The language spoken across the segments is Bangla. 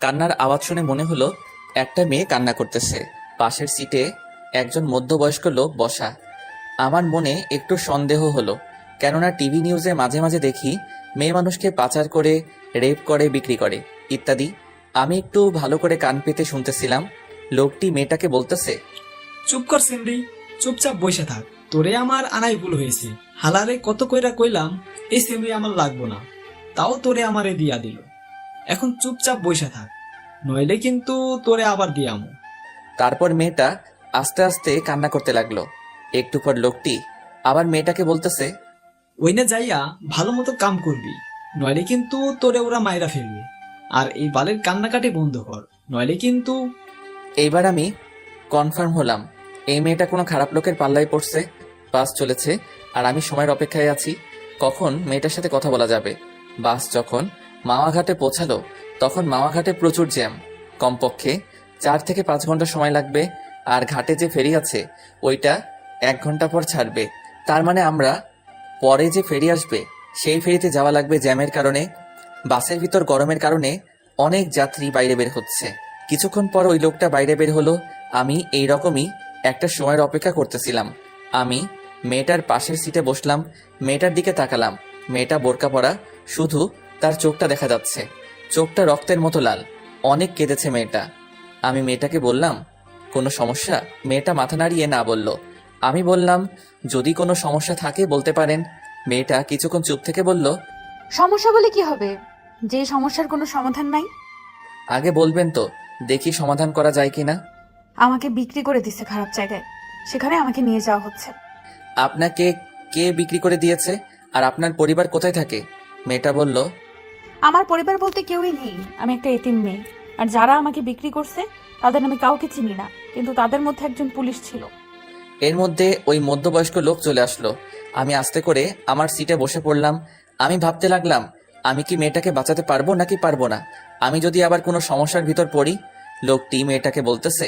কান্নার আওয়াজ শুনে মনে হলো একটা মেয়ে কান্না করতেছে। পাশের সিটে একজন মধ্যবয়স্ক লোক বসা। আমার মনে একটু সন্দেহ হলো, কেননা টিভি নিউজে মাঝে মাঝে দেখি মেয়ে মানুষকে পাচার করে, রেপ করে, বিক্রি করে ইত্যাদি। আমি একটু ভালো করে কান পেতে শুনতেছিলাম। লোকটি মেয়েটাকে বলতেছে, চুপ কর সিমরি, চুপচাপ বসে থাক। তোরে আমার আনাই ভুল হয়েছে। হালারে কত কইরা কইলাম এই সিমরি আমার লাগবো না, তাও তোরে আমারে দিয়া দিল। এখন চুপচাপ বসে থাক, নইলে কিন্তু তোরে আবার দিয়ামু। তারপর মেয়েটা আস্তে আস্তে কান্না করতে লাগলো। একটু পর লোকটি আবার মেয়েটাকে বলতেছে, ওইনে যাইয়া ভালো মতো কাম করবি, নইলে কিন্তু তোরে ওরা মাইরা ফেলবে। আর এই বালের কান্নাকাটি বন্ধ কর, নইলে কিন্তু। এইবার আমি কনফার্ম হলাম এই মেয়েটা কোনো খারাপ লোকের পাল্লায় পড়ছে। বাস চলেছে আর আমি সময়ের অপেক্ষায় আছি, কখন মেয়েটার সাথে কথা বলা যাবে। বাস যখন মাওয়াঘাটে পৌঁছালো তখন মাওয়াঘাটে প্রচুর জ্যাম। কমপক্ষে 4 থেকে 5 ঘন্টা সময় লাগবে। আর ঘাটে যে ফেরি আছে ওইটা 1 ঘন্টা পর ছাড়বে। তার মানে আমরা পরে যে ফেরি আসবে সেই ফেরিতে যাওয়া লাগবে জ্যামের কারণে। বাসের ভিতর গরমের কারণে অনেক যাত্রী বাইরে বের হচ্ছে। কিছুক্ষণ পর ওই লোকটা বাইরে বের হলো। আমি এই রকমই একটা সময়ের অপেক্ষা করতেছিলাম। আমি মেয়েটার পাশের সিটে বসলাম, মেয়েটার দিকে তাকালাম। মেয়েটা বোরকা পরা, শুধু তার চোখটা দেখা যাচ্ছে। চোখটা রক্তের মতো লাল। অনেক কেঁদেছে মেয়েটা। আমি মেয়েটাকে বললাম, কোনো সমস্যা? মেয়েটা মাথা নাড়িয়ে না বলল। আমি বললাম, যদি কোনো সমস্যা থাকে বলতে পারেন। মেয়েটা কিছুক্ষণ চুপ থেকে বলল, সমস্যা বলে কি হবে, যে সমস্যার কোনো সমাধান নাই? আগে বলবেন তো, দেখি সমাধান করা যায় কিনা। আমাকে বিক্রি করে দিচ্ছে খারাপ জায়গায়, সেখানে আমাকে নিয়ে যাওয়া হচ্ছে। আপনাকে কে বিক্রি করে দিয়েছে? আর আপনার পরিবার কোথায় থাকে? মেয়েটা বলল, আমার পরিবার বলতে কেউই নেই, আমি একটা এতিম মেয়ে। আর যারা আমাকে বিক্রি করছে তাদের আমি কাউকে চিনি না, কিন্তু তাদের মধ্যে একজন পুলিশ ছিল। এর মধ্যে ওই মধ্যবয়স্ক লোক চলে আসলো। আমি আস্তে করে আমার সিটে বসে পড়লাম। আমি ভাবতে লাগলাম, আমি কি মেয়েটাকে বাঁচাতে পারবো নাকি পারবো না। আমি যদি আবার কোনো সমস্যার ভিতর পড়ি। লোকটি মেয়েটাকে বলতেছে,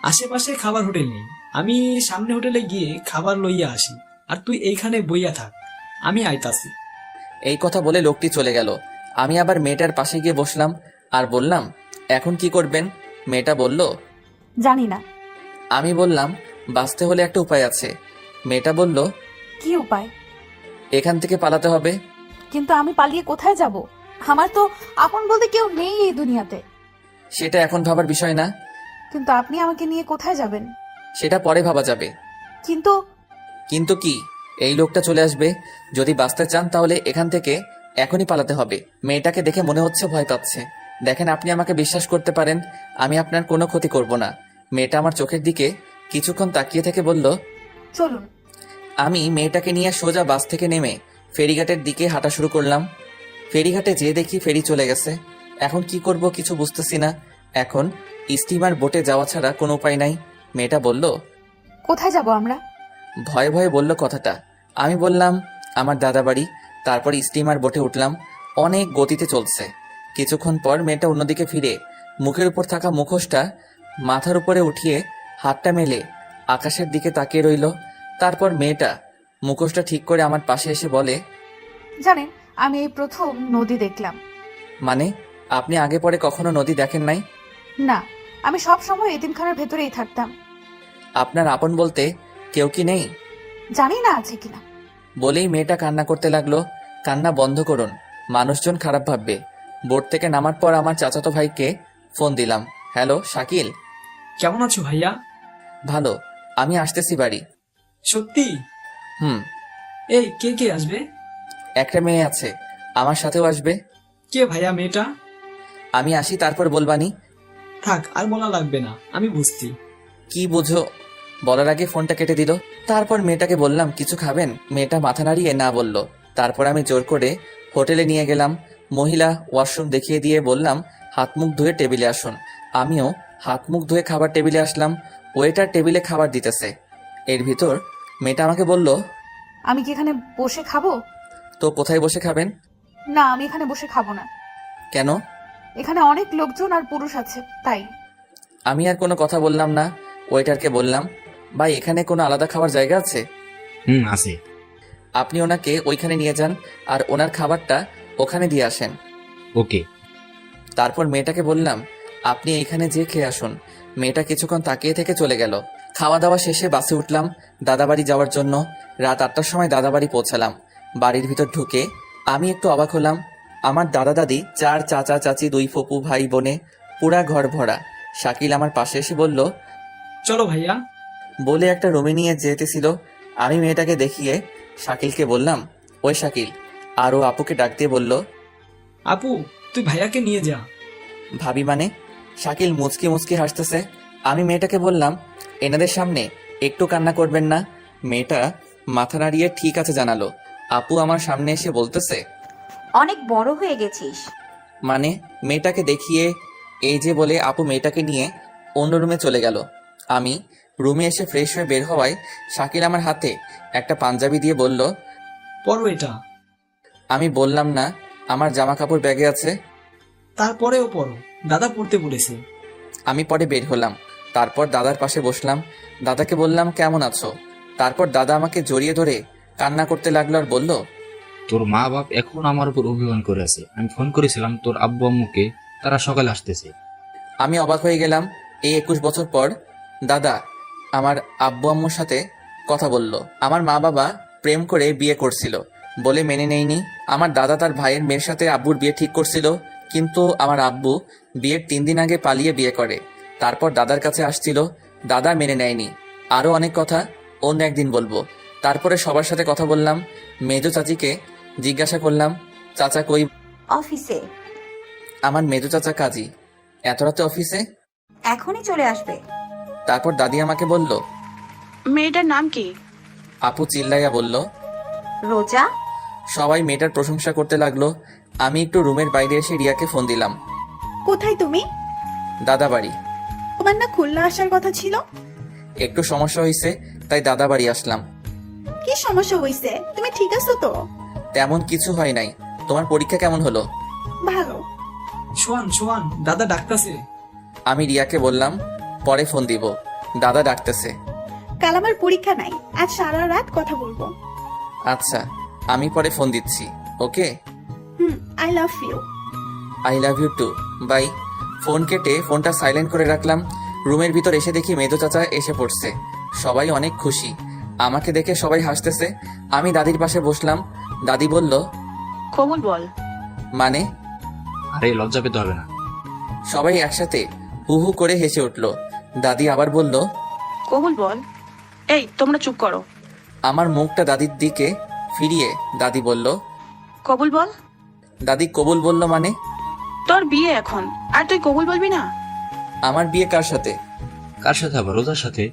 আশেপাশে খাবার হোটেল নেই, আমি সামনে হোটেলে গিয়ে খাবার লইয়া আসি, আর তুই এইখানে বইয়া থাক, আমি আইতাছি। এই কথা বলে লোকটি চলে গেল। আমি আবার মেয়েটার পাশে গিয়ে বসলাম আর বললাম, এখন কি করবেন? মেয়েটা বলল, জানি না। আমি বললাম, বাঁচতে হলে একটা উপায় আছে। মেয়েটা বলল, কি উপায়? এখান থেকে পালাতে হবে। কিন্তু আমি পালিয়ে কোথায় যাব? আমার তো আপন বলতে কেউ নেই এই দুনিয়াতে। সেটা এখন ভাবার বিষয় না, কিন্তু আপনি আমাকে নিয়ে কোথায় যাবেন? সেটা পরে ভাবা যাবে। কিন্তু কিন্তু কি? এই লোকটা চলে আসবে। যদি বাঁচতে চান তাহলে এখান থেকে এখনই পালাতে হবে। মেয়েটাকে দেখে মনে হচ্ছে ভয় পাচ্ছে। দেখেন, আপনি আমাকে বিশ্বাস করতে পারেন, আমি আপনার কোনো ক্ষতি করব না। মেয়েটা আমার চোখের দিকে কিছুক্ষণ তাকিয়ে থেকে বলল, চলুন। আমি মেয়েটাকে নিয়ে সোজা বাস থেকে নেমে ফেরিঘাটের দিকে হাঁটা শুরু করলাম। ফেরিঘাটে যেয়ে দেখি ফেরি চলে গেছে। এখন কি করব কিছু বুঝতেছি না। এখন স্টিমার বোটে যাওয়া ছাড়া কোনো উপায় নাই। মেয়েটা বলল, কোথায় যাব আমরা? ভয়ে ভয়ে বলল কথাটা। আমি বললাম, আমার দাদা বাড়ি। তারপর স্টিমার বোটে উঠলাম। অনেক গতিতে চলছে। কিছুক্ষণ পর মেয়েটা অন্যদিকে ফিরে মুখের উপর থাকা মুখোশটা মাথার উপরে উঠিয়ে হাতটা মেলে আকাশের দিকে তাকিয়ে রইল। তারপর মেয়েটা মুখোশটা ঠিক করে আমার পাশে এসে বলে, জানেন, আমি এই প্রথম নদী দেখলাম। মানে আপনি আগে পরে কখনো নদী দেখেন নাই? না, আমি সব সময় এতিমখানার ভেতরেই থাকতাম। আপনার আপন বলতে কেউ কি নেই? জানি না আছে কিনা। বলেই মেয়েটা কান্না করতে লাগলো। কান্না বন্ধ করুন, মানুষজন খারাপ ভাববে। বোট থেকে নামার পর আমার চাচাতো ভাইকে ফোন দিলাম। হ্যালো শাকিল। কেমন আছো ভাইয়া? ভালো, আমি আসতেছি বাড়ি। সত্যি? হুম। এই কে কে আসবে? একটা মেয়ে আছে, আমার সাথেও আসবে। কে ভাইয়া মেয়েটা? আমি আসি তারপর বলবানি। থাক, আর বলা লাগবে না, আমি বুঝছি। কি বুঝো? বলার আগে ফোনটা কেটে দিল। তারপর মেয়েটাকে বললাম, কিছু খাবেন? মেয়েটা মাথা নাড়িয়ে না বলল। তারপর আমি জোর করে হোটেলে নিয়ে গেলাম। মহিলা ওয়াশরুম দেখিয়ে দিয়ে বললাম, হাত মুখ ধুয়ে টেবিলে আসুন। আমিও হাত মুখ ধুয়ে খাবার টেবিলে আসলাম। ওয়েটার টেবিলে খাবার দিতেছে। এর ভিতর মেয়েটা আমাকে বলল, আমি কি এখানে বসে খাবো? তো কোথায় বসে খাবেন? না, আমি এখানে বসে খাবো না। কেন? এখানে অনেক লোকজন আর পুরুষ আছে, তাই। আমি আর কোনো কথা বললাম না। ওয়েটারকে বললাম, ভাই এখানে কোনো আলাদা খাবার জায়গা আছে? আছে। আপনি ওনাকে ওইখানে নিয়ে যান আর ওনার খাবারটা ওখানে দিয়ে আসেন। ওকে। তারপর মেয়েটাকে বললাম, আপনি এখানে যে খেয়ে আসুন। মেয়েটা কিছুক্ষণ তাকিয়ে থেকে চলে গেল। খাওয়া দাওয়া শেষে বাসে উঠলাম দাদাবাড়ি যাওয়ার জন্য। রাত 8টার সময় দাদাবাড়ি পৌঁছালাম। বাড়ির ভিতর ঢুকে আমি একটু অবাক হলাম। আমার দাদা দাদি, 4 চাচা চাচি, 2 ফুপু ভাই বোনে পুরা ঘর ভরা। শাকিল আমার পাশে এসে বলল, চলো ভাইয়া। বলে একটা রুমে নিয়ে যেতেছিল। আমি মেয়েটাকে দেখিয়ে শাকিলকে বললাম, ওই শাকিল। আর ও আপুকে ডাক দিয়ে বলল, আপু, তুই ভাইয়াকে নিয়ে যা। ভাবি মানে? শাকিল মুচকি মুচকি হাসতেছে। আমি মেয়েটাকে বললাম, এনাদের সামনে একটু কান্না করবেন না। মেয়েটা মাথা নাড়িয়ে ঠিক আছে জানালো। আপু আমার সামনে এসে বলতেছে, অনেক বড় হয়ে গেছিস। মানে? মেয়েটাকে দেখিয়ে এই যে বলে আপু মেয়েটাকে নিয়ে অন্য রুমে চলে গেল। আমি রুমে এসে ফ্রেশ হয়ে বের হওয়ায় শাকিল আমার হাতে একটা পাঞ্জাবি দিয়ে বলল, পরো এটা। আমি বললাম না আমার জামা কাপড় ব্যাগে আছে। তারপরেও পরো, দাদা পড়তে বলেছে। আমি পরে বের হলাম। তারপর দাদার পাশে বসলাম। দাদাকে বললাম, কেমন আছো? তারপর দাদা আমাকে জড়িয়ে ধরে কান্না করতে লাগলো আর বলল, তোর মা বাপ এখন আমার উপর অভিমান করে আছে। আমি ফোন করেছিলাম তোর আব্বু আম্মুকে, তারা সকালে আসতেছে। আমি অবাক হয়ে গেলাম। এই 21 বছর পর দাদা আমার আব্বু আম্মুর সাথে কথা বলল। আমার মা বাবা প্রেম করে বিয়ে করছিল বলে মেনে নেয়নি। আমার দাদা তার ভাইয়ের মেয়ের সাথে আব্বুর বিয়ে ঠিক করছিল, কিন্তু আমার আব্বু বিয়ের 3 দিন আগে পালিয়ে বিয়ে করে। তারপর দাদার কাছে আসছিল, দাদা মেনে নেয়নি। আরো অনেক কথা অন্য একদিন বলবো। তারপরে সবার সাথে কথা বললাম। মেজো চাচিকে জিজ্ঞাসা করলাম, চাচা কই? অফিসে। আমার মেজো চাচা কাজী। এত রাতে অফিসে? এখনই চলে আসবে। তারপর দাদি আমাকে বলল, মেয়েটার নাম কি? আপু চিল্লাইয়া বলল, রোজা। সবাই মেয়েটার প্রশংসা করতে লাগলো। আমি একটু রুমের বাইরে এসে রিয়াকে ফোন দিলাম। কোথায় তুমি? দাদা বাড়ি। তোমার না খুলনা আসার কথা ছিল? একটু সমস্যা হয়েছে তাই দাদা বাড়ি আসলাম। কি সমস্যা হয়েছে? তুমি ঠিক আছো তো? তেমন কিছু হয় নাই। তোমার পরীক্ষা কেমন হলো? ভালো। শোয়ান শোয়ান, দাদা ডাকতাছে। আমি রিয়াকে বললাম, পরে ফোন দিব, দাদা ডাকতেছে। কাল আমার পরীক্ষা নাই, আজ সারা রাত কথা বলবো। আচ্ছা, আমি পরে ফোন দিচ্ছি। Okay, I love you. I love you too, bye. Phone কেটে ফোনটা সাইলেন্ট করে রাখলাম। রুমের ভিতর এসে দেখি মেজো চাচা এসে পড়ছে। সবাই অনেক খুশি। আমাকে দেখে সবাই হাসতেছে। আমি দাদির পাশে বসলাম। দাদি বলল, কবুল বল। মানে? আরে লজ্জা পেতে হবে না। সবাই একসাথে হু হু করে হেসে উঠল। দাদি আবার বলল, কবুল বল। এই তোমরা চুপ করো। আমার মুখটা দাদির দিকে ফিরিয়ে দাদি বলল, কবুল বল। দাদি কবুল বলল মানে? তোর বিয়ে এখন, আর তুই কবুল বলবি না? আমার বিয়ে কার সাথে? কার সাথে? আবার রোজার সাথে।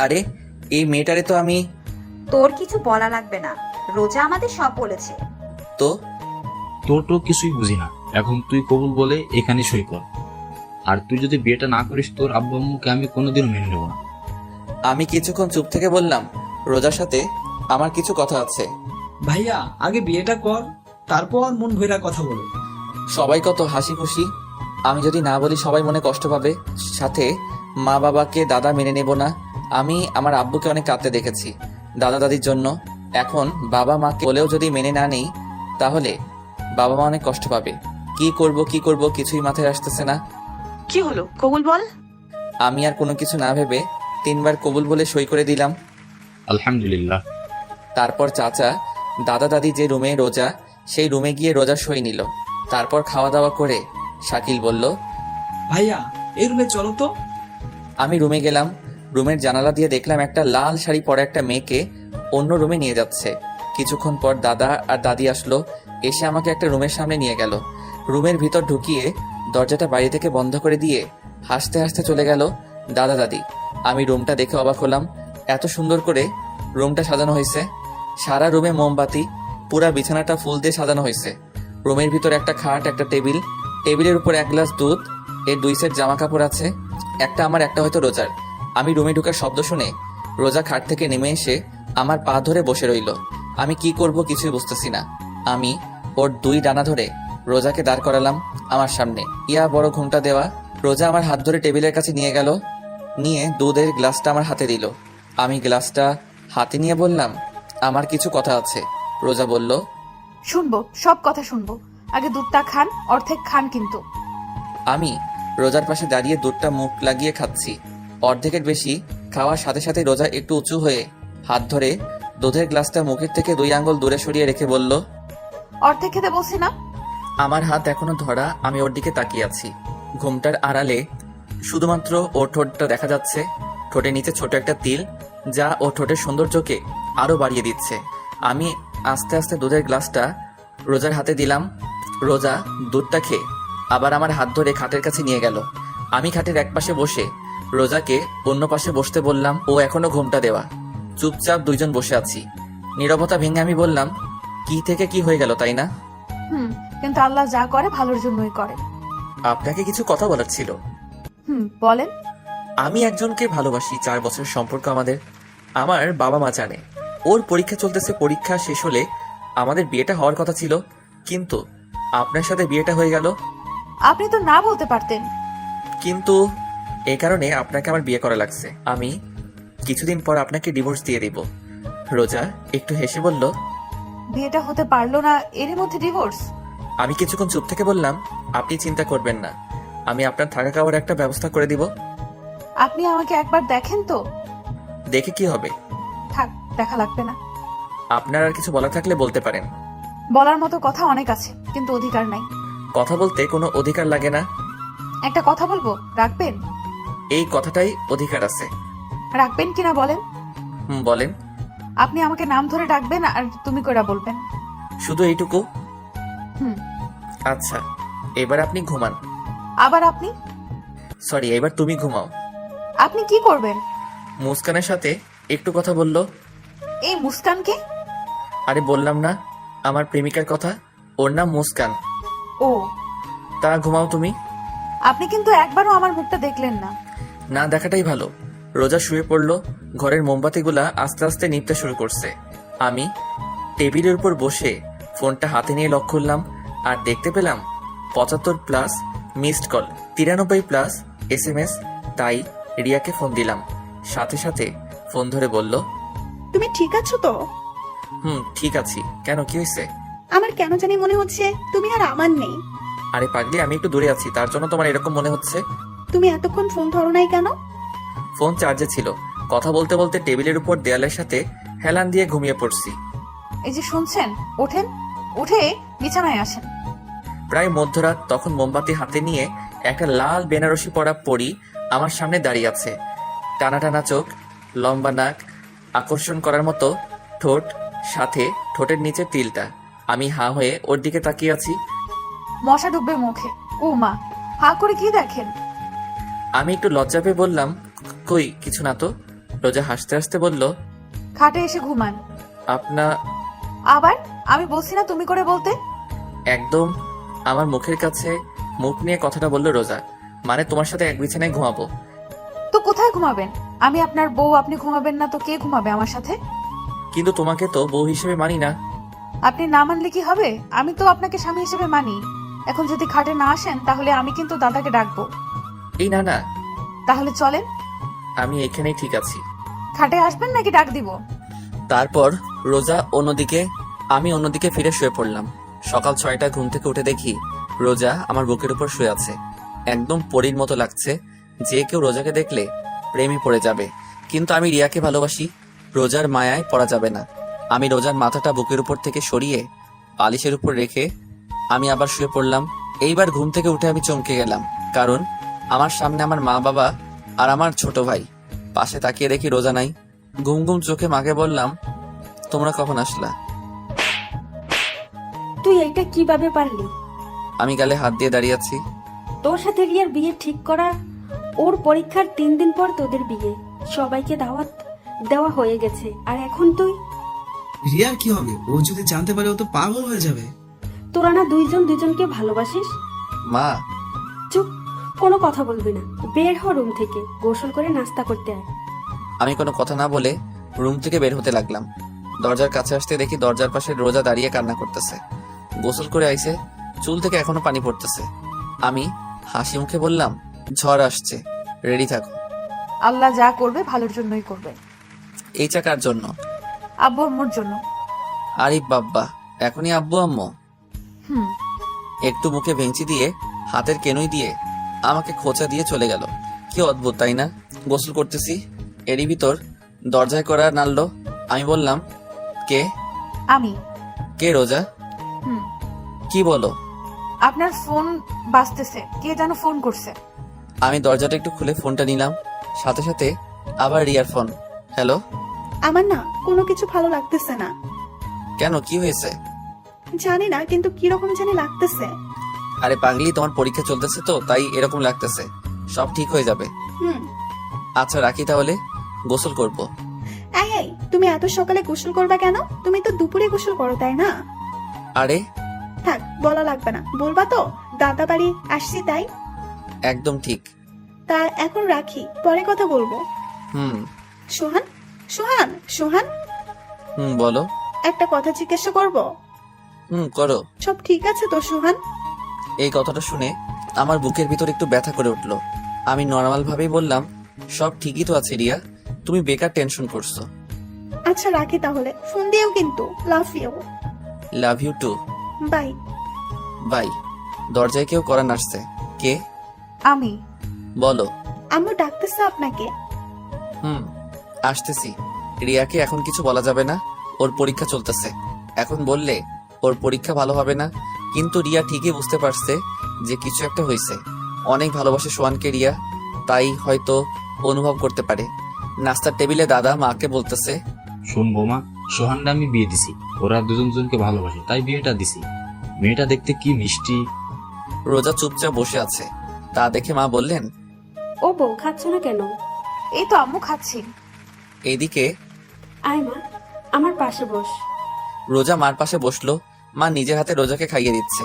আরে এই মেয়েটারে তো আমি। তোর কিছু বলা লাগবে না, রোজা আমাদের সব বলেছে। তো তোর তো কিছুই বুঝি না। এখন তুই কবুল বলে এখানে সই কর। আর তুই যদি বিয়েটা না করিস, তোর আব্বু আম্মুকে আমি কোনোদিনও মেনে নেব না। আমি কিছুক্ষণ চুপ থেকে বললাম, রোজার সাথে আমার কিছু কথা আছে। ভাইয়া, আগে বিয়েটা কর, তারপর মন ভৈরা কথা বলো। সবাই কত হাসি খুশি। আমি যদি না বলি সবাই মনে কষ্ট পাবে। সাথে মা বাবাকে দাদা মেনে নেব না। আমি আমার আব্বুকে অনেক কাঁদতে দেখেছি দাদা দাদির জন্য। এখন বাবা মাকে বলেও যদি মেনে না নেই, তাহলে বাবা মা অনেক কষ্ট পাবে। কি করব কিছুই মাথায় আসতেছে না। কি হলো, কবুল বল। আমি আর কোনো কিছু না ভেবে 3 বার কবুল বলে সই করে দিলাম। আলহামদুলিল্লাহ। তারপর চাচা দাদা দাদি যে রুমে রোজা, সেই রুমে গিয়ে রোজা সই নিল। তারপর খাওয়া দাওয়া করে শাকিল বলল, ভাইয়া, এই রুমে চলো তো। আমি রুমে গেলাম। রুমের জানালা দিয়ে দেখলাম একটা লাল শাড়ি পরা একটা মেয়েকে অন্য রুমে নিয়ে যাচ্ছে। কিছুক্ষণ পর দাদা আর দাদি আসলো। এসে আমাকে একটা রুমের সামনে নিয়ে গেল। রুমের ভিতর ঢুকিয়ে দরজাটা বাইরে থেকে বন্ধ করে দিয়ে হাসতে হাসতে চলে গেল দাদা দাদি। আমি রুমটা দেখে অবাক হলাম। এত সুন্দর করে রুমটা সাজানো হয়েছে। সারা রুমে মোমবাতি, পুরা বিছানাটা ফুল দিয়ে সাজানো হয়েছে। রুমের ভিতর একটা খাট, একটা টেবিল, টেবিলের উপর 1 গ্লাস দুধ, এর 2 সেট জামা কাপড় আছে, একটা আমার একটা হয়তো রোজার। আমি রুমে ঢুকার শব্দ শুনে রোজা খাট থেকে নেমে এসে আমার পা ধরে বসে রইল। আমি কি করব কিছুই বুঝতেছি না। আমি ওর 2 ডানা ধরে রোজাকে দাঁড় করালাম আমার সামনে। ইয়া বড় ঘুমটা দেওয়া। রোজা আমার হাত ধরে টেবিলের কাছে নিয়ে গেল। নিয়ে দুধের গ্লাসটা আমার হাতে দিল। আমি গ্লাসটা হাতে নিয়ে বললাম, আমার কিছু কথা আছে। রোজা বলল, শুনবো, সব কথা শুনবো। আগে দুধটা খান, অর্ধেক খান কিন্তু। আমি রোজার পাশে দাঁড়িয়ে দুধটা মুখ লাগিয়ে খাচ্ছি। অর্ধেকের বেশি খাওয়ার সাথে সাথে রোজা একটু উঁচু হয়ে হাত ধরে দুধের গ্লাসটা মুখের থেকে 2 আঙ্গুল দূরে সরিয়ে রেখে বলল, অর্ধেক খেতে বলছি না? আমার হাত এখনো ধরা। আমি ওর দিকে তাকিয়ে আছি। ঘুমটার আড়ালে শুধুমাত্র ওর ঠোঁটটা দেখা যাচ্ছে। ঠোঁটের নিচে ছোট একটা তিল, যা ও ঠোঁটের সৌন্দর্যকে আরো বাড়িয়ে দিচ্ছে। আমি আস্তে আস্তে দুধের গ্লাসটা রোজার হাতে দিলাম। রোজা দুধটা খেয়ে আবার আমার হাত ধরে খাটের কাছে নিয়ে গেল। আমি খাটের এক পাশে বসে রোজাকে অন্য পাশে বসতে বললাম। ও এখনো ঘুমটা দেওয়া। চুপচাপ দুইজন বসে আছি। নীরবতা ভেঙে আমি বললাম, কি থেকে কি হয়ে গেল, তাই না? কিন্তু আল্লাহ যা করে ভালোর জন্যই করে। আপনাকে কিছু কথা বলার ছিল। বলেন। আমি একজনকে ভালোবাসি। 4 বছরের সম্পর্ক আমাদের। আমার বাবা মা জানে। ওর পরীক্ষা চলতেছে। পরীক্ষা শেষ হলে আমাদের বিয়েটা হওয়ার কথা ছিল, কিন্তু আপনার সাথে বিয়েটা হয়ে গেল। আপনি তো না বলতে পারতেন। কিন্তু এই কারণে আপনাকে আমার বিয়ে করা লাগছে। আমি কিছুদিন পর আপনাকে ডিভোর্স দিয়ে দিব। রোজা একটু হেসে বলল, বিয়েটা হতে পারলো না, এর মধ্যে ডিভোর্স? আমি কিছুক্ষণ চুপ থেকে বললাম, আপনি চিন্তা করবেন না, আমি আপনার থাকা খাওয়ার একটা ব্যবস্থা করে দিব। আপনি আমাকে একবার দেখেন তো। দেখে কি হবে? থাক, দেখা লাগবে না। আপনার আর কিছু বলা থাকলে বলতে পারেন। বলার মতো কথা অনেক আছে, কিন্তু অধিকার নাই। কথা বলতে কোনো অধিকার লাগে না। একটা কথা বলবো, রাখবেন? এই কথাটাই অধিকার আছে। রাখবেন কিনা বলেন? বলেন। আপনি আমাকে নাম ধরে ডাকবেন আর তুমি কইরা বলবেন। শুধু এইটুকু? হুম। আচ্ছা, এবার আপনি ঘুমান। আবার আপনি? সরি, এবার তুমি ঘুমাও। আপনি কি করবেন? মুস্কানের সাথে একটু কথা বললো। এই মুস্কানকে? আরে বললাম না, আমার প্রেমিকার কথা। ওর নাম মুস্কান। ও। তা ঘুমাও তুমি। আপনি কিন্তু একবারও আমার মুখটা দেখলেন না। না দেখাটাই ভালো। রোজা শুয়ে পড়লো। ঘরের মোমবাতিগুলা আস্তে আস্তে নিভতে শুরু করছে। আমি টেবিলের উপর বসে ফোনটা হাতে নিয়ে লক করলাম আর দেখতে পেলাম 75+ মিসড কল, 93+ SMS। তাই রিয়াকে ফোন দিলাম। সাথে সাথে ফোন ধরে বলল, তুমি ঠিক আছো তো? ঠিক আছি। কেন, কি হয়েছে? আমার কেন জানি মনে হচ্ছে তুমি আর আমার নেই। আরে পাগলি, আমি একটু দূরে আছি, তার জন্য তোমার এরকম মনে হচ্ছে। তুমি এতক্ষণ ফোন ধরো নাই কেন? ফোন চার্জে ছিল। কথা বলতে বলতে টেবিলের উপর দেয়ালের সাথে হেলান দিয়ে ঘুমিয়ে পড়ছি। এই যে শুনছেন, ওঠেন, উঠে বিছানায় আসেন। প্রায় মধ্যরাত। তখন মোমবাতি হাতে নিয়ে একটা লাল বেনারসি পরা পরী আমার সামনে দাঁড়িয়ে আছে। টানা টানা চোখ, লম্বা নাক, আকর্ষণ করার মতো ঠোঁট, সাথে ঠোঁটের নিচে তিলটা। আমি হাঁ হয়ে ওর দিকে তাকিয়ে আছি। মশা ডুববে মুখে। ও মা, হা করে কি দেখেন? আমি একটু লজ্জা পেয়ে বললাম, কই কিছু না তো। রোজা হাসতে হাসতে বলল, খাটে এসে ঘুমান। আবার আমি বলছি না তুমি করে বলতে? একদম আমার মুখের কাছে মুখ নিয়ে কথাটা বললো রোজা। মানে তোমার সাথে এক বিছানায় ঘুমাবো। তো কোথায় ঘুমাবেন? আমি আপনার বউ, আপনি ঘুমাবেন না তো কে ঘুমাবে আমার সাথে? কিন্তু তোমাকে তো বউ হিসেবে মানি না। আপনি না মানলে কি হবে? আমি তো আপনাকে স্বামী হিসেবে মানি। এখন যদি খাটে না আসেন তাহলে আমি কিন্তু দাদাকে ডাকবো। এই না না, তাহলে চলেন। আমি এখানেই ঠিক আছি। খাটে আসবেন নাকি ডাক দিব? তারপর রোজা অন্যদিকে, আমি অন্যদিকে ফিরে শুয়ে পড়লাম। সকাল 6টায় ঘুম থেকে উঠে দেখি রোজা আমার বুকের উপর শুয়ে আছে। একদম পরীর মতো লাগছে। যে কেউ রোজাকে দেখলে প্রেমে পড়ে যাবে। কিন্তু আমি রিয়াকে ভালোবাসি। রোজার মায়ায় পড়া যাবে না। আমি রোজার মাথাটা বুকের উপর থেকে সরিয়ে বালিশের উপর রেখে আমি আবার শুয়ে পড়লাম। এইবার ঘুম থেকে উঠে আমি চমকে গেলাম, কারণ আমার সামনে আমার মা বাবা আর আমার ছোট ভাই। পাশে তাকিয়ে দেখি রোজা নাই। ঘুম ঘুম চোখে মাকে বললাম, তোমরা কখন আসলা? তুই এটা কিভাবে পারলি? আমি গালে হাত দিয়ে দাঁড়িয়ে আছি। তোর সাথে রিয়ার বিয়ে ঠিক করা, ওর পরীক্ষার 3 দিন পর তোদের বিয়ে, সবাইকে দাওয়াত দেওয়া হয়ে গেছে, আর এখন তুই? রিয়ার কি হবে? ও যদি জানতে পারে ও তো পাগল হয়ে যাবে। তোরা না দুইজনকে ভালোবাসিস? মা, চুপ, কোনো কথা বলবি না। বের হ রুম থেকে, গোসল করে নাস্তা করতে আয়। আমি কোনো কথা না বলে রুম থেকে বের হতে লাগলাম। দরজার কাছে আসতে দেখি দরজার পাশে রোজা দাঁড়িয়ে কান্না করতেছে। গোসল করে আইছে, চুল থেকে এখনো পানি পড়তেছে। আমি হাসি মুখে বললাম, ঝড় আসছে, রেডি থাকো। আল্লাহ যা করবে ভালোর জন্যই করবে। এই চাকার জন্য? আব্বু আম্মুর জন্য। আরে বাব্বা, এখনই আব্বু আম্মু? হুম। একটু মুখে ভেঙচি দিয়ে হাতের কেনুই দিয়ে আমাকে খোঁচা দিয়ে চলে গেল। কি অদ্ভুত তাই না? গোসল করতেছি, এরই ভিতর দরজায় করা নাড়লো। আমি বললাম, কে? আমি। কে? রোজা। হুম। কি বলো? আপনার ফোন বাজতেছে, কে যেন ফোন করছে। আমি দরজাটা একটু খুলে ফোনটা নিলাম, সাথে সাথে আবার রিয়ার ফোন। হ্যালো। আমার না কোনো কিছু ভালো লাগতেছে না। কেন, কি হয়েছে? জানি না, কিন্তু কিরকম জানি লাগতেছে। আরে পাগলি, তোমার পরীক্ষা চলতেছে তো তাই এরকম লাগতেছে। সব ঠিক হয়ে যাবে। হুম। আচ্ছা রাখি তাহলে, গোসল করব। এই তুমি এত সকালে গোসল করবা কেন? তুমি তো দুপুরে গোসল করো, তাই না? আরে থাক, বলা লাগবে না। বলবা তো দাদা বাড়ি আসছি তাই? একদম ঠিক। তা এখন রাখি, পরে কথা বলবো। হুম। সোহান, সোহান, সোহান, বলো। একটা কথা জিজ্ঞাসা করব? করো। সব ঠিক আছে তো সোহান? এই কথাটা শুনে আমার বুকের ভিতর একটু ব্যথা করে উঠলো। আমি নর্মাল ভাবেই বললাম, সব ঠিকই তো আছে রিয়া, তুমি বেকার টেনশন করছো। আচ্ছা রাখি তাহলে, ফোন দিও কিন্তু। Love you. Love you too. Bye. Bye. দরজায় কেউ করা নাড়ছে। কে? আমি। বলো। আম্মু ডাকতেছে আপনাকে। আসতেছি। রিয়াকে এখন কিছু বলা যাবে না, ওর পরীক্ষা চলতেছে। এখন বললে ওর পরীক্ষা ভালো হবে না। কিন্তু রিয়া ঠিকই বুঝতে পারছে যে কিছু একটা হয়েছে। অনেক ভালোবাসে সোহানকে রিয়া, তাই হয়তো অনুভব করতে পারে। নাস্তার টেবিলে দাদা মাকে বলতেছে, শোন বৌমা, সোহানটা আমি বিয়ে দিছি, ওরা দুজন দুজনকে ভালোবাসে তাই বিয়েটা দিছি। মেয়েটা দেখতে কি মিষ্টি। রোজা চুপচাপ বসে আছে, তা দেখে মা বললেন, ও বউ, খাচ্ছ না কেন? এই তো আম্মু খাচ্ছি। এইদিকে আয় মা, আমার পাশে বস। রোজা মার পাশে বসলো। মা নিজের হাতে রোজাকে খাইয়ে দিচ্ছে।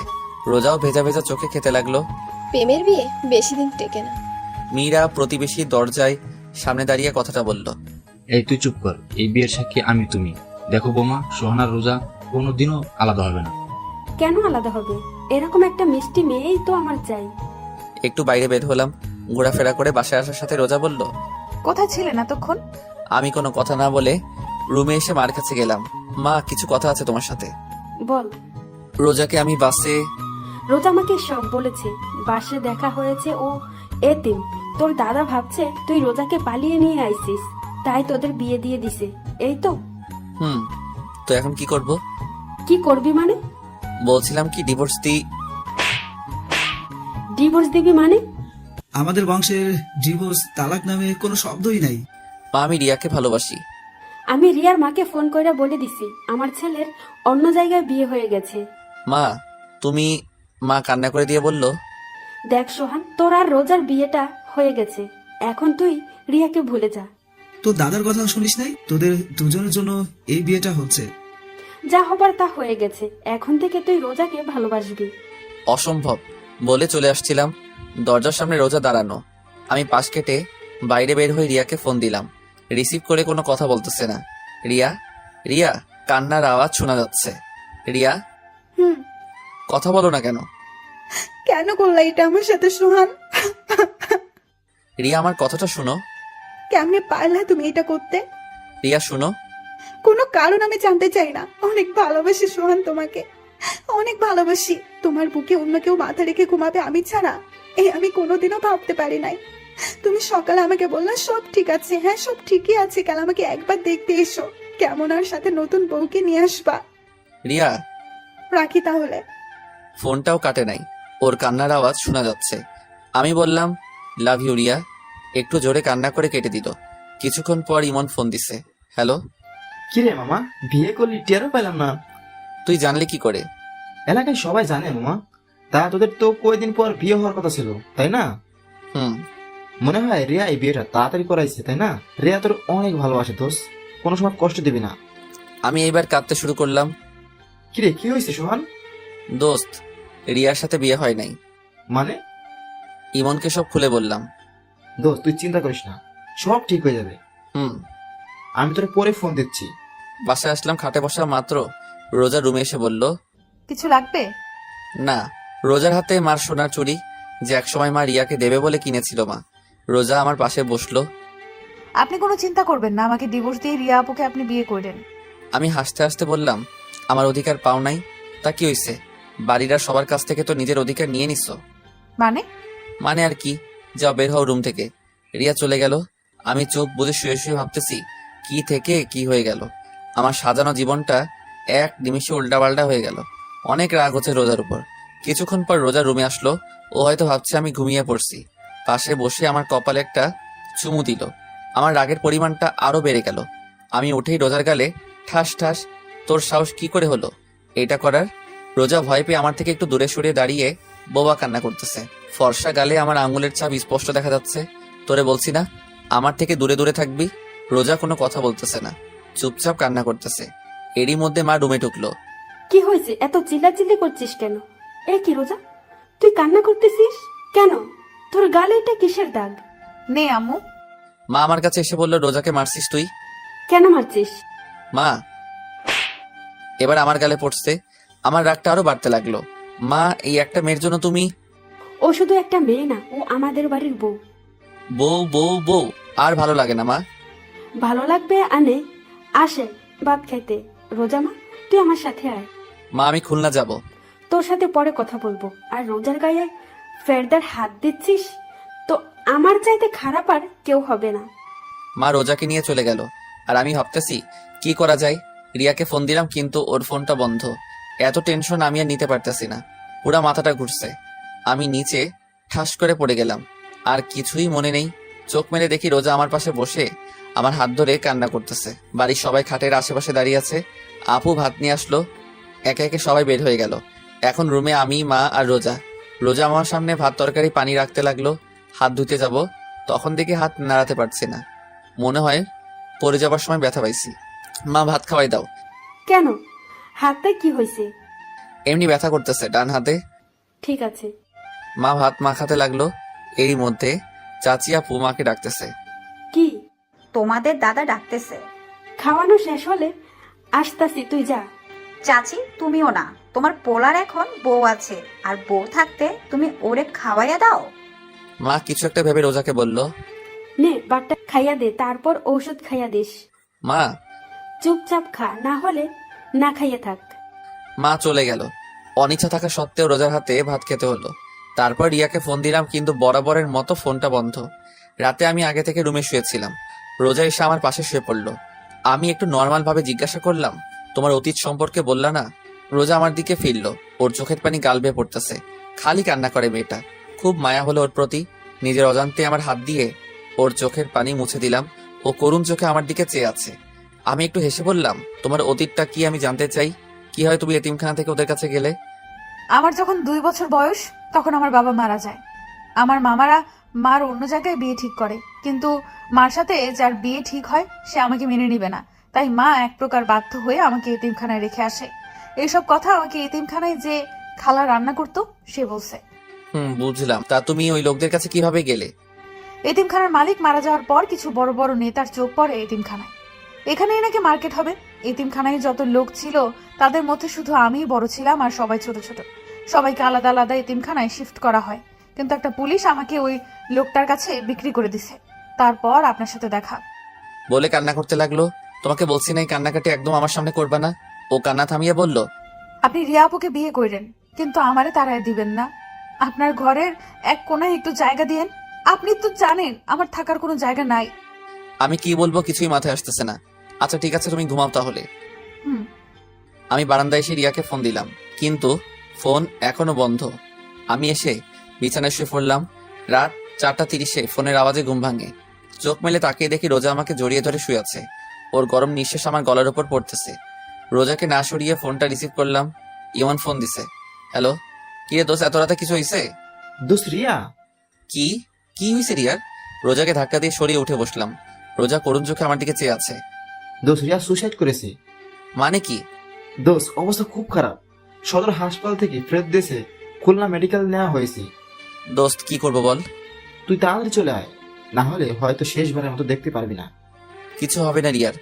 রোজাও ভেজা ভেজা চোখে খেতে লাগলো। প্রেমের বিয়ে বেশি দিন টেকে না। মীরা প্রতিবেশী দরজায় সামনে দাঁড়িয়ে কথাটা বলল। এই তুই চুপ কর, এই বিয়ের সাক্ষী আমি তুমি। দেখো বৌমা, সোহান আর রোজা কোনোদিনও আলাদা হবে না। কেন আলাদা হবে? এরকম একটা মিষ্টি মেয়েই তো আমার চাই। একটু বাইরে বের হলাম, ঘোরাফেরা করে বাসায় আসার সাথে রোজা বলল, কোথায় ছিলেন এতক্ষণ? আমি কোনো কথা না বলে রুমে এসে মার কাছে গেলাম। মা, কিছু কথা আছে তোমার সাথে। বল। রোজাকে আমি বাসে। রোজা আমাকে সব বলেছে, বাসে দেখা হয়েছে, ও এতিম। তোর দাদা ভাবছে তুই রোজাকে পালিয়ে নিয়ে আইছিস, তাই তোদের বিয়ে দিয়ে দিছে, এই তো। তো এখন কি করব? কি করবি মানে? বলছিলাম কি ডিভোর্স ডিভোর্স দিবি মানে? আমাদের বংশের ডিভোর্স তালাক নামে কোনো শব্দই নাই। মা, আমি রিয়াকে ভালোবাসি। আমি রিয়ার মাকে ফোন করে বলে দিছি আমার ছেলের অন্য জায়গায় বিয়ে হয়ে গেছে। মা তুমি। মা কান্না করে দিয়ে বলল, দেখ সোহান, তোর আর রোজার বিয়েটা হয়ে গেছে, এখন তুই রিয়াকে ভুলে যা। তোর দাদার কথা শুনিস নাই? তোদের দুজনের জন্য এই বিয়েটা হচ্ছে। যা হবার তা হয়ে গেছে, এখন থেকে তুই রোজাকে ভালোবাসবি। অসম্ভব বলে চলে আসছিলাম, দরজার সামনে রোজা দাঁড়ানো। আমি পাশ কেটে বাইরে বের হয়ে রিয়াকে ফোন দিলাম। রিসিভ করে কোনো কথা বলতেছে না। রিয়া, রিয়া, কান্নার আওয়াজ শোনা যাচ্ছে। রিয়া, হুম। কথা বলো না কেন? কেন করলা এটা আমার সাথে সোহান? রিয়া, আমার কথাটা শোনো। কেমনে পারলা তুমি এটা করতে? রিয়া শোনো। কোনো কারণ আমি জানতে চাই না। অনেক ভালোবাসি সোহান তোমাকে, অনেক ভালোবাসি। তোমার বুকে অন্য কেউ মাথা রেখে ঘুমাবে আমি ছাড়া, আমি কোনোদিনও ভাবতে পারি নাই। তুমি সকালে আমাকে বললা সব ঠিক আছে। হ্যাঁ, সব ঠিকই আছে, কাল আমাকে একবার দেখতে এসো, কেমন আর সাথে নতুন বউকে নিয়ে আসবা। রিয়া, রাখি তাহলে। ফোনটাও কাটে নাই, ওর কান্নার আওয়াজ শোনা যাচ্ছে। আমি বললাম, লাভ ইউ রিয়া। একটু জোরে কান্না করে কেটে দিল। কিছুক্ষণ পর ইমন ফোন দিছে। হ্যালো। কিরে মামা, বিয়ে করলি? টেরও পেলাম না। তুই জানলি কি করে? এলাকায় সবাই জানে মামা। তা তোদের তো কয়েকদিন পর বিয়ে হওয়ার কথা ছিল, তাই না? মনে হয় রিয়া এই বিয়েটা তাড়াতাড়ি করাইছে, তাই না? রিয়া তোর অনেক ভালোবাসে দোস্ত, কোনো সময় কষ্ট দিবি না। আমি এইবার কাঁদতে শুরু করলাম। কিরে, কি হয়েছে সোহান? দোস্ত, রিয়ার সাথে বিয়ে হয় নাই। মানে? ইমনকে সব খুলে বললাম। দোস্ত, তুই চিন্তা করিস না, সব ঠিক হয়ে যাবে। আমি তোর পরে ফোন দিচ্ছি। বাসায় আসলাম, খাটে বসা মাত্র রোজা রুমে এসে বলল, কিছু লাগবে? না। রোজার হাতে মার সোনার চুড়ি, যে একসময় মা রিয়াকে দেবে বলে কিনেছিল মা। রোজা আমার পাশে বসলো। আপনি কোনো চিন্তা করবেন না, আমাকে ডিভোর্স দিয়ে রিয়া আপুকে আপনি বিয়ে করলেন। আমি হাসতে হাসতে বললাম, আমার অধিকার পাও নাই? তা কি হয়েছে? বাড়ির আর সবার কাছ থেকে তো নিজের অধিকার নিয়ে নিছো। মানে? মানে আর কি, যাও বের হও রুম থেকে। রিয়া চলে গেল। আমি চোখ বুজে শুয়ে শুয়ে ভাবতেছি কি থেকে কি হয়ে গেল। আমার সাজানো জীবনটা এক নিমিষে উল্টাপাল্টা হয়ে গেল। অনেক রাগ হচ্ছে রোজার উপর। কিছুক্ষণ পর রোজা রুমে আসলো। ও হয়তো ভাবছে আমি ঘুমিয়ে পড়ছি। পাশে বসে আমার কপালে একটা চুমু দিল। আমার রাগের পরিমাণটা আরো বেড়ে গেল। আমি উঠেই রোজার গালে ঠাস ঠাস। তোর সাহস কি করে হলো এটা করার? রোজা ভয় পেয়ে আমার থেকে একটু দূরে সরিয়ে দাঁড়িয়ে বোবা কান্না করতেছে। ফর্সা গালে আমার আঙুলের ছাপ স্পষ্ট দেখা যাচ্ছে। তোরে বলছি না আমার থেকে দূরে দূরে থাকবি। রোজা কোনো কথা বলতেছে না, চুপচাপ কান্না করতেছে। এরই মধ্যে মা রুমে ঢুকলো। কি হয়েছে, এত চিল্লাচিল্লি করছিস কেন? এ কি রোজা, তুই কান্না করতেছিস কেন? তোর গালে এটা কিসের দাগ? নে আম্মু। মা আমার কাছে এসে বলল, রোজাকে মারছিস তুই? কেন মারছিস? মা এবার আমার গালে পড়ছে। আমার রাগটা আরো বাড়তে লাগলো। মা, এই একটা মেয়ের জন্য তুমি? ও শুধু একটা মেয়ে না, ও আমাদের বাড়ির বউ। বউ বউ বউ আর ভালো লাগে না মা। ভালো লাগবে আনে, আসে ভাত খাইতে। রোজা মা, তুই আমার সাথে আয়। মা আমি খুলনা যাব। তোর সাথে পরে কথা বলবো। আর রোজার গায়ে ফেরদার হাত দিচ্ছিস তো আমার চাইতে খারাপ আর কেউ হবে না। মা রোজাকে নিয়ে চলে গেল। আর আমি ভাবতেছি কি করা যায়। রিয়াকে ফোন দিলাম কিন্তু ওর ফোনটা বন্ধ। এত টেনশন আমি আর নিতে পারতেছি না, পুরা মাথাটা ঘুরছে। আমি নিচে ঠাস করে পড়ে গেলাম। আর কিছুই মনে নেই। চোখ মেলে দেখি রোজা আমার পাশে বসে আমার হাত ধরে কান্না করতেছে। বাড়ির সবাই খাটের আশেপাশে দাঁড়িয়ে আছে। আপু ভাত নিয়ে আসলো। একে একে সবাই বের হয়ে গেল। এখন রুমে আমি, মা আর রোজা। রোজা আমার সামনে ভাত তরকারি পানি রাখতে লাগলো। হাত ধুতে যাব, তখন দেখি হাত নাড়াতে পারছি না। মনে হয় পড়ে যাবার সময় ব্যথা পাইছি। মা ভাত খাওয়াই দাও। কেন, হাতটা কি হয়েছে? এমনি ব্যথা করতেছে ডান হাতে। ঠিক আছে। মা ভাত মাখাতে লাগলো। এরই মধ্যে চাচি আপু মাকে ডাকতেছে। কি? তোমাদের দাদা ডাকতেছে। খাওয়ানো শেষ হলে আসতাছি, তুই যা। চাচি তুমিও না, তোমার পোলার এখন বউ আছে, আর বউ থাকতে তুমি ওরে খাওয়াইয়া দাও। মা কিছু একটা ভেবে রোজাকে বলল, নে বাটটা খাইয়া দে, তারপর ঔষধ খাইয়া দিস। মা। চুপচাপ খা, না হলে না খাইয়ে থাক। মা চলে গেল। অনিচ্ছা থাকা সত্ত্বেও রোজার হাতে ভাত খেতে হলো। তারপর রিয়াকে ফোন দিলাম কিন্তু বরাবরের মতো ফোনটা বন্ধ। রাতে আমি আগে থেকে রুমে শুয়েছিলাম। রোজা এসে আমার পাশে শুয়ে পড়লো। আমি একটু নর্মাল ভাবে জিজ্ঞাসা করলাম, তোমার অতীত সম্পর্কে বললা না? রোজা আমার দিকে ফিরলো। ওর চোখের পানি গাল বেয়ে পড়তেছে। খালি কান্না করে মেয়েটা। খুব মায়া হলো ওর প্রতি। নিজের অজান্তে আমার হাত দিয়ে ওর চোখের পানি মুছে দিলাম। ও করুণ চোখে আমার দিকে চেয়ে আছে। আমি একটু হেসে বললাম, তোমার অতীতটা কি আমি জানতে চাই। কি হয় তুমি এতিমখানা থেকে ওদের কাছে গেলে? আমার যখন 2 বছর বয়স তখন আমার বাবা মারা যায়। আমার মামারা মার অন্য জায়গায় বিয়ে ঠিক করে, কিন্তু মার সাথে যার বিয়ে ঠিক হয় সে আমাকে মেনে নিবে না। তাই মা এক প্রকার বাধ্য হয়ে আমাকে এতিমখানায় রেখে আসে। এইসব কথা আমাকে এতিমখানায় যে খালা রান্না করতো সে বলছে। বুঝলাম। তা তুমি ওই লোকদের কাছে কিভাবে গেলে? এতিমখানার মালিক মারা যাওয়ার পর কিছু বড় বড় নেতার চোখ পড়ে এতিমখানায়। এখানেই নাকি মার্কেট হবে। এতিমখানায় যত লোক ছিল তাদের মধ্যে শুধু আমিই বড় ছিলাম, আর সবাই ছোট ছোট। সবাইকে আলাদা আলাদা এতিমখানায় শিফট করা হয়। কিন্তু একটা পুলিশ আমাকে ওই লোকটার কাছে বিক্রি করে দিছে। তারপর আপনার সাথে দেখা। বলে কান্না করতে লাগলো। তোমাকে বলছি না এই কান্নাকাটি একদম আমার সামনে করবা না। ও কান্না থামিয়ে বলল, আপনি রিয়া আপুকে বিয়ে করেন, কিন্তু আমারে তাড়ায় দিবেন না। আপনার ঘরের এক কোনায় একটু জায়গা দিয়েন। আপনি তো জানেন আমার থাকার কোনো জায়গা নাই। আমি কি বলবো কিছুই মাথায় আসতেছে না। আচ্ছা ঠিক আছে, তুমি ঘুমাও তাহলে। হুম। আমি বারান্দায় এসে রিয়াকে ফোন দিলাম, কিন্তু ফোন এখনো বন্ধ। আমি এসে বিছানায় শুয়ে পড়লাম। রাত 4:30-এ ফোনের আওয়াজে ঘুম ভাঙে। চোখ মেলে তাকিয়ে দেখি রোজা আমাকে জড়িয়ে ধরে শুয়ে আছে। ওর গরম নিঃশ্বাস আমার গলার উপর পড়তেছে। রোজাকে না সরিয়ে ফোনটা রিসিভ করলাম। ইমন ফোন দিছে। হ্যালো, কি রে দোস্ত, এত রাতে কিছু হয়েছে? দোস্ত রিয়া। কি কি হয়েছে রিয়ার? রোজাকে ধাক্কা দিয়ে সরিয়ে উঠে বসলাম। রোজা করুণ চোখে আমার দিকে চেয়ে আছে। দোস্ত রিয়া সুসাইড করেছে। মানে কি? দোস্ত অবস্থা খুব খারাপ। সদর হাসপাতাল থেকে ফেরত দেশে খুলনা মেডিকেল নেওয়া হয়েছে। দোস্ত কি করবো বল? তুই তাড়াতাড়ি চলে আয়, না হলে হয়তো শেষবারের মতো দেখতে পারবি না। কিছু হবে না রিয়ার,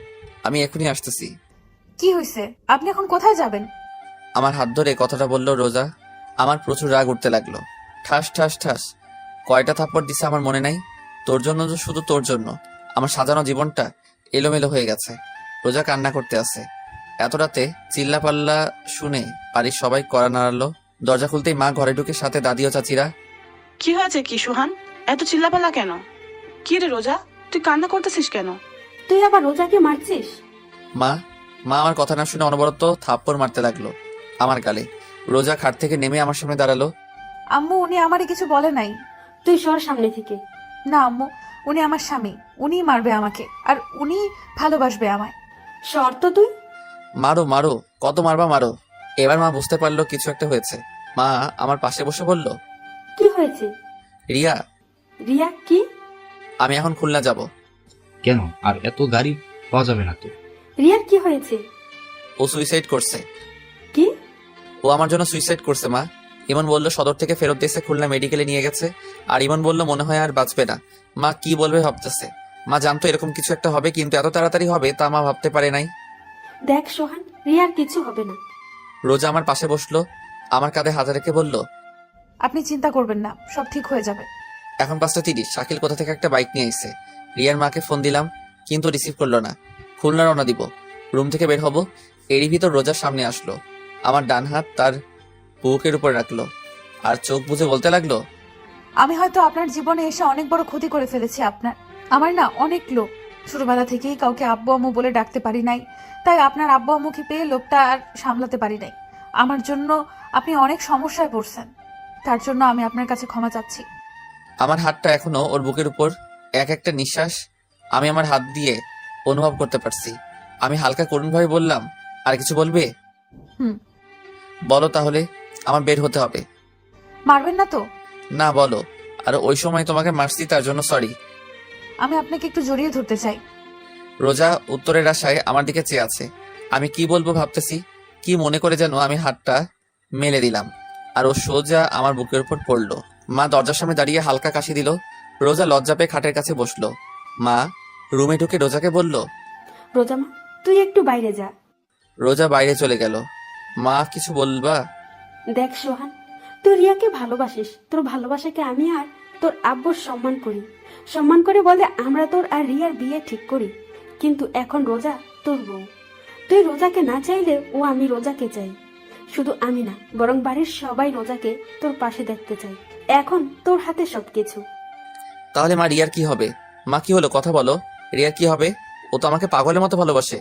আমি এখনই আসতেছি। কি হয়েছে? আপনি এখন কোথায় যাবেন? আমার হাত ধরে কথাটা বলল রোজা। আমার প্রচুর রাগ উঠতে লাগলো। ঠাস ঠাস ঠাস কয়টা থাপ্পড় দিছে আমার মনে নাই। তোর জন্য, তো শুধু তোর জন্য আমার সাজানো জীবনটা এলোমেলো হয়ে গেছে। রোজা কান্না করতে আছে। এত রাতে চিল্লা পাল্লা শুনে বাড়ির সবাই কড়া নাড়ালো। দরজা খুলতেই মা ঘরে ঢুকে, সাথে দাদি ও চাচিরা। কি হয়েছে কি সুহান? এত চিল্লাপাল্লা কেন? কি রে রোজা, তুই কান্না করতেছিস কেন? তুই আবার রোজাকে মারছিস? মা মা আমার কথা না শুনে অনবরত থাপ্পড় মারতে লাগলো আমার গালে। রোজা খাট থেকে নেমে আমার সামনে দাঁড়ালো। আম্মু, উনি আমারে কিছু বলে নাই। তুই সর সামনে থেকে। না আম্মু, উনি আমার স্বামী, উনিই মারবে আমাকে, আর উনি ভালোবাসবে আমায়। সর তো তুই। মারো মারো, কত মারবা মারো। এবার মা বুঝতে পারলো কিছু একটা হয়েছে। মা আমার পাশে বসে বলল, কি হয়েছে? রিয়া, রিয়া কি? আমি এখন খুলনা যাব। কেন? আর এত গাড়ি পাওয়া যাবে না তো? রিয়ার কি হয়েছে? ও সুইসাইড করছে। কি? ও আমার জন্য সুইসাইড করছে মা। ইমন বলল সদর থেকে ফেরত দিয়েছে, খুলনা মেডিকেলে নিয়ে গেছে। আর ইমন বলল মনে হয় আর বাঁচবে না। মা কি বলবে ভাবতেছে। মা জানতো এরকম কিছু একটা হবে, কিন্তু এত তাড়াতাড়ি হবে তা মা ভাবতে পারে নাই। দেখ সোহান, রিয়ার কিছু হবে না। রোজা আমার পাশে বসলো, আমার কাঁধে হাত রেখে বলল, আপনি চিন্তা করবেন না, সব ঠিক হয়ে যাবে। এখন 5:30। শাকিল কোথা থেকে একটা বাইক নিয়ে এসে। রিয়ার মাকে ফোন দিলাম, কিন্তু রিসিভ করলো না। খুলনা রওনা দিব। রুম থেকে বের হব, এরই ভিতর রোজার সামনে আসলো। আমার ডান হাত তার বুকের উপর রাখলো আর চোখ বুজে বলতে লাগলো, আমি হয়তো আপনার জীবনে এসে অনেক বড় ক্ষতি করে ফেলেছি আপনার। আমার না অনেক লোভ, ছোটবেলা থেকেই কাউকে আব্বু আম্মু বলে ডাকতে পারি নাই, তাই আপনার আব্বু আম্মুকে পেয়ে লোভটা আর সামলাতে পারি নাই। আমার জন্য আপনি অনেক সমস্যায় পড়ছেন, তার জন্য আমি আপনার কাছে ক্ষমা চাচ্ছি। আমার হাতটা এখনো ওর বুকের উপর। এক একটা নিঃশ্বাস আমি আমার হাত দিয়ে অনুভব করতে পারছি। আমি হালকা করুণভাবে বললাম, আর কিছু বলবে? হুম। বলো তাহলে, আমার বের হতে হবে। মারবেন না তো? না বলো। আর ওই সময় তোমাকে মারছি তার জন্য সরি। আমি আপনাকে একটু জড়িয়ে ধরতে চাই। রোজা উত্তরের আশায় আমার দিকে চেয়ে আছে। আমি কি বলবো ভাবতেছি, কি মনে করে যেন আমি হাতটা মেলে দিলাম, আর ও সোজা আমার বুকের উপর পড়লো। মা দরজার সামনে দাঁড়িয়ে হালকা কাশি দিল। রোজা লজ্জা পেয়ে খাটের কাছে বসলো। মা রুমে ঢুকে রোজাকে বলল, রোজা মা, তুই একটু বাইরে যা। রোজা বাইরে চলে গেল। মা কিছু বলবা? দেখ সোহান, তুই রিয়াকে ভালোবাসিস, তোর ভালোবাসাকে আমি আর তোর আব্বুর সম্মান করি। সম্মান করে বলে আমরা তোর আর রিয়ার বিয়ে ঠিক করি। কিন্তু এখন রোজা তোর বউ। তুই রোজাকে না চাইলে ও আমি রোজাকে চাই। শুধু আমি না, বরং বাড়ির সবাই রোজাকে তোর পাশে দেখতে চাই। এখন তোর হাতে সবকিছু। তাহলে মা রিয়ার কি হবে? মা কি হলো, কথা বলো। রিয়ার কি হবে? ও তো আমাকে পাগলের মতো ভালোবাসে।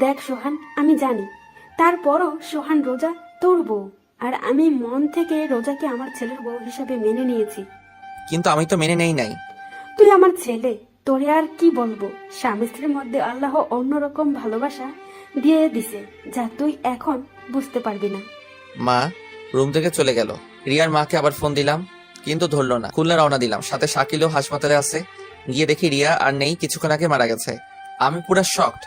দেখ সোহান, আমি জানি, তারপরও সোহান রোজা তোর বউ, আর আমি মন থেকে রোজাকে আমার ছেলের বউ হিসাবে মেনে নিয়েছি। কিন্তু আমি তো মেনে নেই নাই। তুই আমার ছেলে, তোরে আর কি বলবো। স্বামী স্ত্রীর মধ্যে আল্লাহ অন্যরকম ভালোবাসা দিয়ে দিছে, যা তুই এখন বুঝতে পারবি না। মা রুম থেকে চলে গেল। রিয়ার মাকে আবার ফোন দিলাম, কিন্তু ধরলো না। খুলনা রওনা দিলাম, সাথে শাকিলও হাসপাতালে আছে। গিয়ে দেখি রিয়া আর নেই, কিছুক্ষণ আগে মারা গেছে। আমি পুরো শকড,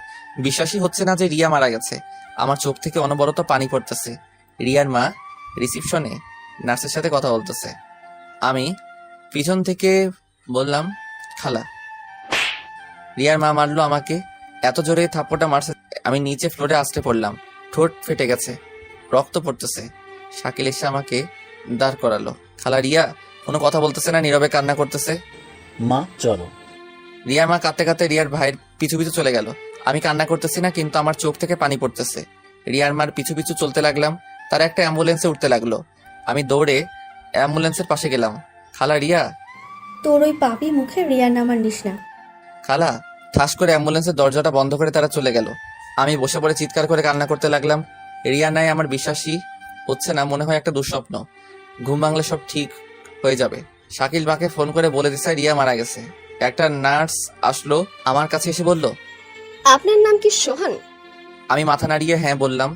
বিশ্বাসই হচ্ছে না যে রিয়া মারা গেছে। আমার চোখ থেকে অনবরত পানি পড়তেছে। রিয়ার মা রিসিপশনে নার্সের সাথে কথা বলতেছে। আমি পিছন থেকে বললাম, খালা। রিয়ার মা মারলো আমাকে, এত জোরে থাপ্পড়টা মারছে আমি নিচে ফ্লোরে আছড়ে পড়লাম। ঠোঁট ফেটে গেছে, রক্ত পড়তেছে। শাকিল এসে আমাকে দাঁড় করালো। খালা রিয়া কোনো কথা বলতেছে না, নীরবে কান্না করতেছে। মা চলো। রিয়ার মা কাঁদতে কাঁদতে রিয়ার ভাইয়ের পিছু পিছু চলে গেল। আমি কান্না করতেছি না, কিন্তু আমার চোখ থেকে পানি পড়তেছে। রিয়ার মার পিছু পিছু চলতে লাগলাম। তারা একটা অ্যাম্বুলেন্সে উঠতে লাগলো। আমি দৌড়ে অ্যাম্বুলেন্সের পাশে গেলাম। খালা রিয়া। তোর ওই পাপি মুখে রিয়ার নাম আর নিস না। খালা। ঠাস করে অ্যাম্বুলেন্সের দরজাটা বন্ধ করে তারা চলে গেল। আমি বসে পড়ে চিৎকার করে কান্না করতে লাগলাম। রিয়া নাই, আমার বিশ্বাসই হচ্ছে না, মনে হয় একটা দুঃস্বপ্ন। ঘুম ভাঙলে সব ঠিক হয়ে যাবে। শাকিল মাকে ফোন করে বলে দিছে রিয়া মারা গেছে। একটা নার্স আসলো, আমার কাছে এসে বলল, আপনার নাম কি সোহান? আমি মাথা নাড়িয়ে হ্যাঁ বললাম।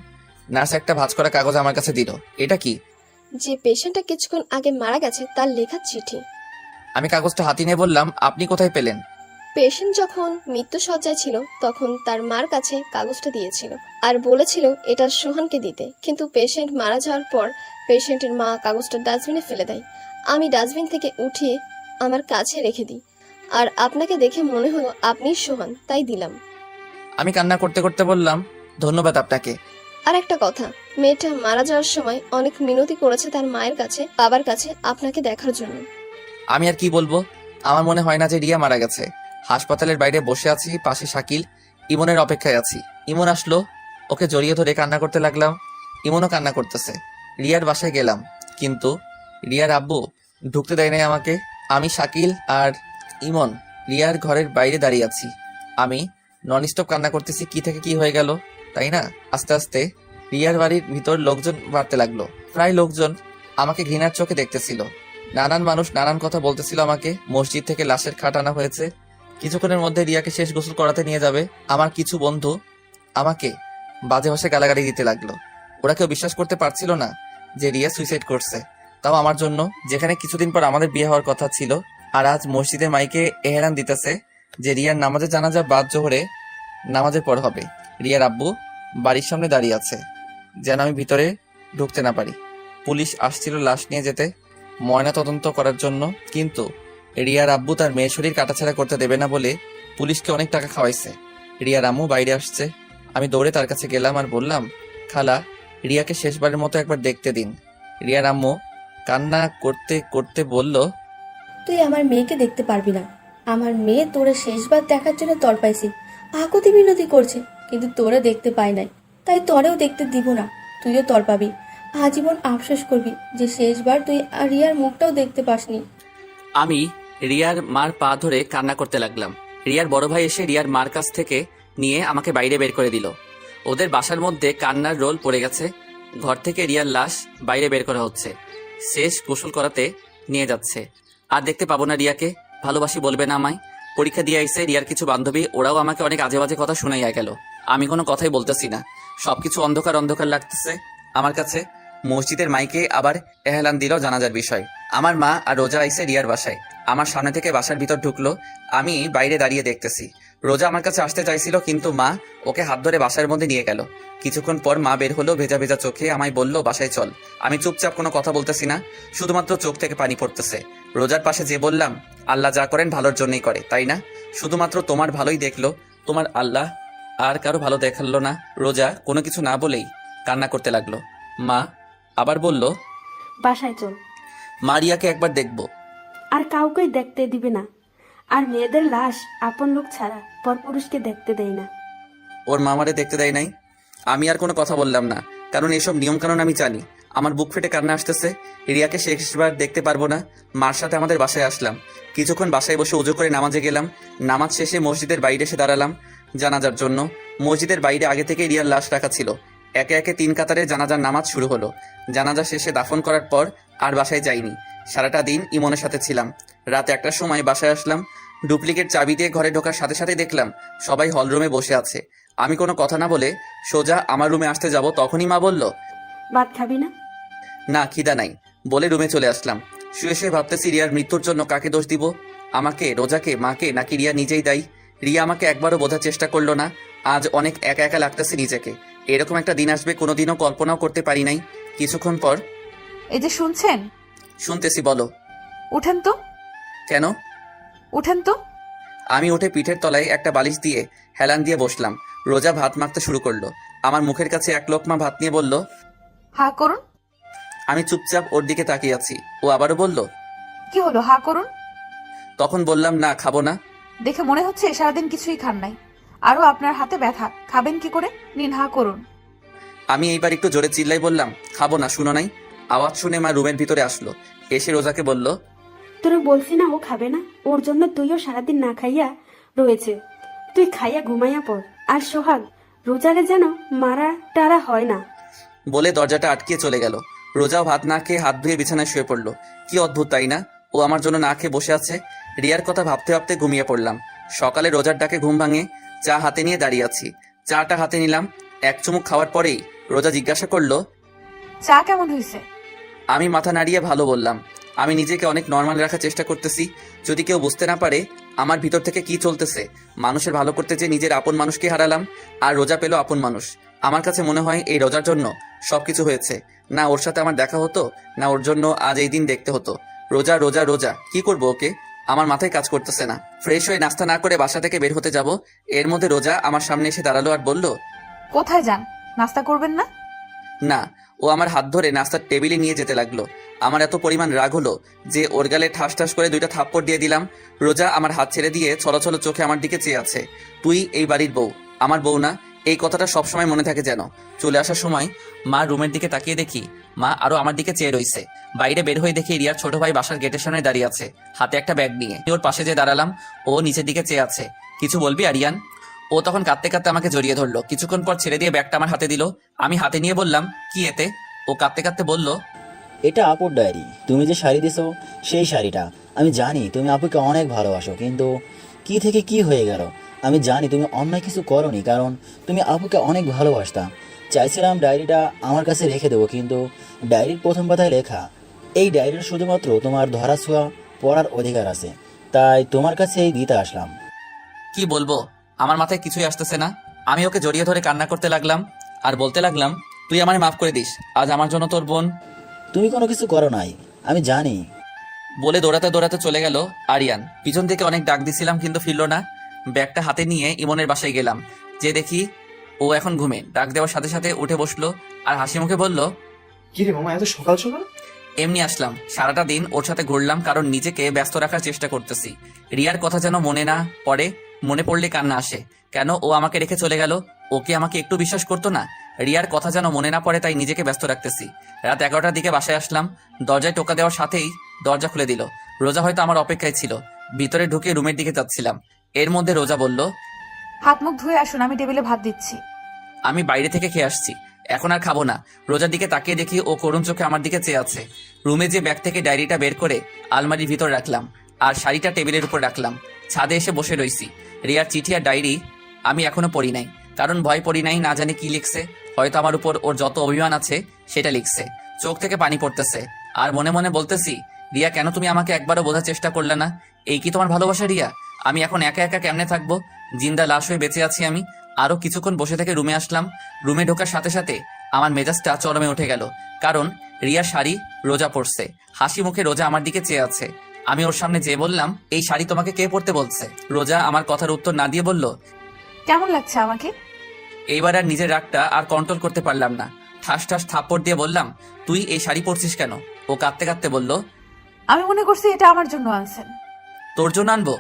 নার্স একটা ভাঁজ করা কাগজ আমার কাছে দিল। এটা কি? যে পেশেন্টটা কিছুক্ষণ আগে মারা গেছে তার লেখা চিঠি। আমি কাগজটা হাতে নিয়ে বললাম, আপনি কোথায় পেলেন? পেশেন্ট যখন মৃত্যুসজ্জায় ছিল তখন তার মার কাছে কাগজটা দিয়েছিল আর বলেছিল এটা সোহানকে দিতে, কিন্তু পেশেন্ট মারা যাওয়ার পর পেশেন্টের মা কাগজটা ডাস্টবিনে ফেলে দেয়। আমি ডাস্টবিন থেকে উঠিয়ে আমার কাছে রেখে দিই, আর আপনাকে দেখে মনে হলো আপনি সোহান, তাই দিলাম। আমি কান্না করতে করতে বললাম, ধন্যবাদ আপনাকে। আর একটা কথা, মেয়েটা মারা যাওয়ার সময় অনেক মিনতি করেছে তার মায়ের কাছে, বাবার কাছে আপনাকে দেখার জন্য। আমি আর কি বলবো, আমার মনে হয় না যে রিয়া মারা গেছে। হাসপাতালের বাইরে বসে আছি, পাশে শাকিল। ইমনের অপেক্ষায় আছি। ইমন আসলো, ওকে জড়িয়ে ধরে কান্না করতে লাগলাম। ইমনও কান্না করতেছে। রিয়ার বাসায় গেলাম, কিন্তু রিয়ার আব্বু ঢুকতে দেয় নাই আমাকে। আমি, শাকিল আর ইমন রিয়ার ঘরের বাইরে দাঁড়িয়ে আছি। আমি নন স্টপ কান্না করতেছি, কি থেকে কি হয়ে গেল, তাই না? আস্তে আস্তে রিয়ার বাড়ির ভিতর লোকজন বাড়তে লাগলো। প্রায় লোকজন আমাকে ঘৃণার চোখে দেখতেছিল। নানান মানুষ নানান কথা বলতেছিল আমাকে। মসজিদ থেকে লাশের খাট আনা হয়েছে, কিছুক্ষণের মধ্যে রিয়াকে শেষ গোসল করাতে নিয়ে যাবে। আমার কিছু বন্ধু আমাকে বাজে ভাষায় গালাগালি দিতে লাগলো। ওরা কেউ বিশ্বাস করতে পারছিল না যে রিয়া সুইসাইড করছে, তাও আমার জন্য, যেখানে কিছুদিন পর আমাদের বিয়ে হওয়ার কথা ছিল। আর আজ মসজিদে মাইকে এহরান দিতেছে যে রিয়ার নামাজে জানাজা বাদ জোহরে নামাজের পর হবে। রিয়ার আব্বু বাড়ির সামনে দাঁড়িয়ে আছে যেন আমি ভিতরে ঢুকতে না পারি। পুলিশ আসছিল লাশ নিয়ে যেতে, ময়না তদন্ত করার জন্য, কিন্তু রিয়ার আব্বু তার মেয়ের শরীর কাটাছাড়া করতে দেবে না বলে পুলিশকে অনেক টাকা খাওয়াইছে। রিয়ার আম্মু বাইরে আসছে, আমি দৌড়ে তার কাছে গেলাম আর বললাম, খালা, রিয়াকে শেষবারের মতো একবার দেখতে দিন। রিয়ার আম্মু কান্না করতে করতে বলল, তুই আমার মেয়েকে দেখতে পারবি না। আমার মেয়ে তোরে শেষবার দেখার জন্য তড়পাইছি, আকুতি বিনতি করছে, কিন্তু তোরে দেখতে পাই নাই, তাই তোরেও দেখতে দিব না। তুইও তড়পাবি, আজীবন আফসোস করবি যে শেষবার তুই আর রিয়ার মুখটাও দেখতে পাসনি। আমি রিয়ার মার পা ধরে কান্না করতে লাগলাম। রিয়ার বড় ভাই এসে রিয়ার মার কাছ থেকে নিয়ে আমাকে বাইরে বের করে দিল। ওদের বাসার মধ্যে কান্নার রোল পড়ে গেছে। ঘর থেকে রিয়ার লাশ বাইরে বের করা হচ্ছে, শেষ গোসল করাতে নিয়ে যাচ্ছে। আর দেখতে পাবো না রিয়াকে, ভালোবাসি বলবে না আমায়। পরীক্ষা দিয়ে আইসে রিয়ার কিছু বান্ধবী, ওরাও আমাকে অনেক আজে বাজে কথা শোনাইয়া গেল। আমি কোনো কথাই বলতেছি না, সবকিছু অন্ধকার অন্ধকার লাগতেছে আমার কাছে। মসজিদের মাইকে আবার এহলান দিল জানাজার বিষয়। আমার মা আর রোজা আইসে রিয়ার বাসায়, আমার সামনে থেকে বাসার ভিতর ঢুকলো। আমি বাইরে দাঁড়িয়ে দেখতেছি। রোজা আমার কাছে আসতে চাইছিল, কিন্তু মা ওকে হাত ধরে বাসার মধ্যে নিয়ে গেল। কিছুক্ষণ পর মা বের হলো ভেজা ভেজা চোখে, আমায় বলল, বাসায় চল। আমি চুপচাপ কোনো কথা বলতেছি না, শুধুমাত্র চোখ থেকে পানি পড়তেছে। রোজার পাশে যে বললাম, আল্লাহ যা করেন ভালোর জন্যই করে, তাই না? শুধুমাত্র তোমার ভালোই দেখলো, তোমার আল্লাহ আর কারো ভালো দেখালো না। রোজা কোনো কিছু না বলেই কান্না করতে লাগলো। মা আবার বলল, বাসায় চল। মারিয়াকে একবার দেখবো। আর কাউকেই দেখতে দিবে না। আর মেয়েদের লাশ আপন লোক ছাড়া পরপুরুষকে দেখতে দেয় না। ওর মামারে দেখতে দেয় নাই। আমি আর কোনো কথা বললাম না, কারণ এসব নিয়ম কানুন আমি জানি। আমার বুক ফেটে কান্না আসতেছে। রিয়াকে শেষবার দেখতে পারবো না। মার সাথে আমাদের বাসায় আসলাম। কিছুক্ষণ বাসায় বসে উজু করে নামাজে গেলাম। নামাজ শেষে মসজিদের বাইরে এসে দাঁড়ালাম জানাজার জন্য। মসজিদের বাইরে আগে থেকে রিয়ার লাশ রাখা ছিল। একে একে 3 কাতারে জানাজার নামাজ শুরু হলো। জানাজা শেষে দাফন করার পর আর বাসায় যাইনি। সারাটা দিন ইমনের সাথে ছিলাম। রাত 1টার সময় বাসায় আসলাম। ডুপ্লিকেট চাবি দিয়ে ঘরে ঢোকার সাথে সাথে দেখলাম সবাই হলরুমে বসে আছে। আমি কোনো কথা না বলে সোজা আমার রুমে আসতে যাব, তখনই মা বলল, ভাত খাবি না? না, খিদা নাই বলে রুমে চলে আসলাম। শুয়ে শুয়ে ভাবতেছি রিয়ার মৃত্যুর জন্য কাকে দোষ দিব, আমাকে, রোজাকে, মাকে, নাকি রিয়া নিজেই দায়ী। রিয়া আমাকে একবারও বোঝার চেষ্টা করলো না। আজ অনেক একা একা লাগতেছে নিজেকে। এরকম একটা দিন আসবে কোনোদিনও কল্পনাও করতে পারি নাই। কিছুক্ষণ পর, এই যে শুনছেন? শুনতেছি, বলো। উঠেন তো। কেন? উঠেন তো। আমি উঠে পিঠের তলায় একটা বালিশ দিয়ে হেলান দিয়ে বসলাম। রোজা ভাত মাখতে শুরু করলো। আমার মুখের কাছে 1 লোকমা ভাত নিয়ে বলল, হা করুন। আমি চুপচাপ ওর দিকে তাকিয়ে আছি। ও আবারও বলল, কি হলো, হা করুন। তখন বললাম, না, খাবো না। দেখে মনে হচ্ছে সারাদিন কিছুই খান নাই, আরো আপনার হাতে ব্যথা, খাবেন কি করে? নিন, হা করুন। আমি এইবার একটু জোরে চিল্লাই বললাম, খাবো না, শুনো নাই? আওয়াজ শুনে মা রুমের ভিতরে আসলো। এসে রোজাকে বলল, তোরা বলছি না ও খাবে না? ওর জন্য তুইও সারাদিন না খাইয়া রয়েছে। তুই খাইয়া ঘুমাইয়া পড়। আর সোহাগ, রোজারে যেন মারা টারা হয় না। বলে দরজাটা আটকিয়ে চলে গেল। রোজাও ভাত না খেয়ে হাত ধুয়ে বিছানায় শুয়ে পড়লো। কি অদ্ভুত, তাই না? ও আমার জন্য না খেয়ে বসে আছে। রিয়ার কথা ভাবতে ভাবতে ঘুমিয়ে পড়লাম। সকালে রোজার ডাকে ঘুম ভাঙে। চা হাতে নিয়ে দাঁড়িয়ে আছি। চাটা হাতে নিলাম। 1 চুমুক খাওয়ার পরেই রোজা জিজ্ঞাসা করলো, চা কেমন হয়েছে? আমি মাথা নাড়িয়ে ভালো বললাম। আমি নিজেকে অনেক নর্মাল রাখার চেষ্টা করতেছি, যদি কেউ বুঝতে না পারে আমার ভিতর থেকে কি চলতেছে। মানুষের ভালো করতে যে নিজের আপন মানুষকে হারালাম, আর রোজা পেল আপন মানুষ। আমার কাছে মনে হয় এই রোজার জন্য সবকিছু হয়েছে। না ওর সাথে আমার দেখা হতো, না ওর জন্য আজ এই দিন দেখতে হতো। রোজা রোজা রোজা, কি করবো ওকে? আমার মাথায় কাজ করতেছে না। ফ্রেশ হয়ে নাস্তা না করে বাসা থেকে বের হতে যাব, এর মধ্যে রোজা আমার সামনে এসে দাঁড়ালো আর বলল, কোথায় যান? নাস্তা করবেন না? না। ও আমার হাত ধরে নাস্তার টেবিলে নিয়ে যেতে লাগলো। আমার এত পরিমাণ রাগ হলো যে ওর গালে ঠাস ঠাস করে 2টা থাপ্পড় দিয়ে দিলাম। রোজা আমার হাত ছেড়ে দিয়ে ছলছল চোখে আমার দিকে চেয়ে আছে। তুই এই বাড়ির বউ, আমার বউ না? এই কথাটা সবসময় মনে থাকে যেন। চলে আসার সময় মা রুমের দিকে তাকিয়ে দেখি মা আরো আমার দিকে চেয়ে রইছে। বাইরে বের হয়ে দেখি রিয়ার ছোট ভাই বাসার গেটের সামনে দাঁড়িয়ে আছে, হাতে একটা ব্যাগ নিয়ে। ওর পাশে যে দাঁড়ালাম, ও নিচের দিকে চেয়ে আছে। কিছু বলবি আরিয়ান? ও তখন কাঁদতে কাঁদতে আমাকে জড়িয়ে ধরলো। কিছুক্ষণ পর ছেড়ে দিয়ে ব্যাগটা আমার হাতে দিল। আমি হাতে নিয়ে বললাম, কি এতে? ও কাঁদতে কাঁদতে বলল, এটা আপুর ডায়েরি। তুমি যে শাড়ি দিছো সেই শাড়িটা। আমি জানি তুমি আপুকে অনেক ভালোবাসো, কিন্তু কি থেকে কি হয়ে গেল। আমি জানি তুমি অন্যায় কিছু করোনি, কারণ তুমি আপুকে অনেক ভালোবাসতা। চাইছিলাম ডায়েরিটা আমার কাছে রেখে দেবো, কিন্তু ডায়েরির প্রথম পাতায় লেখা, এই ডায়েরির শুধুমাত্র তোমার ধরাছোঁয়া পড়ার অধিকার আছে, তাই তোমার কাছে এই দিতে আসলাম। কি বলবো, আমার মাথায় কিছুই আসতেছে না। আমি ওকে জড়িয়ে ধরে কান্না করতে লাগলাম আর বলতে লাগলাম, তুই আমায় মাফ করে দিস, আজ আমার জন্য তোর বোন। তুমি কোনো কিছু করো নাই, আমি জানি। বলে দৌড়াতে দৌড়াতে চলে গেল আরিয়ান। পিছন থেকে অনেক ডাক দিছিলাম কিন্তু ফিরল না। ব্যাগটা হাতে নিয়ে ইমনের বাসায় গেলাম, যে দেখি ও এখন ঘুমে। ডাক দেওয়ার সাথে সাথে উঠে বসলো আর হাসি মুখে বলল, কি রে মামা, এত সকাল সকাল? এমনি আসলাম। সারাটা দিন ওর সাথে ঘুরলাম, কারণ নিজেকে ব্যস্ত রাখার চেষ্টা করতেছি। রিয়ার কথা যেন মনে না পড়ে, মনে পড়লে কান্না আসে। কেন ও আমাকে রেখে চলে গেল? ওকে আমাকে একটু বিশ্বাস করতো না? রিয়ার কথা যেন মনে না পড়ে, তাই নিজেকে ব্যস্ত রাখতেছি। রাত 11টার দিকে বাসায় আসলাম। দরজায় টোকা দেওয়ার সাথেই দরজা খুলে দিল। রোজা হয়তো আমার অপেক্ষায় ছিল। ভিতরে ঢুকে রুমের দিকে যাচ্ছিলাম, এর মধ্যে রোজা বলল, হাত মুখ ধুয়ে আসুন, আমি টেবিলে ভাত দিচ্ছি। আমি বাইরে থেকে খেয়ে আসছি, এখন আর খাবো না। রোজার দিকে তাকিয়ে দেখি ও করুণ চোখে আমার দিকে চেয়ে আছে। রুমে যে ব্যাগ থেকে ডায়েরিটা বের করে আলমারির ভিতর রাখলাম আর শাড়িটা টেবিলের উপর রাখলাম। ছাদে এসে বসে রইছি। রিয়ার চিঠি আর ডায়েরি আমি এখনো পড়ি নাই, কারণ ভয় পড়ি নাই, না জানি কি লিখছে। হয়তো আমার উপর ওর যত অভিমান আছে সেটা লিখছে। চোখ থেকে পানি পড়তেছে আর মনে মনে বলতেছি, রিয়া কেন তুমি আমাকে একবারও বোঝার চেষ্টা করলে না? এই কি তোমার ভালোবাসা রিয়া? আমি এখন একা একা কেমনে থাকবো? জিন্দা লাশ হয়ে বেঁচে আছি আমি। আরো কিছুক্ষণ বসে থেকে রুমে আসলাম। রুমে ঢোকার সাথে সাথে আমার মেজাজটা চরমে উঠে গেল, কারণ রিয়ার শাড়ি রোজা পরছে। হাসি মুখে রোজা আমার দিকে চেয়ে আছে। আমি ওর সামনে যেয়ে বললাম, এই শাড়ি তোমাকে কে পরতে বলছে? রোজা আমার কথার উত্তর না দিয়ে বলল, কেমন লাগছে আমাকে? এইবার আর নিজের রাগটা আর কন্ট্রোল করতে পারলাম না। ঠাস ঠাস থাপ্পড় দিয়ে বললাম, তুই এই শাড়ি পরছিস কেন? ও কাঁদতে কাঁদতে বলল, আমি মনে করছি এটা আমার জন্য আনছেন। তোর জন্য আনবো?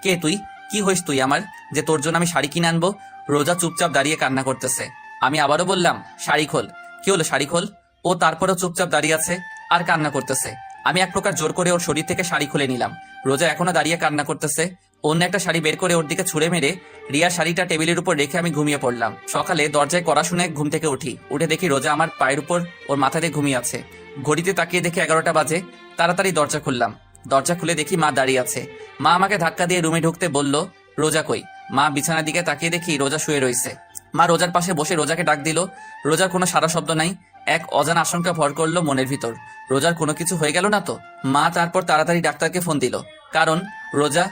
কে তুই? কি হইস তুই আমার, যে তোর জন্য আমি শাড়ি কিনে আনবো? রোজা চুপচাপ দাঁড়িয়ে কান্না করতেছে। আমি আবারও বললাম, শাড়ি খোল। কি হলো, শাড়ি খোল। ও তারপরেও চুপচাপ দাঁড়িয়ে আছে আর কান্না করতেছে। আমি এক প্রকার জোর করে ওর শরীর থেকে শাড়ি খুলে নিলাম। রোজা এখনো দাঁড়িয়ে কান্না করতেছে। অন্য একটা শাড়ি বের করে ওর দিকে ছুঁড়ে মেরে রিয়ার শাড়িটা টেবিলের উপর রেখে আমি ঘুমিয়ে পড়লাম। সকালে দরজায় কড়া শুনে ঘুম থেকে উঠে দেখি রোজা আমার পায়ের উপর ওর মাথাতে ঘুমিয়ে আছে। ঘড়িতে তাকিয়ে দেখি 11টা বাজে। তাড়াতাড়ি দরজা খুললাম। দরজা খুলে দেখি মা দাঁড়িয়ে আছে। মা আমাকে ধাক্কা দিয়ে রুমে ঢুকতে বলল, রোজা কই? মা বিছানার দিকে তাকিয়ে দেখি রোজা শুয়ে রয়েছে। মা রোজার পাশে বসে রোজাকে ডাক দিল। রোজার কোনো সারা শব্দ নাই। এক অজানা আশঙ্কা ভর করলো মনের ভিতর, রোজার কোনো কিছু হয়ে গেল না তো? মা তারপর তাড়াতাড়ি ডাক্তারকে ফোন দিল, কারণ রোজা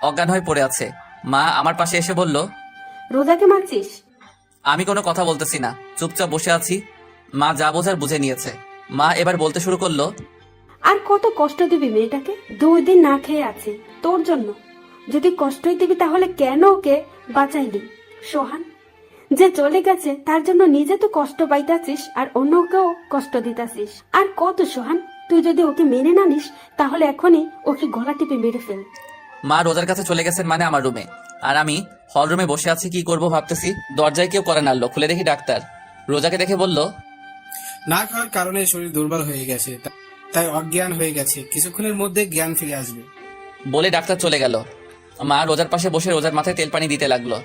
অজ্ঞান হয়ে পড়ে আছে। মা আমার পাশে এসে বলল, রোজাকে মারছিস? আমি কোনো কথা বলতেছি না, চুপচাপ বসে আছি। মা যা বোঝার বুঝে নিয়েছে। মা এবার বলতে শুরু করলো, আর কত কষ্ট দিবি মেয়েটাকে? 2 দিন না খেয়ে আছে তোর জন্য। যদি কষ্টই দিবি তাহলে কেন ওকে বাঁচাইলি? সোহান যে চলে গেছে তার জন্য নিজে তো কষ্ট পাইতাছিস আর অন্যকেও কষ্ট দিতাছিস। আর কত সোহান, তুই যদি ওকে মেনে না নিস তাহলে এখনই ওকে গলা টিপে মেরে ফেল। মা রোজার কাছে চলে গেছেন মানে আমার রুমে, আর আমি হল রুমে বসে আছি। কি করব ভাবতেছি। দরজায় কেউ করে নাড়লো। খুলে দেখি ডাক্তার। রোজাকে দেখে বলল, না খাওয়ার কারণে শরীর দুর্বল হয়ে গেছে, তাই অজ্ঞান হয়ে গেছে, কিছুক্ষণের মধ্যে জ্ঞান ফিরে আসবে। বলে ডাক্তার চলে গেল। মা রোজার পাশে বসে রোজার মাথায় তেল পানি দিতে লাগলো।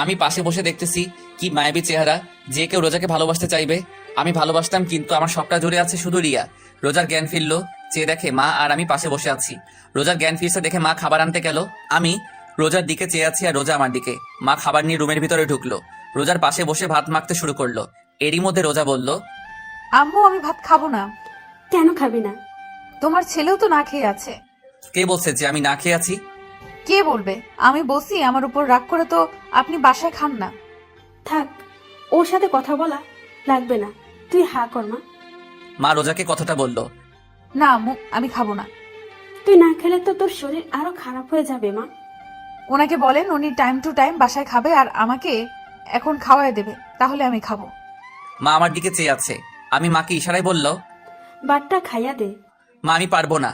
আমি পাশে বসে দেখতেছি কি মায়াবী চেহারা। যে কেউ রোজাকে ভালোবাসতে চাইবে। আমি ভালোবাসতাম, কিন্তু আমার সবটা জুড়ে আছে শুধু রিয়া। রোজার জ্ঞান ফিরলো। চেয়ে দেখে মা আর আমি পাশে বসে আছি। রোজার জ্ঞান ফিরছে দেখে মা খাবার আনতে গেল। আমি রোজার দিকে চেয়ে আছি আর রোজা আমার দিকে। মা খাবার নিয়ে রুমের ভিতরে ঢুকলো। রোজার পাশে বসে ভাত মাখতে শুরু করলো। এরই মধ্যে রোজা বলল, আম্মু আমি ভাত খাবো না। কেন খাবি না? তোমার ছেলেও তো না খেয়ে আছে। কে বলছে যে আমি না খেয়ে আছি? কে বলবে? আমি বসি, আমার উপর রাগ করে তো আপনি বাসায় খান না। থাক, ওর সাথে কথা বলা লাগবে না, তুই হা কর মা। মা রোজাকে কথাটা বলল। না আম্মু, আমি খাবো না। তুই না খেলে তো তোর শরীর আরো খারাপ হয়ে যাবে মা। ওনাকে বলেন উনি টাইম টু টাইম বাসায় খাবে আর আমাকে এখন খাওয়াই দেবে, তাহলে আমি খাবো। মা আমার দিকে চেয়ে আছে। আমি মাকে ইশারায় বলল, বাটটা খাইয়া দে। মা আমি পারবো না।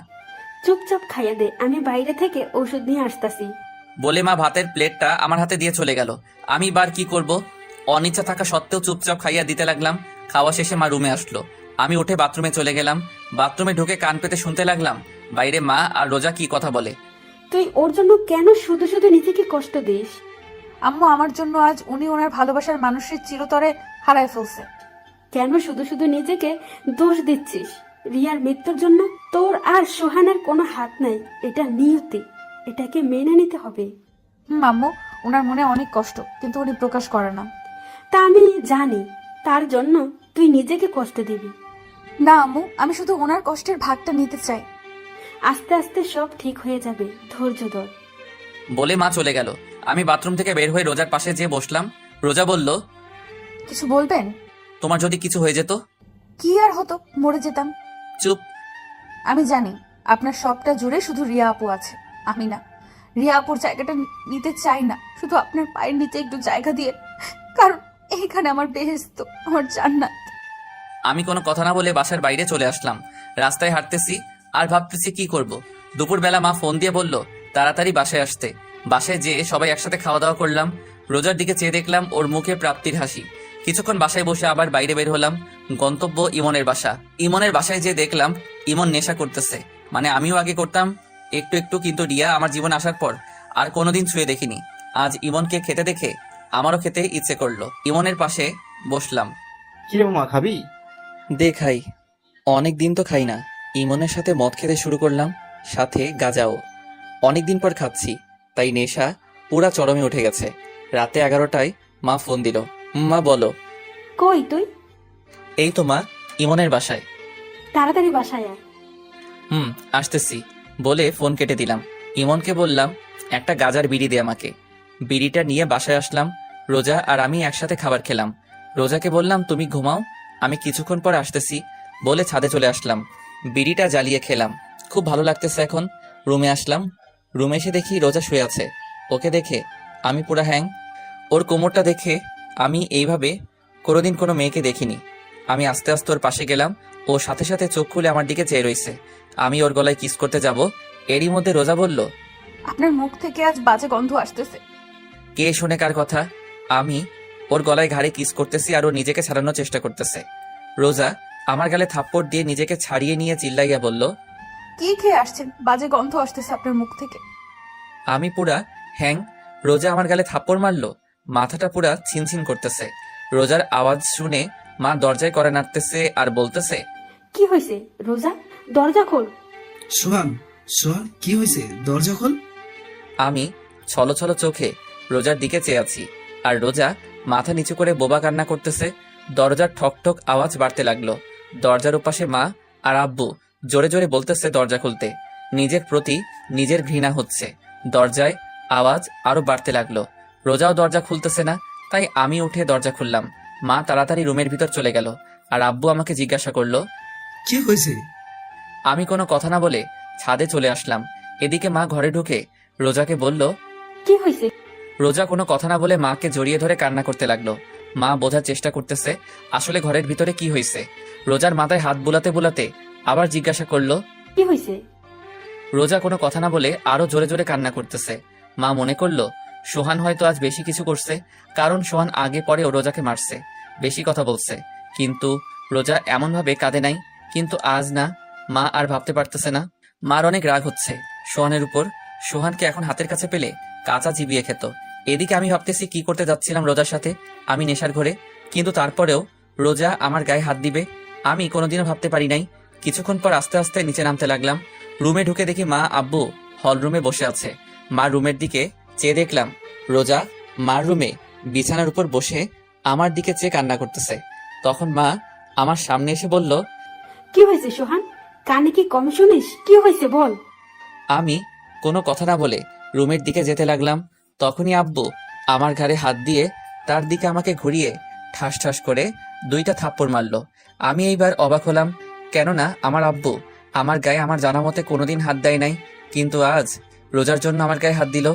চুপচাপ খাইয়া দে, আমি বাইরে থেকে ওষুধ নিয়ে আসতাছি। বলে মা ভাতের প্লেটটা আমার হাতে দিয়ে চলে গেল। আমি বার কি করব, অনিচ্ছা থাকা সত্ত্বেও চুপচাপ খাইয়া দিতে লাগলাম। খাওয়া শেষে মা রুমে আসলো। আমি উঠে বাথরুমে চলে গেলাম। বাথরুমে ঢুকে কান পেতে শুনতে লাগলাম বাইরে মা আর রোজা কি কথা বলে। তুই ওর জন্য কেন শুধু শুধু নিজেকে কষ্ট দিস? আম্মু, আমার জন্য আজ উনি ওনার ভালোবাসার মানুষের চিরতরে হারায় ফেলছে। কেন শুধু শুধু নিজেকে দোষ দিচ্ছিস? রিয়ার মৃত্যুর জন্য তোর আর সোহানের কোনো হাত নাই। এটা নিয়তি, এটাকে মেনে নিতে হবে। আম্মু, ওনার মনে অনেক কষ্ট, কিন্তু উনি প্রকাশ করে না। তা আমি জানি, তার জন্য তুই নিজেকে কষ্ট দিবি না আম্মু, আমি শুধু ওনার কষ্টের ভাগটা নিতে চাই। আস্তে আস্তে সব ঠিক হয়ে যাবে, ধৈর্য ধর। বলে মা চলে গেল। আমি বাথরুম থেকে বের হয়ে রোজার পাশে যেয়ে বসলাম। রোজা বলল, কিছু বলবেন? তোমার যদি কিছু হয়ে যেত? কি আর হতো, মরে যেতাম। চুপ। আমি জানি আপনার সবটা জুড়ে শুধু রিয়া আপু আছে, আমি না। রিয়া আপুর জায়গাটা নিতে চাই না, শুধু আপনার পায়ের নিচে একটু জায়গা দিয়ে, কারণ এইখানে আমার বেহেশত, আমার জান্নাত। আমি কোনো কথা না বলে বাসার বাইরে চলে আসলাম। রাস্তায় হাঁটতেছি আর ভাবতেছি কি করব। দুপুরবেলা মা ফোন দিয়ে বলল তাড়াতাড়ি বাসায় আসতে। বাসায় যেয়ে সবাই একসাথে খাওয়া দাওয়া করলাম। রোজার দিকে চেয়ে দেখলাম ওর মুখে প্রাপ্তির হাসি। কিছুক্ষণ বাসায় বসে আবার বাইরে বের হলাম। গন্তব্য ইমনের বাসা। ইমনের বাসায় যেয়ে দেখলাম ইমন নেশা করতেছে। মানে আমিও আগে করতাম একটু একটু, কিন্তু রিয়া আমার জীবন আসার পর আর কোনোদিন ছুঁয়ে দেখিনি। আজ ইমনকে খেতে দেখে আমারও খেতে ইচ্ছে করলো। ইমনের পাশে বসলাম। কি রে মামা, খাবি? খাই, অনেক দিন তো খাই না। ইমনের সাথে মদ খেতে শুরু করলাম, সাথে গাঁজাও। অনেকদিন পর খাচ্ছি, তাই নেশা পুরা চরমে উঠে গেছে। রাতে 11টায় মা ফোন দিল। মা বলো। কই তুই? এই তো মা, ইমনের বাসায়। তাড়াতাড়ি বাসায় আয়। আসতেছি বলে ফোন কেটে দিলাম। ইমনকে বললাম একটা গাজার বিড়ি দে আমাকে। বিড়িটা নিয়ে বাসায় আসলাম। রোজা আর আমি একসাথে খাবার খেলাম। রোজাকে বললাম তুমি ঘুমাও, আমি কিছুক্ষণ পর আসতেছি বলে ছাদে চলে আসলাম। বিড়িটা জ্বালিয়ে খেলাম, খুব ভালো লাগতেছে এখন। রুমে আসলাম। রুমে এসে দেখি রোজা শুয়ে আছে। ওকে দেখে আমি পুরা হ্যাং। ওর কোমরটা দেখে আমি এইভাবে কোনোদিন কোনো মেয়েকে দেখিনি। আমি আস্তে আস্তে ওর পাশে গেলাম। ও সাথে সাথে চোখ খুলে আমার দিকে চেয়ে রইছে। আমি ওর গলায় কিস করতে যাব, এরই মধ্যে রোজা বলল, আপনার মুখ থেকে আজ বাজে গন্ধ আসতেছে। কে শোনে কার কথা? আমি ওর গলায় ঘাড়ে কিস করতেছি আর ও নিজেকে ছাড়ানোর চেষ্টা করতেছে। রোজা আমার গালে থাপ্পড় দিয়ে নিজেকে ছাড়িয়ে নিয়ে চিল্লাইয়া বলল, কি খেয়ে আসছেন? বাজে গন্ধ আসতেছে আপনার মুখ থেকে। আমি পুরা হ্যাং। রোজা আমার গালে থাপ্পড় মারলো, মাথাটা পুরা ছিনছিন করতেছে। রোজার আওয়াজ শুনে মা দরজায় করে নাড়তেছে আর বলতেছে, কি হয়েছে রোজা? দরজা খোল। সোহান, সোহান কি হয়েছে? দরজা খোল। আমি ছলো ছলো চোখে রোজার দিকে চেয়ে আছি, আর রোজা মাথা নিচু করে বোবা কান্না করতেছে। দরজার ঠক ঠক আওয়াজ বাড়তে লাগলো। দরজার ওপাশে মা আর আব্বু জোরে জোরে বলতেছে দরজা খুলতে। নিজের প্রতি নিজের ঘৃণা হচ্ছে। দরজায় আওয়াজ আরো বাড়তে লাগলো। রোজাও দরজা খুলতেছে না, তাই আমি উঠে দরজা খুললাম। মা তাড়াতাড়ি রুমের ভিতর চলে গেল, আর আব্বু আমাকে জিজ্ঞাসা করলো কি হয়েছে। আমি কোনো কথা না বলে ছাদে চলে আসলাম। এদিকে মা ঘরে ঢুকে রোজাকে বলল, কি হয়েছে? রোজা কোনো কথা না বলে মাকে জড়িয়ে ধরে কান্না করতে লাগলো। মা বোঝার চেষ্টা করতেছে আসলে ঘরের ভিতরে কি হয়েছে। রোজার মাথায় হাত বুলাতে বুলাতে আবার জিজ্ঞাসা করলো, কি হয়েছে? রোজা কোনো কথা না বলে আরো জোরে জোরে কান্না করতেছে। মা মনে করলো সোহান হয়তো আজ বেশি কিছু করছে, কারণ সোহান আগে পরে ও রোজাকে মারছে, বেশি কথা বলছে। কিন্তু রোজা এমন ভাবে কাঁদে নাই। কিন্তু আজ না, মা আর ভাবতে পারতেছে না। মার অনেক রাগ হচ্ছে সোহানের উপর। সোহানকে এখন হাতের কাছে পেলে কাঁচা চিবিয়ে খেত। এদিকে আমি ভাবতেছি কি করতে যাচ্ছিলাম রোজার সাথে, আমি নেশার ঘরে। কিন্তু তারপরেও রোজা আমার গায়ে হাত দিবে আমি কোনোদিনও ভাবতে পারি নাই। কিছুক্ষণ পর আস্তে আস্তে নিচে নামতে লাগলাম। রুমে ঢুকে দেখি মা আব্বু হল রুমে বসে আছে। মা রুমের দিকে চেয়ে দেখলাম রোজা মার রুমে বিছানার উপর বসে আমার দিকে চেয়ে কান্না করতেছে। তখন মা আমার সামনে এসে বলল, কি হয়েছে সোহান? কানে কি কম শুনিস? কি হয়েছে বল। আমি কোনো কথা না বলে রুমের দিকে যেতে লাগলাম। তখনই আব্বু আমার ঘাড়ে হাত দিয়ে তার দিকে আমাকে ঘুরিয়ে ঠাস ঠাস করে 2টা থাপ্পড় মারল। আমি এইবার অবাক হলাম, কেননা আমার আব্বু আমার গায়ে আমার জানা মতে কোনোদিন হাত দেয় নাই, কিন্তু আজ রোজার জন্য আমার গায়ে হাত দিল।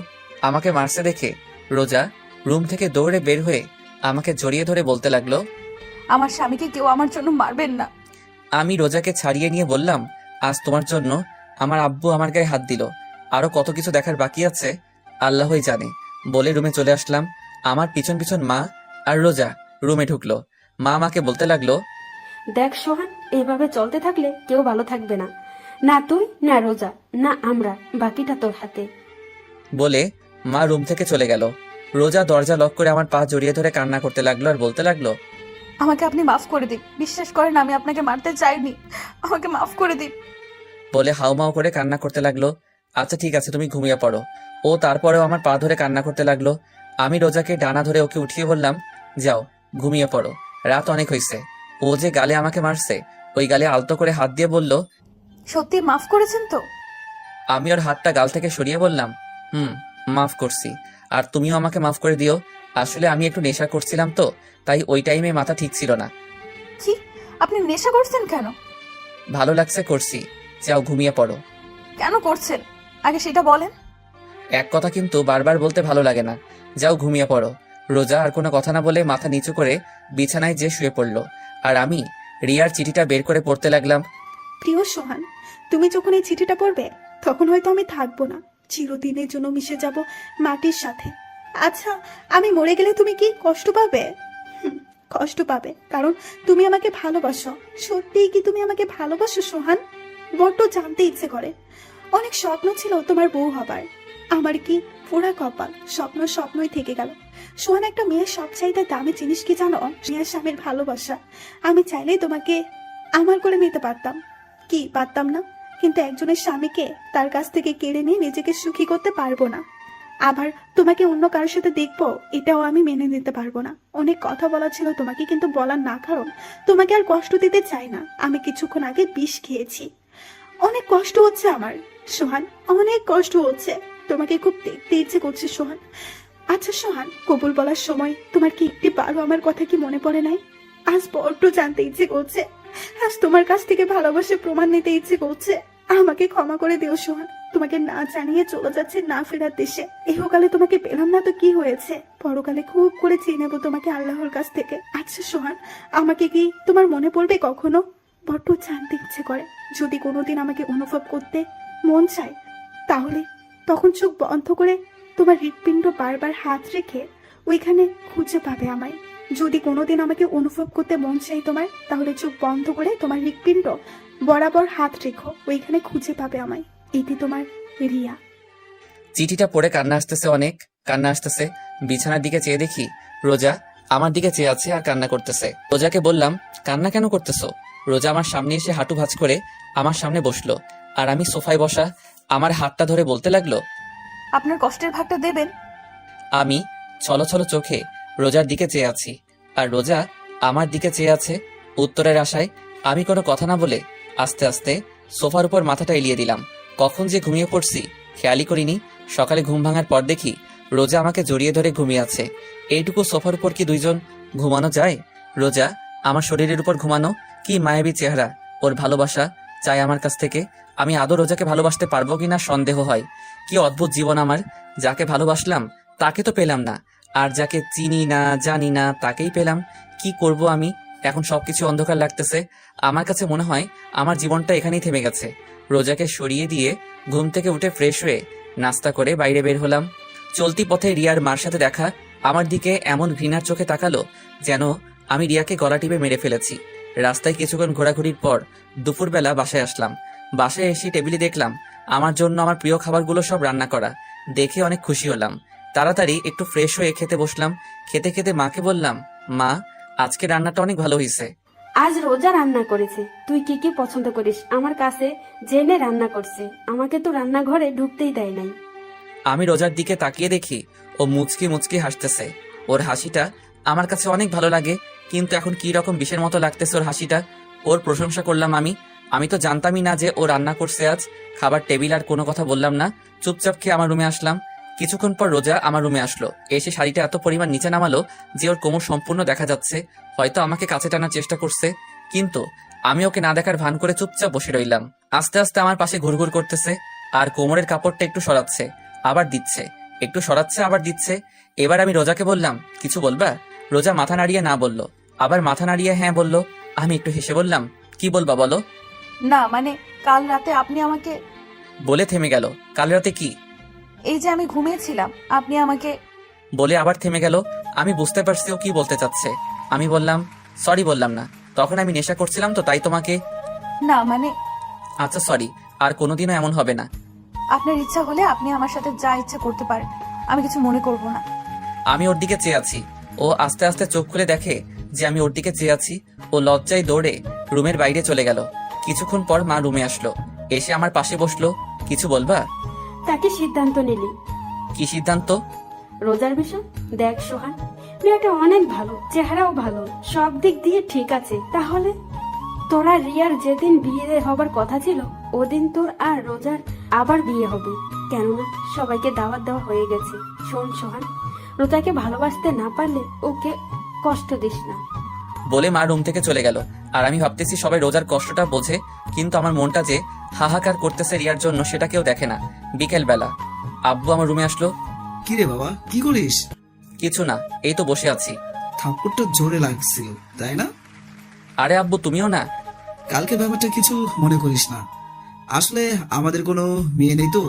আমাকে মারছে দেখে রোজা রুম থেকে দৌড়ে বের হয়ে আমাকে জড়িয়ে ধরে বলতে লাগলো, আমার স্বামীকে কেউ আমার জন্য মারবেন না। আমি রোজাকে ছাড়িয়ে নিয়ে বললাম, আজ তোমার জন্য আমার আব্বু আমার গায়ে হাত দিল, আরো কত কিছু দেখার বাকি আছে, আল্লাহই জানে বলে রুমে চলে আসলাম। আমার পিছন পিছন মা আর রোজা রুমে ঢুকলো। মা আমাকে বলতে লাগলো, দেখ সোহান, এইভাবে চলতে থাকলে কেউ ভালো থাকবে না, না তুই, না রোজা, না আমরা, বাকিটা তোর হাতে। বলে মা রুম থেকে চলে গেল। রোজা দরজা লক করে আমার পা জড়িয়ে ধরে কান্না করতে লাগলো আর বলতে লাগলো, আমাকে আপনি মাফ করে দিন, বিশ্বাস করেন আমি আপনাকে মারতে চাইনি, আমাকে মাফ করে দিন। বলে হাউমাউ করে কান্না করতে লাগলো। আচ্ছা ঠিক আছে, তুমি ঘুমিয়ে পড়ো। ও তারপরেও আমার পা ধরে কান্না করতে লাগলো। আমি রোজাকে ডানা ধরে ওকে উঠিয়ে বললাম, যাও ঘুমিয়ে পড়ো, রাত অনেক হয়েছে। ও যে গালে আমাকে মারছে, ওই গালে আলতো করে হাত দিয়ে বলল, সত্যি মাফ করেছেন তো? আমি ওর হাতটা গাল থেকে সরিয়ে বললাম, মাফ করছি, আর তুমিও আমাকে মাফ করে দিও। আসলে আমি একটু নেশা করছিলাম তো, তাই ওই টাইমে মাথা ঠিক ছিল না। কি, আপনি নেশা করছেন কেন? ভালো লাগছে করছি, যাও ঘুমিয়ে পড়ো। কেন করছেন আগে সেটা বলেন। এক কথা কিন্তু বারবার বলতে ভালো লাগে না, যাও ঘুমিয়ে পড়ো। রোজা আর কোনো কথা না বলে মাথা নিচু করে বিছানায় যে শুয়ে পড়লো, আর আমি রিয়ার চিঠিটা বের করে পড়তে লাগলাম। প্রিয় সোহান, তুমি যখন এই চিঠিটা পড়বে তখন হয়তো আমি থাকবো না, চিরদিনের জন্য মিশে যাব মাটির সাথে। আচ্ছা, আমি মরে গেলে তুমি কি কষ্ট পাবে? কষ্ট পাবে, কারণ তুমি আমাকে ভালোবাসো। সত্যিই কি তুমি আমাকে ভালোবাসো সোহান? বড্ড জানতে ইচ্ছে করে। অনেক স্বপ্ন ছিল তোমার বউ হবার, আমার কি পোড়া কপাল, স্বপ্ন স্বপ্নই থেকে গেল। সোহান, একটা মেয়ের সবচাইতে দামি জিনিস কি জানো? মেয়ের স্বামীর ভালোবাসা। আমি চাইলেই তোমাকে আমার করে নিতে পারতাম, কি পারতাম না? কিন্তু একজনের স্বামীকে তার কাছ থেকে কেড়ে নিয়ে নিজেকে সুখী করতে পারবো না। আবার তোমাকে অন্য কারোর সাথে দেখবো, এটাও আমি মেনে নিতে পারবো না। অনেক কথা বলা ছিল তোমাকে, কিন্তু বলার না, কারণ তোমাকে আর কষ্ট দিতে চাই না। আমি কিছুক্ষণ আগে বিষ খেয়েছি, অনেক কষ্ট হচ্ছে আমার সোহান, অনেক কষ্ট হচ্ছে। তোমাকে খুব দেখতে ইচ্ছে করছে সোহান। আচ্ছা সোহান, কবুল বলার সময় তোমার কি একটি বারও আমার কথা কি মনে পড়ে নাই? আজ বড্ড জানতে ইচ্ছে করছে, আজ তোমার কাছ থেকে ভালোবাসে প্রমাণ নিতে ইচ্ছে করছে। আমাকে ক্ষমা করে দিও সোহান, তোমাকে না জানিয়ে চলে যাচ্ছে না ফেরার দেশে। ইহকালে তোমাকে পেলাম না তো কি হয়েছে, পরকালে খুব করে চেয়ে নেবো তোমাকে আল্লাহর কাছ থেকে। আচ্ছা সোহান, আমাকে কি তোমার মনে পড়বে কখনো? বড্ড জানতে ইচ্ছে করে। যদি কোনোদিন আমাকে অনুভব করতে মন চায়, তাহলে তখন চোখ বন্ধ করে তোমার হৃৎপিণ্ড বারবার হাত রেখে ওইখানে খুঁজে পাবে আমায়। যদি কোনোদিন আমাকে অনুভব করতে মন চাই তোমার, তাহলে চোখ বন্ধ করে তোমার হৃৎপিণ্ড বরাবর হাত রেখো, ওইখানে খুঁজে পাবে আমায়। এটি তোমার রিয়া। চিঠিটা পড়ে কান্না আসতেছে, অনেক কান্না আসতেছে। বিছানার দিকে চেয়ে দেখি রোজা আমার দিকে চেয়ে আছে আর কান্না করতেছে। রোজাকে বললাম, কান্না কেন করতেছো? রোজা আমার সামনে এসে হাঁটু ভাঁজ করে আমার সামনে বসলো, আর আমি সোফায় বসা আমার হাতটা ধরে বলতে লাগলো, আপনার কষ্টের ভাগটা দেবেন। আমি ছলছল চোখে রোজার দিকে চেয়ে আছি, আর রোজা আমার দিকে চেয়ে আছে। উত্তরের আশায় আমি কোনো কথা না বলে আস্তে আস্তে সোফার উপর মাথাটা এলিয়ে দিলাম। কখন যে ঘুমিয়ে পড়ছি খেয়ালই করিনি। সকালে ঘুম ভাঙার পর দেখি রোজা আমাকে জড়িয়ে ধরে ঘুমিয়ে আছে। এইটুকু সোফার উপর কি দুইজন ঘুমানো যায়? রোজা আমার শরীরের উপর ঘুমানো, কি মায়াবী চেহারা। ওর ভালোবাসা চাই আমার কাছ থেকে। আমি আদৌ রোজাকে ভালোবাসতে পারবো কিনা সন্দেহ হয়। কি অদ্ভুত জীবন আমার, যাকে ভালোবাসলাম তাকে তো পেলাম না, আর যাকে চিনি না জানি না তাকেই পেলাম। কি করব আমি এখন? সবকিছু অন্ধকার লাগতেছে। আমার কাছে মনে হয় আমার জীবনটা এখানেই থেমে গেছে। রোজাকে সরিয়ে দিয়ে ঘুম থেকে উঠে ফ্রেশ হয়ে নাস্তা করে বাইরে বের হলাম। চলতি পথে রিয়ার মার সাথে দেখা আমার দিকে এমন ঘৃণার চোখে তাকালো যেন আমি রিয়াকে গলা টিপে মেরে ফেলেছি। রাস্তায় কিছুক্ষণ ঘোরাঘুরির পর দুপুরবেলা বাসায় আসলাম। বাসায় এসে টেবিলে দেখলাম আমার জন্য আমার প্রিয় খাবারগুলো সব রান্না করা। দেখে অনেক খুশি হলাম। তাড়াতাড়ি একটু ফ্রেশ হয়ে খেতে বসলাম। খেতে খেতে মাকে বললাম, মা আজকে রান্নাটা অনেক ভালো হয়েছে। আজ রোজা রান্না করেছে, তুই কি কি পছন্দ করিস আমার কাছে জেনে রান্না করছে। আমাকে তো রান্নাঘরে ঢুকতেই দেয় নাই। আমি রোজার দিকে তাকিয়ে দেখি ও মুচকি মুচকি হাসতেছে। ওর হাসিটা আমার কাছে অনেক ভালো লাগে, কিন্তু এখন কি রকম বিষের মতো লাগতেছে ওর হাসিটা। ওর প্রশংসা করলাম আমি তো জানতামই না যে ও রান্না করছে আজ। খাবার টেবিল আর কোনো কথা বললাম না, চুপচাপ খেয়ে আমার রুমে আসলাম। কিছুক্ষণ পর রোজা আমার রুমে আসলো। এসে শাড়িটা এত পরিমাণ নিচে নামালো যে ওর কোমর সম্পূর্ণ দেখা যাচ্ছে। হয়তো আমাকে কাছে টানার চেষ্টা করছে, কিন্তু আমি ওকে না দেখার ভান করে চুপচাপ বসে রইলাম। আস্তে আস্তে আমার পাশে ঘুরঘুর করতেছে আর কোমরের কাপড়টা একটু সরাচ্ছে আবার দিচ্ছে, একটু সরাচ্ছে আবার দিচ্ছে। এবার আমি রোজাকে বললাম, কিছু বলবা? রোজা মাথা নাড়িয়ে না বলল, আবার মাথা নাড়িয়ে হ্যাঁ বলল। আমি একটু হেসে বললাম, কি বলবা বলো? না মানে কাল রাতে আপনি আমাকে। বলে থেমে গেল। কাল রাতে কি? এই যে আমি ঘুমিয়েছিলাম, আপনি আমাকে। বলে আবার থেমে গেল। আমি বুঝতে পারছি ও কি বলতে চাচ্ছে। আমি বললাম, সরি বললাম না, তখন আমি নেশা করছিলাম তো তাই তোমাকে। না মানে, আচ্ছা সরি, আর কোনোদিনও এমন হবে না। আপনার ইচ্ছা হলে আপনি আমার সাথে যা ইচ্ছা করতে পারেন, আমি কিছু মনে করব না। আমি ওর দিকে চেয়ে আছি। ও আস্তে আস্তে চোখ খুলে দেখে যে আমি ওর দিকে চেয়ে আছি। ও লজ্জায় দৌড়ে রুমের বাইরে চলে গেল। কিছুক্ষণ পর মা রুমে আসলো, এসে আমার পাশে বসলো। কিছু বলবা? তাকে সিদ্ধান্ত নিলি? কি সিদ্ধান্ত? রোজার বিষয়। দেখ সোহান, মেয়েটা অনেক ভালো, চেহারাও ভালো, সব দিক দিয়ে ঠিক আছে। তাহলে তোরা রিয়ার যেদিন বিয়ে হবার কথা ছিল ওদিন তোর আর রোজার আবার বিয়ে হবে, কেননা সবাইকে দাওয়াত দেওয়া হয়ে গেছে। শোন সোহান, রোজাকে ভালোবাসতে না পারলে ওকে কষ্ট দিস না। বলে মা রুম থেকে চলে গেল। আর আমি ভাবতেছি সবাই রোজার কষ্টটা বোঝে, কিন্তু আমার মনটা যে হাহাকার করতেছে রিয়ার জন্য সেটা কেউ দেখে না। বিকেল বেলা আব্বু আমার রুমে আসলো। কি রে বাবা, কি করিস? কিছু না, এই তো বসে আছি। থাপ্পড়টা জোরে লাগছিল তাই না? আরে আব্বু তুমিও না। কালকে ব্যাপারটা কিছু মনে করিস না, আসলে আমাদের কোনো মেয়ে নেই তো,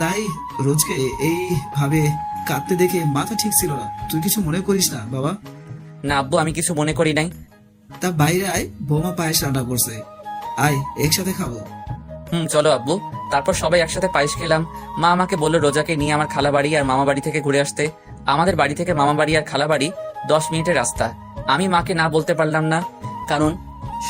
তাই রোজকে এইভাবে কাঁদতে দেখে মাথা ঠিক ছিল না। তুই কিছু মনে করিস না বাবা। না আব্বু, আমি কিছু মনে করি নাই। তা বাইরে আয়, বৌমা পায়েস রান্না করছে, আয় একসাথে খাবো। চলো আব্বু। তারপর সবাই একসাথে পায়েস খেলাম। মা আমাকে বললো রোজাকে নিয়ে আমার খালা বাড়ি আর মামা বাড়ি থেকে ঘুরে আসতে। আমাদের বাড়ি থেকে মামা বাড়ি আর খালা বাড়ি 10 মিনিটের রাস্তা। আমি মাকে না বলতে পারলাম না, কারণ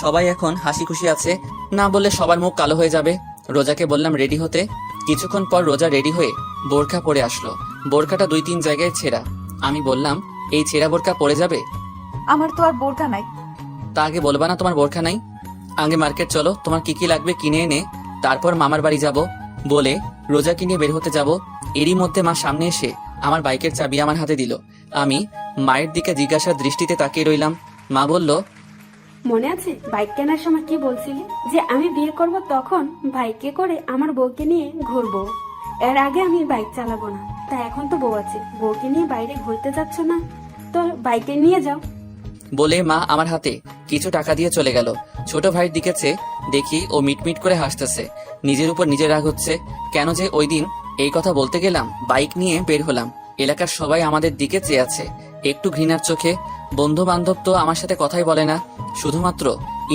সবাই এখন হাসি খুশি আছে। না বললে সবার মুখ কালো হয়ে যাবে। রোজাকে বললাম রেডি হতে। কিছুক্ষণ পর রোজা রেডি হয়ে বোরখা পরে আসলো। বোরখাটা 2-3 জায়গায় ছেঁড়া। আমি বললাম, এই ছেঁড়া বোরখা পরে যাবে? আমার তো আর বোরকা নাই। তা আগে বলবা না তোমার বোরখা নাই? আগে মার্কেট চলো, তোমার কি কি লাগবে কিনে এনে তারপর মামার বাড়ি যাব। বলে রোজাকে নিয়ে বের হতে যাব। এরই মধ্যে মা সামনে এসে আমার বাইকের চাবি আমার হাতে দিল। আমি মায়ের দিকে জিজ্ঞাসার দৃষ্টিতে তাকিয়ে রইলাম। মা বলল, মনে আছে বাইক কেনার সময় কি বলছিলি যে আমি বিয়ে করব তখন বাইকে করে আমার বউকে নিয়ে ঘুরবো, এর আগে আমি বাইক চালাবো না। তা এখন তো বউ আছে, বউকে নিয়ে বাইরে ঘুরতে যাচ্ছ না, তো বাইকে নিয়ে যাও। বলে মা আমার হাতে কিছু টাকা দিয়ে চলে গেল। ছোট ভাইয়ের দিকে চেয়ে দেখি ও মিটমিট করে হাসতেছে। নিজের উপর নিজে রাগ হচ্ছে কেন যে ওই দিন এই কথা বলতে গেলাম। বাইক নিয়ে বের হলাম। এলাকার সবাই আমাদের দিকে চেয়ে আছে একটু ঘৃণার চোখে। বন্ধু বান্ধব তো আমার সাথে কথাই বলে না, শুধুমাত্র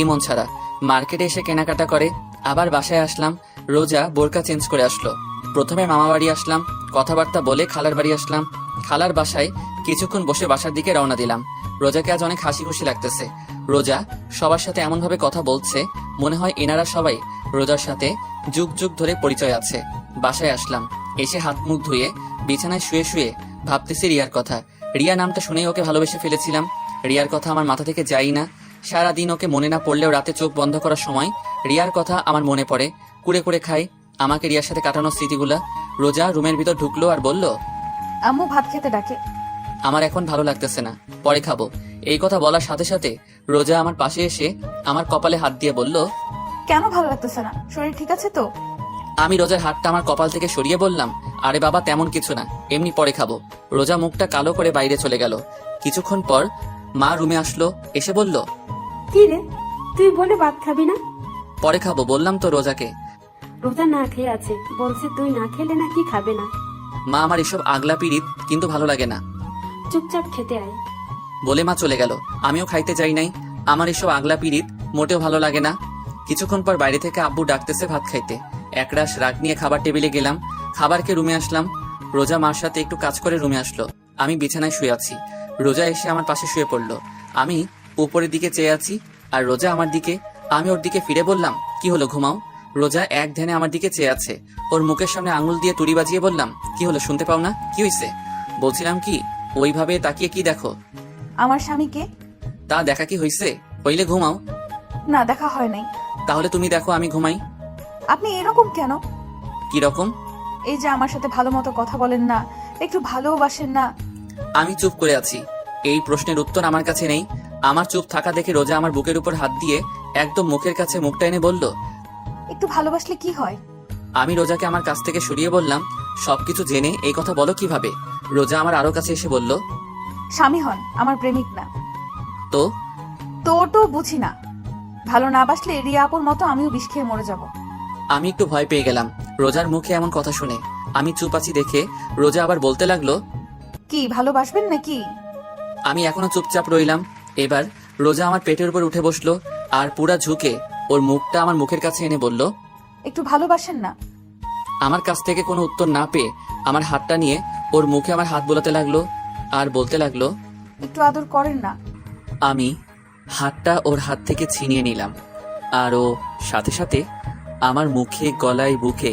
ইমন ছাড়া। মার্কেটে এসে কেনাকাটা করে আবার বাসায় আসলাম। রোজা বোরকা চেঞ্জ করে আসলো। প্রথমে মামা বাড়ি আসলাম, কথাবার্তা বলে খালার বাড়ি আসলাম। খালার বাসায় কিছুক্ষণ বসে বাসার দিকে রওনা দিলাম। রোজাকে আজ অনেক হাসি খুশি লাগতেছে। রোজা সবার সাথে এমন ভাবে কথা বলছে মনে হয় এনারা সবাই রোজার সাথে যুগ যুগ ধরে পরিচয় আছে। বাসায় আসলাম, এসে হাত মুখ ধুয়ে বিছানায় শুয়ে শুয়ে ভাবতেছি রিয়ার কথা। রিয়া নামটা শুনেই ওকে ভালোবেসে ফেলেছিলাম। রিয়ার কথা আমার মাথা থেকে যাই না। সারাদিন ওকে মনে না পড়লেও রাতে চোখ বন্ধ করার সময় রিয়ার কথা আমার মনে পড়ে। কুড়ে কুড়ে খাই আমাকে রিয়ার সাথে কাটানোর স্মৃতিগুলা। রোজা রুমের ভিতর ঢুকলো আর বলল, আম্মু ভাত খেতে ডাকে। আমার এখন ভালো লাগতেছে না, পরে খাবো। এই কথা বলার সাথে সাথে রোজা আমার পাশে এসে আমার কপালে হাত দিয়ে বলল, কেন ভালো লাগতেছে না? শরীর ঠিক আছে তো? আমি রোজার হাতটা আমার কপাল থেকে সরিয়ে বললাম, আরে বাবা তেমন কিছু না, এমনি পরে খাবো। রোজা মুখটা কালো করে বাইরে চলে গেল। কিছুক্ষণ পর মা রুমে আসলো, এসে বলল, কি রে, তুই বলে ভাত খাবি না? পরে খাবো বললাম তো রোজাকে। রোজা না খেয়ে আছে, বলছে তুই না খেলে নাকি খাবে না। মা আমার এসব আগলা পিরিত কিন্তু ভালো লাগে না, চুপচাপ খেতে আয়। বলে মা চলে গেল। আমিও খাইতে যাই নাই, আমার এসব আগলা পিরিত মোটেও ভালো লাগে না। কিছুক্ষণ পর বাইরে থেকে আব্বু ডাকতেছে ভাত খাইতে। একরাশ রাগ নিয়ে খাবার টেবিলে গেলাম। খাবারকে রুমে আসলাম। রোজা মার সাথে একটু কাজ করে রুমে আসলো। আমি বিছানায় শুয়ে আছি। রোজা এসে আমার পাশে শুয়ে পড়লো। আমি উপরের দিকে চেয়ে আছি আর রোজা আমার দিকে। আমি ওর দিকে ফিরে বললাম, কি হলো ঘুমাও? রোজা এক ধ্যানে আমার দিকে চেয়ে আছে। ওর মুখের সামনে আঙুল দিয়ে তুড়ি বাজিয়ে বললাম, কি হলো শুনতে পাও না? কি হয়েছে? বলছিলাম কি, ওইভাবে তাকিয়ে কি দেখো? আমার স্বামীকে। তা দেখা কি হয়েছে? হইলে ঘুমাও। না, দেখা হয় নাই। তাহলে তুমি দেখো আমি ঘুমাই। আপনি এরকম কেন? কি রকম? এই যে আমার সাথে ভালো মতো কথা বলেন না, একটু ভালোবাসেন না। আমি চুপ করে আছি, এই প্রশ্নের উত্তর আমার কাছে নেই। আমার চুপ থাকা দেখে রোজা আমার বুকের উপর হাত দিয়ে একদম মুখের কাছে মুখটা এনে বলল, একটু ভালোবাসলে কি হয়? আমি রোজাকে আমার কাছ থেকে সরিয়ে বললাম, সবকিছু জেনে এই কথা বলো কিভাবে? রোজা আমার আরো কাছে এসে বলল, স্বামী হন, আমার প্রেমিক না। তো তো বুঝি না। ভালো না বাসলে রিয়া আপুর মতো আমিও বিষ খেয়ে মরে যাব। আমি একটু ভয় পেয়ে গেলাম রোজার মুখে এমন কথা শুনে। আমি চুপ আছি দেখে রোজা আবার বলতে লাগলো, কি ভালোবাসবেন নাকি? আমি এখনো চুপচাপ রইলাম। এবার রোজা আমার পেটের উপর উঠে বসলো আর পুরা ঝুঁকে ওর মুখটা আমার মুখের কাছে এনে বলল, একটু ভালোবাসেন না? আমার কাছ থেকে কোনো উত্তর না পেয়ে আমার হাতটা নিয়ে ওর মুখে আমার হাত বোলাতে লাগলো আর বলতে লাগলো, একটু আদর করেন না? আমি হাতটা ওর হাত থেকে ছিনিয়ে নিলাম আর ও সাথে সাথে আমার মুখে গলায় বুকে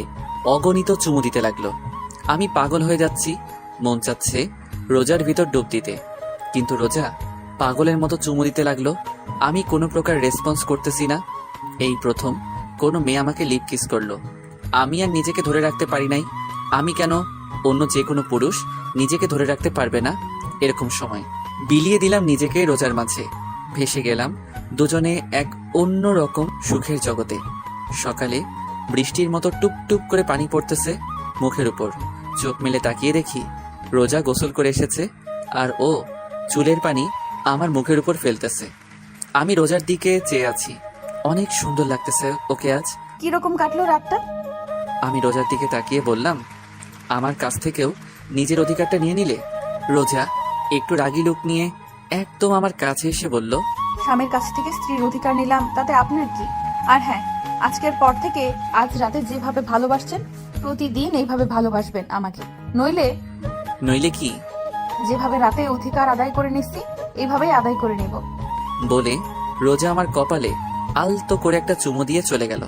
অগণিত চুমু দিতে লাগলো। আমি পাগল হয়ে যাচ্ছি, মন চাচ্ছে রোজার ভিতর ডুব দিতে, কিন্তু রোজা পাগলের মতো চুমু দিতে লাগলো। আমি কোনো প্রকার রেসপন্স করতেছি না। এই প্রথম কোনো মেয়ে আমাকে লিপ কিস করলো। আমি আর নিজেকে ধরে রাখতে পারি নাই। আমি কেন, অন্য যে কোনো পুরুষ নিজেকে ধরে রাখতে পারবে না এরকম সময় বিলিয়ে দিলাম নিজেকে রোজার মাঝে। ভেসে গেলাম দুজনে এক অন্য রকম সুখের জগতে। সকালে বৃষ্টির মতো টুপ টুপ করে পানি পড়তেছে মুখের উপর। চোখ মেলে তাকিয়ে দেখি রোজা গোসল করে এসেছে আর ও চুলের পানি আমার মুখের উপর ফেলতেছে। আমি রোজার দিকে চেয়ে আছি। অনেক সুন্দর লাগতেছে ওকে আজ। কিরকম কাটলো রাতটা? আমি রোজার দিকে তাকিয়ে বললাম, আমার কাছ থেকেও নিজের অধিকারটা নিয়ে নিলে? রোজা একটু রাগী লুক নিয়ে একদম আমার কাছে এসে বলল, স্বামীর কাছ থেকে স্ত্রীর অধিকার নিলাম তাতে আপনার কি? আর হ্যাঁ, আজকের পর থেকে আজ রাতে যেভাবে ভালোবাসছেন প্রতিদিন এইভাবে ভালোবাসবেন আমাকে। নইলে কি? যেভাবে রাতে অধিকার আদায় করে নিচ্ছি এইভাবেই আদায় করে নেব। বলে রোজা আমার কপালে আলতো করে একটা চুমু দিয়ে চলে গেল।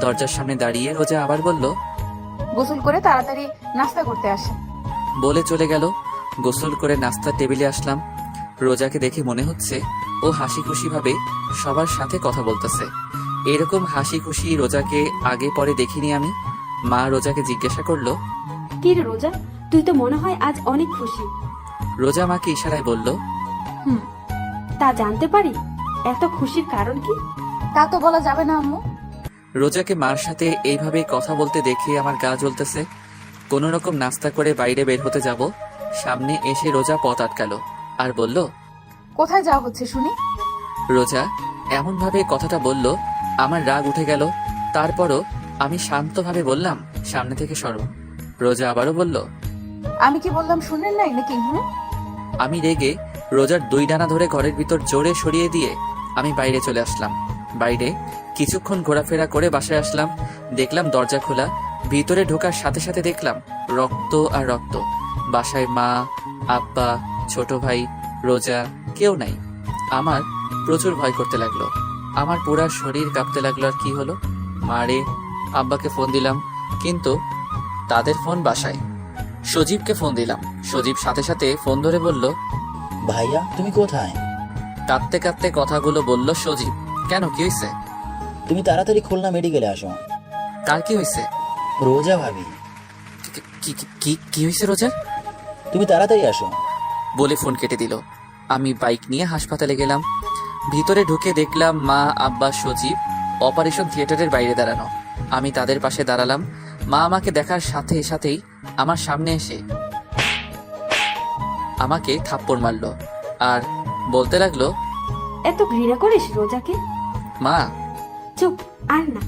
দরজার সামনে দাঁড়িয়ে রোজা আবার বলল, গোসল করে তাড়াতাড়ি নাস্তা করতে আসেন। বলে চলে গেল। গোসল করে নাস্তার টেবিলে আসলাম। রোজাকে দেখে মনে হচ্ছে ও হাসি খুশি ভাবে সবার সাথে কথা বলতেছে। এরকম হাসি খুশি রোজাকে আগে পরে দেখিনি আমি। মা রোজাকে জিজ্ঞাসা করলো, কি রে রোজা, তুই তো মনে হয় আজ অনেক খুশি। রোজা মাকে ইশারায় বলল, তা জানতে পারি এত খুশির কারণ কি? তা তো বলা যাবে না আম্মু। রোজাকে মার সাথে এইভাবে কথা বলতে দেখে আমার গা জ্বলতেছে। কোন রকম নাস্তা করে বাইরে বের হতে যাব, সামনে এসে রোজা পথ আটকালো আর বলল, কোথায় যাওয়া হচ্ছে শুনি? রোজা এমন ভাবে কথাটা বলল আমার রাগ উঠে গেল। তারপরও আমি শান্তভাবে বললাম, সামনে থেকে সরো। রোজা আবারও বলল, আমি কি বললাম শুনলেন নাই নাকি? আমি রেগে রোজার দুই ডানা ধরে ঘরের ভিতর জোরে সরিয়ে দিয়ে আমি বাইরে চলে আসলাম। বাইরে কিছুক্ষণ ঘোরাফেরা করে বাসায় আসলাম। দেখলাম দরজা খোলা। ভিতরে ঢোকার সাথে সাথে দেখলাম রক্ত আর রক্ত। বাসায় মা, আব্বা, ছোট ভাই, রোজা কেউ নাই। আমার প্রচুর ভয় করতে লাগলো। আমার পুরা শরীর কাঁপতে লাগলো। আর কি হলো? মারে আব্বাকে ফোন দিলাম, কিন্তু তাদের ফোন বাসায়। সজীবকে ফোন দিলাম। সজীব সাথে সাথে ফোন ধরে বলল, ভাইয়া তুমি কোথায়? কাঁদতে কাঁদতে কথাগুলো বলল সজীব। কেন, কি হয়েছে? তুমি তাড়াতাড়ি খুলনা মেডিকেলে আসো। কার কি হয়েছে? রোজা ভাবি। কি হয়েছে রোজার? তুমি তাড়াতাড়ি আসো। বলে ফোন কেটে দিল। আমি বাইক নিয়ে হাসপাতালে গেলাম। ভিতরে ঢুকে দেখলাম মা, আব্বা, সজীব অপারেশন থিয়েটারের বাইরে দাঁড়ানো। আমি তাদের পাশে দাঁড়ালাম। মা আমাকে দেখার সাথে সাথেই আমার সামনে এসে আমাকে থাপ্পড় মারলো আর বলতে লাগলো, এত ঘৃণা করিস রোজাকে? মা চুপ, আর না,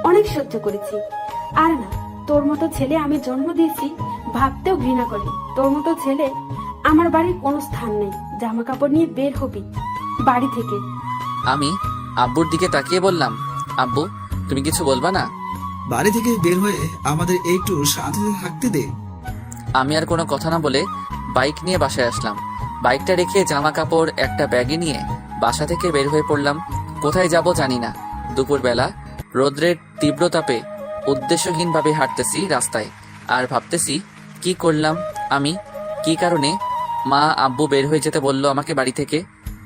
অনেক সহ্য করেছি, আর না। তোর মতো ছেলে আমি জন্ম দিয়েছি ভাবতেও ঘৃণা করি। তোর মতো ছেলে আমার বাড়ির কোনো স্থান নেই। জামা কাপড় নিয়ে বের হবি বাড়ি থেকে। আমি আব্বুর দিকে তাকিয়ে বললাম, আব্বু তুমি কিছু বলবা না? বাড়ি থেকে বের হয়ে আমাদের একটু শান্তিতে থাকতে দে। আমি আর কোনো কথা না বলে বাইক নিয়ে বাসায় আসলাম। বাইকটা রেখে জামা কাপড় একটা ব্যাগে নিয়ে বাসা থেকে বের হয়ে পড়লাম। কোথায় যাব জানি না। দুপুরবেলা রোদ্রের তীব্রতাপে উদ্দেশ্যহীনভাবে হাঁটতেছি রাস্তায় আর ভাবতেছি কি করলাম আমি, কি কারণে মা আব্বু বের হয়ে যেতে বললো আমাকে বাড়ি থেকে।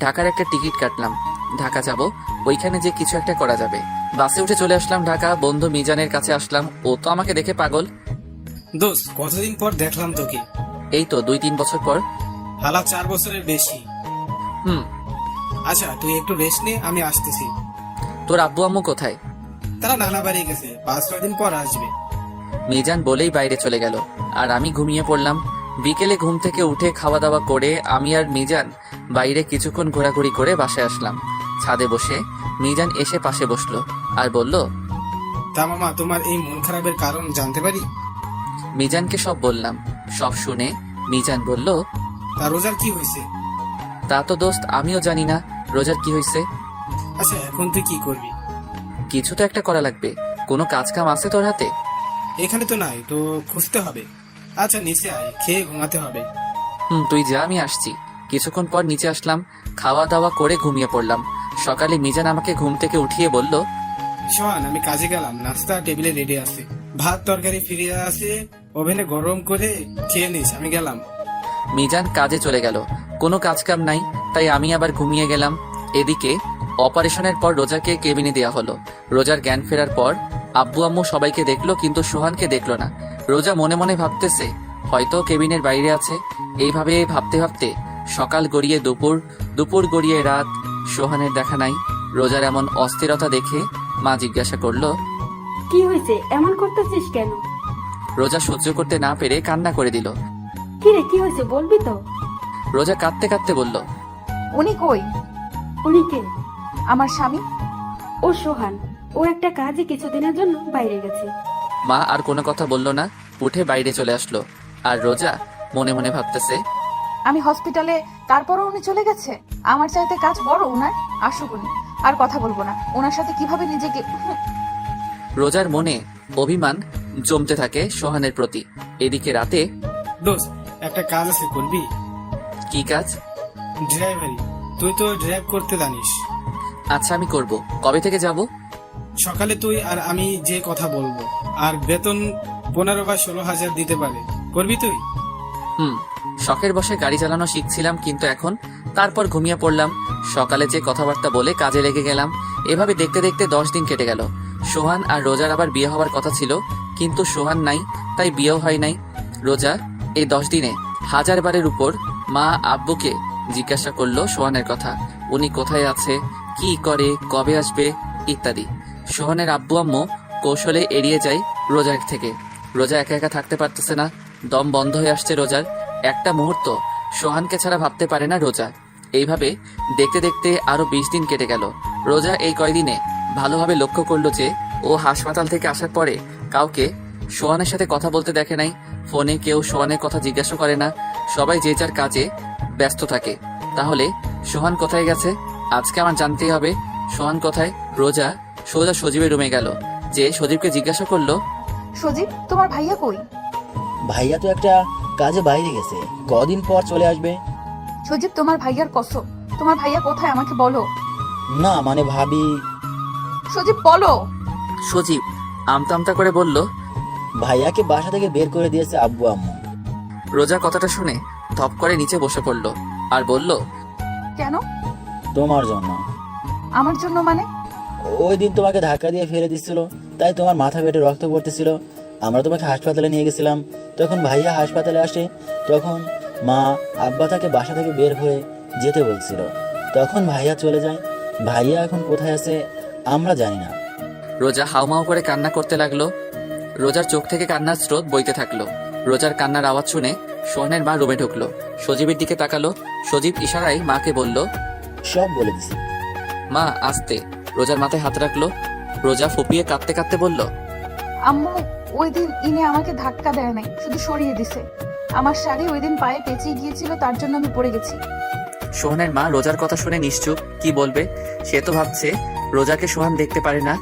ঢাকার একটা টিকিট কাটলাম, ঢাকা যাব। ওইখানে যে কিছু একটা করা যাবে। বাসে উঠে চলে আসলাম ঢাকা। বন্ধু মিজানের কাছে আসলাম। ও তো আমাকে দেখে পাগল। দোস্ত কতদিন পর দেখলাম তোকে? এই তো 2-3 বছর পর। হালা 4 বছরের বেশি। আচ্ছা তুই একটু রেস্ট নে, আমি আসতেছি। তোর আব্বু আম্মু কোথায়? তারা নানা বাড়ি গেছে, 5-6 দিন পর আসবে। মিজান বলেই বাইরে চলে গেল আর আমি ঘুমিয়ে পড়লাম। বিকেলে ঘুম থেকে উঠে খাওয়া দাওয়া করে আমি আর মিজান বাইরে কিছুক্ষণ ঘোরাঘুরি করে বাসায় আসলাম। ছাদে বসে মিজান এসে পাশে বসলো আর বলল, তা মামা, তোমার এই মন খারাপের কারণ জানতে পারি? মিজানকে সব বললাম। সব শুনে মিজান বলল, তা রোজার কি হয়েছে? তা তো দোস্ত আমিও জানি না রোজার কি হয়েছে। আচ্ছা, এখন তুই কি করবি? কিছু তো একটা করা লাগবে। কোনো কাজ কাম আছে তোর হাতে? এখানে তো নাই, তো খুঁজতে হবে। আচ্ছা নিচে আয়, খেয়ে ঘুমাতে হবে। তুই যা, আমি আসছি। কিছুক্ষণ পর নিচে আসলাম, খাওয়া দাওয়া করে ঘুমিয়ে পড়লাম। সকালে মিজান আমাকে ঘুম থেকে উঠিয়ে বলল, সোহান, আমি কাজে গেলাম, নাস্তা টেবিলে রেডি আছে, ভাত তরকারি ফিরে আছে, ওভেনে গরম করে খেয়ে নিস, আমি গেলাম। মিজান কাজে চলে গেল। কোনো কাজ কাম নাই, তাই আমি আবার ঘুমিয়ে গেলাম। এদিকে অপারেশনের পর রোজাকে কেবিনে দেওয়া হলো। রোজার জ্ঞান ফেরার পর আব্বু আম্মু সবাইকে দেখলো, কিন্তু সোহানকে দেখলো না। রোজা মনে মনে ভাবতেছে হয়তো কেবিনের বাইরে আছে। এইভাবে ভাবতে ভাবতে সকাল গড়িয়ে দুপুর, দুপুর গড়িয়ে রাত, সোহানের দেখা নাই। রোজার এমন অস্থিরতা দেখে মা জিজ্ঞাসা করলো, কি হয়েছে, এমন করতেছিস কেন? রোজা সহ্য করতে না পেরে কান্না করে দিল। কি রে, কি হয়েছে বলবি তো? রোজা কাঁদতে কাঁদতে বলল, উনি কই? উনি কে? আমার স্বামী। ও সোহান, ও একটা কাজে কিছুদিনের জন্য বাইরে গেছে। মা আর কোনো কথা বলল না, উঠে বাইরে চলে আসলো। আর রোজা মনে মনে ভাবতেছে, আমি হসপিটালে, তারপরও উনি চলে গেছে। আমার চাইতে কাজ বড় উনার। আসুক উনি, আর কথা বলবো না। ওনার সাথে কিভাবে নিজেকে রোজার মনে অভিমান জমতে থাকে সোহানের প্রতি। এদিকে রাতে, দোস্ত, একটা কাজ আছে, করবি? কি কাজ? ড্রাইভারি। তুই তো ড্রাইভ করতে জানিস। আচ্ছা আমি করব। কবে থেকে যাব? সকালে তুই আর আমি যে কথা বলবো, আর বেতন 15 বা 16,000 দিতে পারে। করবি তুই? শখের বসে গাড়ি চালানো শিখছিলাম, কিন্তু এখন তারপর ঘুমিয়ে পড়লাম। সকালে যে কথাবার্তা বলে কাজে লেগে গেলাম। এভাবে দেখতে দেখতে 10 দিন কেটে গেল। সোহান আর রোজার আবার বিয়ে হওয়ার কথা ছিল, কিন্তু সোহান নাই, তাই বিয়েও হয় নাই। রোজা এই 10 দিনে 1000 বারের উপর মা আব্বুকে জিজ্ঞাসা করলো সোহানের কথা। উনি কোথায় আছে, কি করে, কবে আসবে ইত্যাদি। সোহানের আব্বু আম্মু কৌশলে এড়িয়ে যায় রোজার থেকে। রোজা একা একা থাকতে পারতেছে না, দম বন্ধ হয়ে আসছে রোজার। একটা মুহূর্ত সোহানকে ছাড়া ভাবতে পারে না রোজা। এইভাবে দেখতে দেখতে আরো 20 দিন কেটে গেল। রোজা এই কয়দিনে ভালোভাবে লক্ষ্য করলো যে ও হাসপাতাল থেকে আসার পরে কাউকে সোহানের সাথে কথা বলতে দেখে নাই। ফোনে কেউ সোহানের কথা জিজ্ঞাসা করে না, সবাই যে যার কাজে ব্যস্ত থাকে। তাহলে সোহান কোথায় গেছে? আজকে আমার জানতেই হবে সোহান কোথায়। রোজা সোজা সজীবের রুমে গেল, যে সজীবকে জিজ্ঞাসা করলো, সজীব, তোমার ভাইয়া কই? ভাইয়া তো একটা কাজে বাইরে গেছে, কদিন পর চলে আসবে। সজীব, তোমার ভাইয়ার কসম, তোমার ভাইয়া কোথায় আমাকে বলো। না মানে ভাবি। সজীব বলো। সজীব আমতা আমতা করে বলল, ভাইয়াকে বাসা থেকে বের করে দিয়েছে আব্বু আম্মু। রোজা কথাটা শুনে ধপ করে নিচে বসে পড়লো আর বলল, কেন? তোমার জন্য। আমার জন্য মানে? ওই দিন তোমাকে ধাক্কা দিয়ে ফেলে দিচ্ছিল, তাই তোমার মাথা ফেটে রক্ত পড়তেছিল। আমরা তোমাকে হাসপাতালে নিয়ে গেছিলাম। তখন ভাইয়া হাসপাতালে আসে, তখন মা আব্বা তাকে বাসা থেকে বের হয়ে যেতে বলছিল। তখন ভাইয়া চলে যায়। ভাইয়া এখন কোথায় আছে আমরা জানি না। রোজা হাউমাউ করে কান্না করতে লাগলো। রোজার চোখ থেকে কান্নার স্রোত বইতে থাকলো। রোজার কান্নার আওয়াজ শুনে সোহানের মা রুমে ঢুকলো। সজীবের দিকে তাকালো। সজীব ইশারায় মাকে বলল, সব বলে দিছি। মা আস্তে। রোজার মাথায় হাত রাখলো। রোজা ফুপিয়ে কাঁদতে কাঁদতে বলল, আম্মু ওই দিন ইনি আমাকে ধাক্কা দেয় নাই, শুধু সরিয়ে দিছে। আমার শাড়ি ওই দিন পায়ে পেঁচিয়ে গিয়েছিল, তার জন্য আমি পড়ে গেছি। সোহানের মা রোজার কথা শুনে নিশ্চুপ। কি বলবে? সে তো ভাবছে রোজাকে সোহান দেখতে পারে না,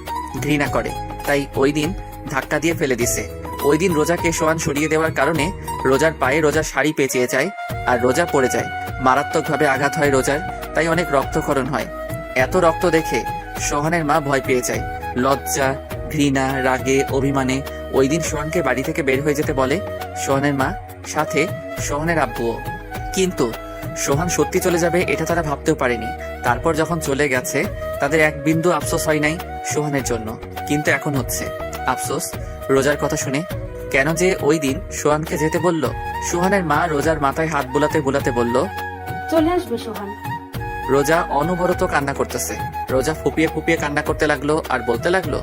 ঘৃণা করে, তাই ওই দিন ধাক্কা দিয়ে ফেলে দিছে। ওই দিন রোজাকে সোহান সরিয়ে দেওয়ার কারণে রোজার পায়ে রোজার শাড়ি পেঁচিয়ে যায় আর রোজা পড়ে যায়। মারাত্মকভাবে আঘাত হয় রোজার, তাই অনেক রক্তক্ষরণ হয়। এত রক্ত দেখে সোহানের মা ভয় পেয়ে যায়। লজ্জা, ঘৃণা, রাগে, অভিমানে ওই দিন সোহানকে বাড়ি থেকে বের হয়ে যেতে বলে সোহানের মা, সাথে সোহানের আব্বুও। কিন্তু সোহান সত্যি চলে যাবে এটা তারা ভাবতেও পারেনি। তারপর যখন চলে গেছে তাদের এক বিন্দু আফসোস হয় নাই সোহানের জন্য, কিন্তু এখন হচ্ছে আফসোস রোজার কথা শুনে। কেন যে ওই দিন সোহানকে যেতে বলল? সোহানের মা রোজার মাথায় হাত বুলাতে বুলাতে বলল, চলে আসবে সোহান। রোজা অনবরত কান্না করতেছে। রোজা ফুপিয়ে ফুপিয়ে কান্না করতে লাগলো আর বলতে লাগলো,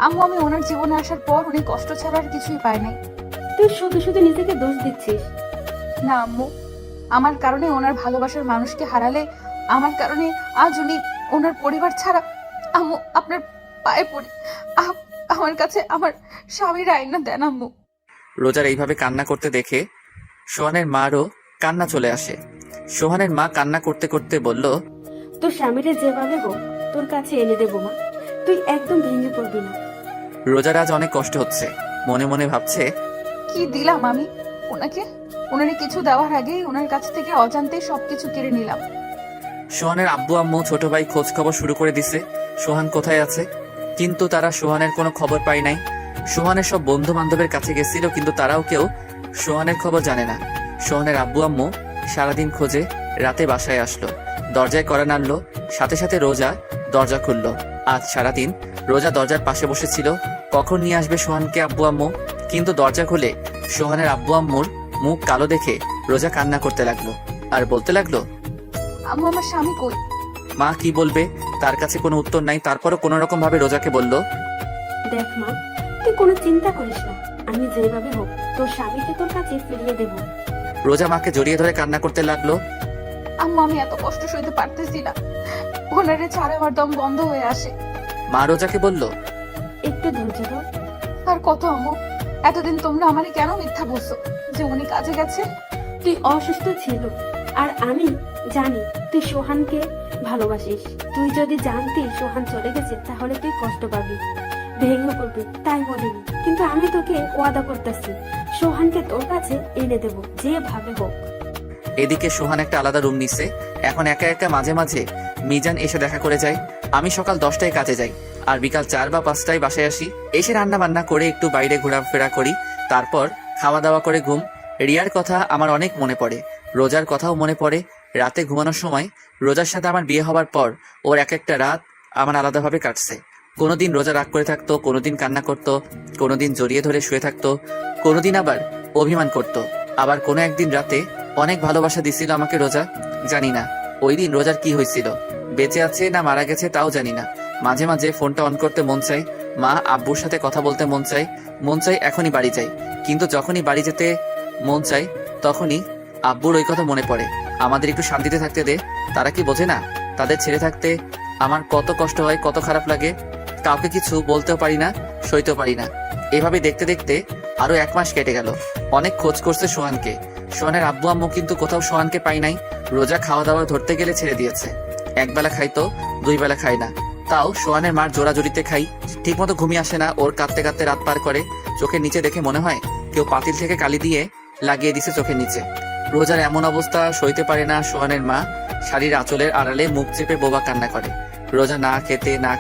আম্মু আমি ওনার জীবনে আসার পর উনি কষ্ট ছাড়া আর কিছুই পায় নাই। তুই শুধু শুধু নিজেকে দোষ দিচ্ছিস। না আম্মু, আমার কারণে ওনার ভালোবাসার মানুষকে হারালে, আমার কারণে আজ উনি ওনার পরিবার ছাড়া। আম্মু আপনার পায়ে পড়ি, আমার কাছে আমার স্বামীর আইনা দেন আম্মু। রোজার এইভাবে কান্না করতে দেখে সোহানের মারও কান্না চলে আসে। সোহানের মা কান্না করতে করতে বলল, তোর স্বামীরে যেভাবে হোক তোর কাছে এনে দেবো মা, তুই একদম ভেঙে পড়বি না। রোজার আজ অনেক কষ্ট হচ্ছে, মনে মনে ভাবছে কি দিলাম আমি ওনাকে? ওনারে কিছু দেওয়ার আগেই ওনার কাছ থেকে অজান্তে সবকিছু কেড়ে নিলাম। সোহানের আব্বু আম্মু ছোট ভাই খোঁজ খবর শুরু করে দিছে সোহান কোথায় আছে, কিন্তু তারা সোহানের কোনো খবর পায় নাই। সোহানের সব বন্ধু বান্ধবের কাছে গেছিল, কিন্তু তারাও কেউ সোহানের খবর জানে না। সোহানের আব্বু আম্মু সারাদিন খোঁজে রাতে বাসায় আসলো, দরজায় কড়া নাড়লো, সাথে সাথে রোজা দরজা খুললো। আজ সারাদিন রোজা দরজার পাশে বসেছিল, কখন নিয়ে আসবে সোহানকে আব্বু আম্মু। কিন্তু দরজা খুলে সোহানের আব্বু আম্মুর মুখ কালো দেখে রোজা কান্না করতে লাগলো আর বলতে লাগলো, আম্মু আমার স্বামী কই? মা কি বলবে, তার কাছে কোনো উত্তর নাই। তারপরও কোনো রকম ভাবে রোজাকে বলল, দেখ মা, তুই কোনো চিন্তা করিস না, আমি যেভাবে হোক তোর স্বামীকে তোর কাছে ফিরিয়ে দেবো। রোজা মাকে জড়িয়ে ধরে কান্না করতে লাগলো। আম্মু আমি এত কষ্ট সইতে পারতেছি না, ওনারে ছাড়া আমার দম বন্ধ হয়ে আসে। মা রোজাকে বলল, একটু ধৈর্য ধর। আর কত আম্মু, এতদিন তোমরা আমারে কেন মিথ্যা বলছো যে উনি কাজে গেছে? তুই অসুস্থ ছিল আর আমি জানি তুই সোহানকে ভালোবাসিস। তুই যদি জানতি সোহান চলে গেছে তাহলে তুই কষ্ট পাবি, ভেঙে পড়বি, তাই বলিনি। কিন্তু আমি তোকে ওয়াদা করতেছি সোহানকে তোর কাছে এনে দেবো যেভাবে হোক। এদিকে সোহান একটা আলাদা রুম নিছে, এখন একা একা মাঝে মাঝে মিজান এসে দেখা করে যায়। আমি সকাল 10টায় কাজে যাই আর বিকাল 4 বা 5টায় বাসায় আসি। এসে রান্না বান্না করে একটু বাইরে ঘোরাফেরা করি, তারপর খাওয়া দাওয়া করে ঘুম। রিয়ার কথা আমার অনেক মনে পড়ে, রোজার কথাও মনে পড়ে। রাতে ঘুমানোর সময় রোজার সাথে আমার বিয়ে হওয়ার পর ওর এক একটা রাত আমার আলাদাভাবে কাটছে। কোনোদিন রোজা রাগ করে থাকতো, কোনোদিন কান্না করতো, কোনোদিন জড়িয়ে ধরে শুয়ে থাকতো, কোনোদিন আবার অভিমান করতো। আবার কোনো একদিন রাতে অনেক ভালোবাসা দিছিল আমাকে রোজা। জানি না ওই দিন রোজার কি হয়েছিল, বেঁচে আছে না মারা গেছে তাও জানি না। মাঝে মাঝে ফোনটা অন করতে মন চাই, মা আব্বুর সাথে কথা বলতে মন চাই এখনই বাড়ি যাই। কিন্তু যখনই বাড়ি যেতে মন চাই তখনই আব্বুর ওই কথা মনে পড়ে, আমাদের একটু শান্তিতে থাকতে দে। তারা কি বোঝে না তাদের ছেড়ে থাকতে আমার কত কষ্ট হয়, কত খারাপ লাগে। কাউকে কিছু বলতেও পারি না, সইতেও পারি না। এভাবে দেখতে দেখতে আরো 1 মাস কেটে গেল। অনেক খোঁজ করছে সোহানকে, সোহানের আব্বু আম্মু কিন্তু কোথাও সোহানকে পাই নাই। রোজা খাওয়া দাওয়া ধরতে গেলে ছেড়ে দিয়েছে, 1 বেলা খাইতো 2 বেলা খায় না, তাও সোহানের মার জোড়াজড়িতে খাই। ঠিক মতো ঘুমিয়ে আসে না, ওর কাঁদতে কাঁদতে রাত পার করে। চোখের নিচে দেখে মনে হয় কেউ পাতিল থেকে কালি দিয়ে লাগিয়ে দিছে চোখের নিচে। রোজার এমন অবস্থা সইতে পারে না সোহানের মা শাড়ির আঁচলের আড়ালে মুখ চেপে বোবা কান্না করে। রোজা না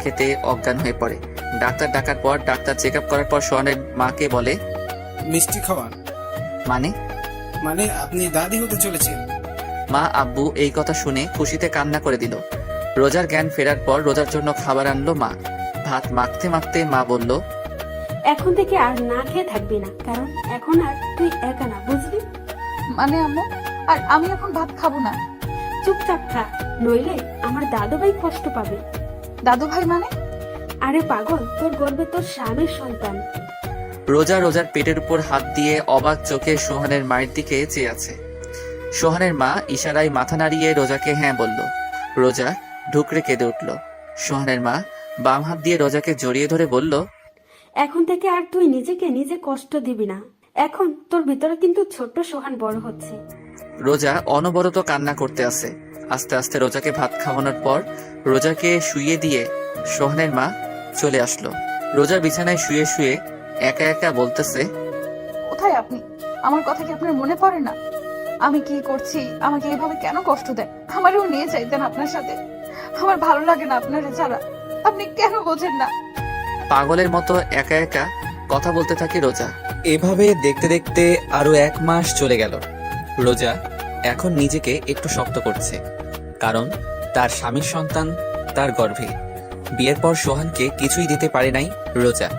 খেতে অজ্ঞান হয়ে পড়ে। ডাক্তার ডাকার পর, ডাক্তার চেক আপ করার পর সোহানের মাকে বলে, মিষ্টি খাওয়ান। মানে আপনি দাদি হতে চলেছেন। মা আব্বু এই কথা শুনে খুশিতে কান্না করে দিল। রোজার জ্ঞান ফেরার পর রোজার জন্য খাবার আনলো মা। ভাত মাখতে মাখতে মা বলল, এখন থেকে আর না খেয়ে থাকবি না, কারণ এখন আর তুই একা না, বুঝলি? মানে আম্মু, আর আমি এখন ভাত খাবো না? চুপচাপ খা, নইলে আমার দাদু ভাই কষ্ট পাবে। দাদু ভাই মানে? আরে পাগল, তোর গর্বে তোর স্বামীর সন্তান। রোজার পেটের উপর হাত দিয়ে অবাক চোখে সোহানের মায়ের দিকে চেয়ে আছে। সোহানের মা ইশারায় মাথা নাড়িয়ে রোজাকে হ্যাঁ বলল। রোজা ঢুকরে কেঁদে উঠল। সোহানের মা বাম হাত দিয়ে রোজাকে জড়িয়ে ধরে বলল, এখন থেকে আর তুই নিজেকে নিজে কষ্ট দিবি না। এখন তোর ভিতরে কিন্তু ছোট্ট সোহান বড় হচ্ছে। রোজা অনবরত কান্না করতে আছে। আস্তে আস্তে রোজাকে ভাত খাওয়ানোর পর রোজাকে শুইয়ে দিয়ে সোহানের মা চলে আসলো। রোজার বিছানায় শুয়ে শুয়ে একা একা বলতেছে, কোথায় আপনি? আমার কথা কি আপনার মনে পড়ে না? আমি কি করছি, আমাকে এভাবে কেন কষ্ট দেয়? আমারও নিয়ে যাইতেন আপনার সাথে, আমার ভালো লাগে না আপনারা ছাড়া। আপনি কেন বোঝেন না? পাগলের মতো একা একা কথা বলতে থাকে রোজা। এভাবে দেখতে দেখতে আরো 1 মাস চলে গেল। রোজা এখন নিজেকে একটু শক্ত করছে, কারণ তার স্বামীর সন্তান তার গর্ভে। বিয়ের পর সোহানকে কিছুই দিতে পারে নাই রোজা,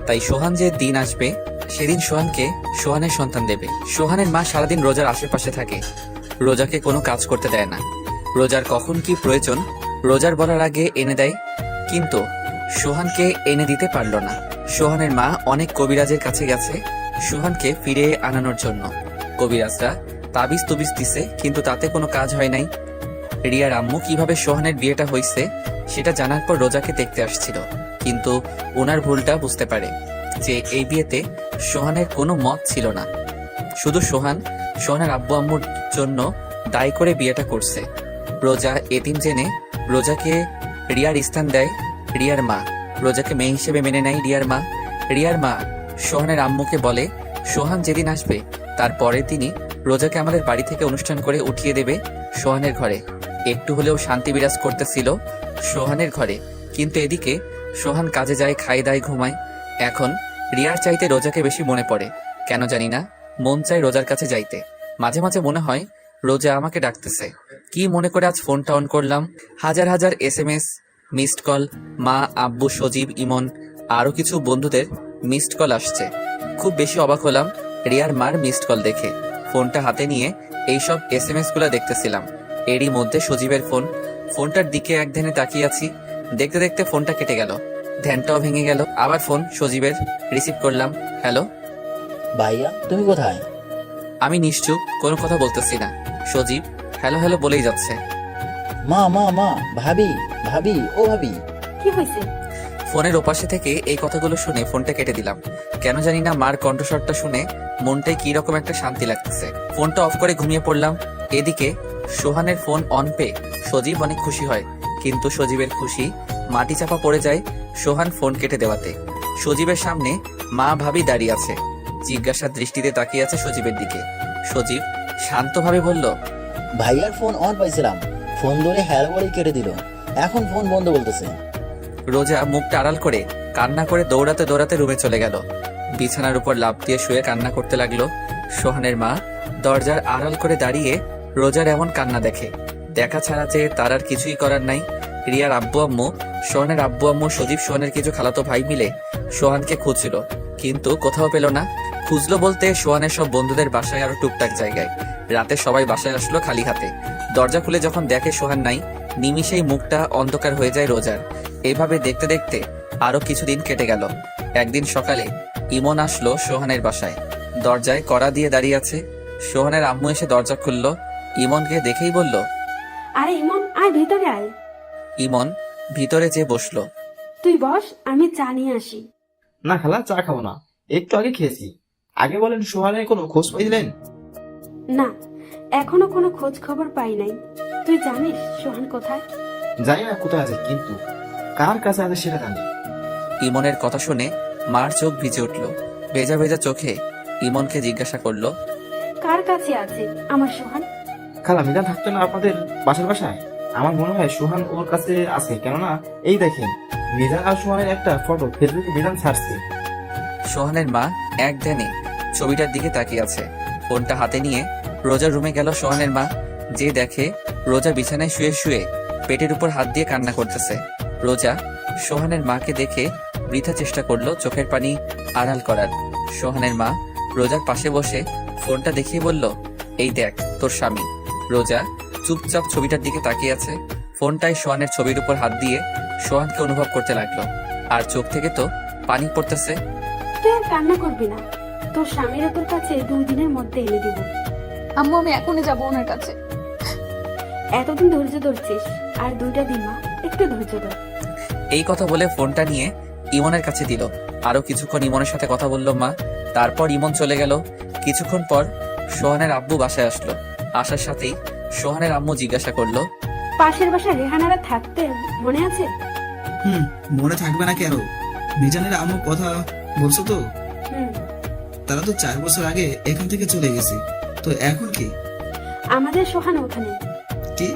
তাই সোহান যে দিন আসবে সেদিন সোহানকে সোহানের সন্তান দেবে। সোহানের মা সারাদিন রোজার আশেপাশে থাকে, রোজাকে কোনো কাজ করতে দেয় না। রোজার কখন কি প্রয়োজন রোজার বলার আগে এনে দেয়, কিন্তু সোহানকে এনে দিতে পারল না। সোহানের মা অনেক কবিরাজের কাছে গেছে সোহানকে ফিরে আনানোর জন্য। কবিরাজরা তাবিজ তুবিজ দিছে, কিন্তু তাতে কোনো কাজ হয় নাই। রিয়ার আম্মু কিভাবে সোহানের বিয়েটা হয়েছে সেটা জানার পর রোজাকে দেখতে আসছিল। কিন্তু ওনার ভুলটা বুঝতে পারে যে এই বিয়েতে সোহানের কোনো মত ছিল না। শুধু সোহানের আব্বু আম্মুর জন্য দায়ী করে বিয়েটা করছে। রোজা এতিম জেনে রোজাকে রিয়ার স্থান দেয় রিয়ার মা। রোজাকে মেয়ে হিসেবে মেনে নেয় রিয়ার মা সোহানের আম্মুকে বলে সোহান যেদিন আসবে তার পরের দিনই রোজাকে আমাদের বাড়ি থেকে অনুষ্ঠান করে উঠিয়ে দেবে সোহানের ঘরে। একটু হলেও শান্তি বিরাজ করতেছিল সোহানের ঘরে, কিন্তু এদিকে সোহান কাজে যায়, খায় দায়, ঘুমায়। এখন রিয়ার চাইতে রোজাকে বেশি মনে পড়ে, কেন জানি না মন চায় রোজার কাছে যাইতে। মাঝে মাঝে মনে হয় রোজা আমাকে ডাকতেছে। কি মনে করে আজ ফোনটা অন করলাম, হাজার হাজার SMS, মিসড কল, মা, আব্বু, সজীব, ইমন, আরো কিছু বন্ধুদের মিসড কল আসছে। খুব বেশি অবাক হলাম রিয়ার মার মিসড কল দেখে। ফোনটা হাতে নিয়ে এইসব SMS গুলা দেখতেছিলাম। এরই মধ্যে সজীবের ফোনটার দিকে এক ধ্যানে তাকিয়ে আছি। দেখতে দেখতে ফোনটা কেটে গেল, ধ্যানটাও ভেঙে গেল। আবার ফোন সজীবের, রিসিভ করলাম। হ্যালো ভাইয়া তুমি কোথায়? আমি নিশ্চুপ, কোনো কথা বলতেছি না। সজীব হ্যালো হ্যালো বলেই যাচ্ছে। মা মা মা, ভাবি ভাবি, ও ভাবি। কি হয়েছে? ফোনের ওপাশে থেকে এই কথাগুলো শুনে ফোনটা কেটে দিলাম। কেন জানি না মার কণ্ঠস্বরটা শুনে মনটায় কি রকম একটা শান্তি লাগতেছে। ফোনটা অফ করে ঘুমিয়ে পড়লাম। এদিকে সোহানের ফোন অন পেয়ে সজীব অনেক খুশি হয়, কিন্তু সজীবের খুশি মাটি চাপা পড়ে যায় সোহান ফোন কেটে দেওয়াতে। সজীবের সামনে মা ভাবি দাঁড়িয়ে আছে, জিজ্ঞাসার দৃষ্টিতে তাকিয়ে আছে সজীবের দিকে। সজীব শান্তভাবে বলল, ভাইয়ার ফোন অন পাইছিলাম, ফোন ধরে হ্যালো বলে কেটে দিল, এখন ফোন বন্ধ বলতেছে। রোজা মুখটা আড়াল করে কান্না করে দৌড়াতে দৌড়াতে রুমে চলে গেল। বিছানার উপর লাফ দিয়ে শুয়ে কান্না করতে লাগলো। সোহানের মা দরজার আড়াল করে দাঁড়িয়ে রোজার এমন কান্না দেখে। দেখা ছাড়া যে তার আর কিছুই করার নাই। রিয়ার আব্বু আম্মু, সোহানের আব্বু আম্মু, সজীব সোহানের কিছু খালাতো ভাই মিলে সোহানকে খুঁজছিল, কিন্তু কোথাও পেল না। খুঁজলো বলতে সোহানের সব বন্ধুদের বাসায় আরো টুকটাক জায়গায়। রাতে সবাই বাসায় আসলো খালি হাতে। দরজা খুলে যখন দেখে সোহান নাই, নিমিষেই মুখটা অন্ধকার হয়ে যায় রোজার। এভাবে দেখতে দেখতে আরো কিছুদিন কেটে গেল। একদিন সকালে ইমন আসলো সোহানের বাসায়, দরজায় কড়া দিয়ে দাঁড়িয়ে আছে। সোহানের আম্মু এসে দরজা খুললো। ইমনকে দেখেই বলল, আরে ইমন, আয় ভিতরে আয়। ইমন ভিতরে যেয়ে বসলো। তুই বস, আমি চা নিয়ে আসি। না খালা, চা খাবো না, একটু আগে খেয়েছি। আগে বলেন সোহানের কোনো খোঁজ পাইলেন? না, এখনো কোনো খোঁজ খবর পাই নাই। তুই জানিস সোহান কোথায়? জানি না কোথায় আছে, কিন্তু কার কাছে আছে সেটা জানি। ইমনের কথা শুনে মার চোখ ভিজে উঠল। ভেজা ভেজা চোখে ইমনকে জিজ্ঞাসা করলো, কার কাছে আছে আমার সোহান? খালা, মিজান থাকতো না আপনাদের বাসার বাসায়? আমার মনে হয় সোহান ওর কাছে আছে, কেননা এই দেখেন মিজান আর সোহানের একটা ফটো ফেসবুকে মিজান ছাড়ছে। সোহানের মা এক ধ্যানে ছবিটার দিকে তাকিয়ে আছে। ফোনটা হাতে নিয়ে রোজার রুমে গেল সোহানের মা। যে দেখে রোজা বিছানায় শুয়ে শুয়ে পেটের উপর হাত দিয়ে কান্না করতেছে। রোজা সোহানের মাকে দেখে বৃথা চেষ্টা করলো চোখের পানি আড়াল করার। সোহানের মা রোজার পাশে বসে ফোনটা দেখিয়ে বলল, এই দেখ তোর স্বামী। রোজা চুপচাপ ছবিটার দিকে তাকিয়ে আছে। ফোনটায় সোহানের ছবির উপর হাত দিয়ে সোহানকে অনুভব করতে লাগলো, আর চোখ থেকে তো পানি পড়তেছে। তুই আর কান্না করবি না, তোর স্বামীরা তোর কাছে 2 দিনের মধ্যে এনে দিব। আম্মু আমি এখনই যাবো ওনার কাছে। এতদিন ধৈর্য ধরছিস, আর 2টা দিন মা, একটু ধৈর্য ধর। এই কথা বলে ফোনটা নিয়ে ইমনের কাছে দিল। আরো কিছুক্ষণ ইমনের সাথে কথা বললো মা। তারপর ইমন চলে গেল। কিছুক্ষণ পর সোহানের আব্বু বাসায় আসলো। আসার সাথেই সোহানের আম্মু জিজ্ঞাসা করলো, পাশের বাসা রেহানারা থাকতে মনে আছে? মনে থাকবে না কেন? মিজানের আম্মু কথা বলছো তো? হুম, তারা তো 4 বছর আগে এখান থেকে চলে গেছে, তো এখন কি? আমাদের সোহান ওখানে। কি?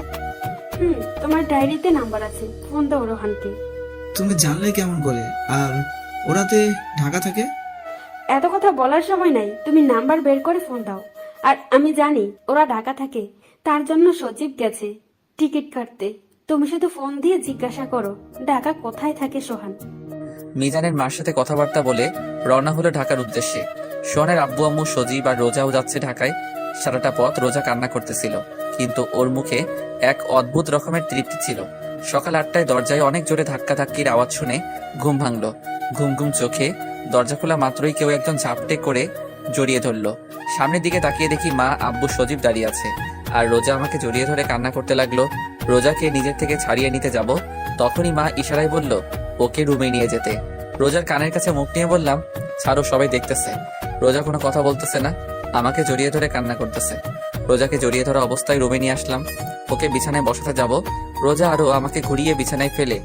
তোমার ডায়েরিতে নাম্বার আছে, ফোন দাও রোহানকে। তুমি জানলে কেমন করে? আর ওরাতে ঢাকা থাকে? এত কথা বলার সময় নাই, তুমি নাম্বার বের করে ফোন দাও। আর আমি জানি ওরা ঢাকা থাকে, তার জন্য সচিব গেছে টিকিট কাটতে। তুমি শুধু ফোন দিয়ে জিজ্ঞাসা করো ঢাকা কোথায় থাকে সোহান। মিজানের মার সাথে কথাবার্তা বলে রওনা হলো ঢাকার উদ্দেশ্যে। সোহানের আব্বু আম্মু, সজীব আর রোজাও যাচ্ছে ঢাকায়। সারাটা পথ রোজা কান্না করতেছিল, কিন্তু ওর মুখে এক অদ্ভুত রকমের তৃপ্তি ছিল। সকাল 8টায় দরজায় অনেক জোরে ধাক্কাধাক্কির আওয়াজ শুনে ঘুম ভাঙলো। ঘুম ঘুম চোখে দরজা খোলা মাত্রই কেউ একজন ঝাপটে করে জড়িয়ে ধরলো। সামনের দিকে তাকিয়ে দেখি মা, আব্বু, সজীব দাঁড়িয়ে আছে, আর রোজা আমাকে জড়িয়ে ধরে কান্না করতে লাগলো। রোজাকে নিজের থেকে ছাড়িয়ে নিতে যাব, তখনই মা ইশারায় বলল, ওকে রুমে নিয়ে যেতে। রোজার কানের কাছে মুখ নিয়ে বললাম, ছাড়ো, সবাই দেখতেছে। রোজা কোনো কথা বলতেছে না, আমাকে জড়িয়ে ধরে কান্না করতেছে। রোজাকে জড়িয়ে ধরা অবস্থায় রুমে নিয়ে আসলাম। ওকে বিছানায় বসাতে যাব, রোজা আরো আমাকে ঘুরিয়ে বিছানায় ফেলে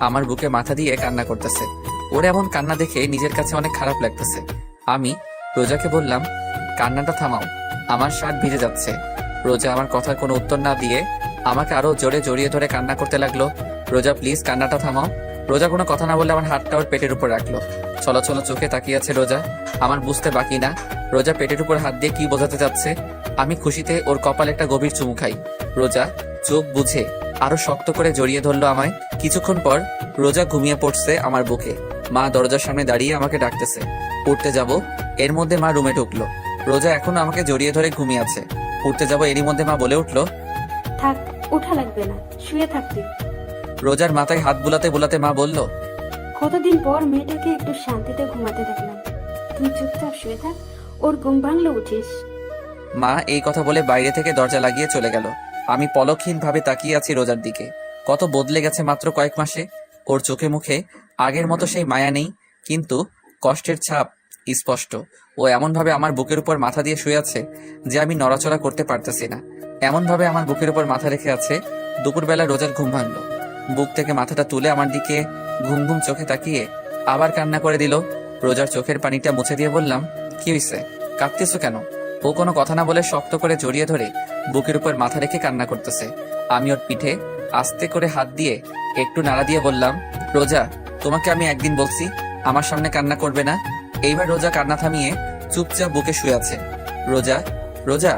আমার বুকে মাথা দিয়ে কান্না করতেছে। ওর এমন কান্না দেখে নিজের কাছে অনেক খারাপ লাগতেছে। আমি রোজাকে বললাম, কান্নাটা থামাও, আমার শার্ট ভিজে যাচ্ছে। রোজা আমার কথার কোনো উত্তর না দিয়ে আমাকে আরো জোরে জড়িয়ে ধরে কান্না করতে লাগলো। রোজা প্লিজ কান্নাটা থামাও। রোজা কোনো কথা না বলে আমার হাতটা ওর পেটের উপর রাখলো। চলো চলো চোখে তাকিয়ে আছে রোজা। আমার বুঝতে বাকি না রোজা পেটের উপর হাত দিয়ে কি বোঝাতে যাচ্ছে। আমি খুশিতে ওর কপালে একটা গভীর চুমু খাই। রোজা চোখ বুঝে আরো শক্ত করে জড়িয়ে ধরলো আমায়। কিছুক্ষণ পর রোজা ঘুমিয়ে পড়ছে আমার বুকে। মা দরজার সামনে দাঁড়িয়ে আমাকে ডাকতেছে। উঠতে যাব, এর মধ্যে মা রুমে ঢুকলো। রোজা এখনো আমাকে জড়িয়ে ধরে ঘুমিয়ে আছে। উঠতে যাব, এরই মধ্যে মা বলে উঠলো, থাক, ওঠা লাগবে না, শুয়ে থাকতে। রোজার মাথায় হাত বুলাতে বুলাতে মা বলল, কতদিন পর মেয়েটাকে একটু শান্তিতে ঘুমাতে দেখলাম। তুই চুপচাপ শুয়ে থাক, ওর ঘুম ভাঙলে উঠিস। মা এই কথা বলে বাইরে থেকে দরজা লাগিয়ে চলে গেল। আমি পলকহীন ভাবে তাকিয়ে আছি রোজার দিকে। কত বদলে গেছে মাত্র কয়েক মাসে। ওর চোখে মুখে আগের মতো সেই মায়া নেই, কিন্তু কষ্টের ছাপ স্পষ্ট। ও এমন ভাবে আমার বুকের উপর মাথা দিয়ে শুয়ে আছে যে আমি নড়াচড়া করতে পারতেছি না। এমন ভাবে আমার বুকের উপর মাথা রেখে আছে। দুপুরবেলা রোজার ঘুম ভাঙলো। বুক থেকে মাথাটা তুলে আমার দিকে ঘুম ঘুম চোখে তাকিয়ে আবার কান্না করে দিল। রোজার চোখের পানিটা মুছে দিয়ে বললাম, কি হয়েছে, কাঁদতেছো কেন? ও কোনো কথা না বলে শক্ত করে জড়িয়ে ধরে বুকের উপর মাথা রেখে কান্না করতেছে। আমি ওর পিঠে আস্তে করে হাত দিয়ে একটু নাড়া দিয়ে বললাম, রোজা, তোমাকে আমি একদিন বলছি আমার সামনে কান্না করবে না। এইবার রোজা কান্না থামিয়ে চুপচাপ বুকে শুয়ে আছে। রোজা রোজা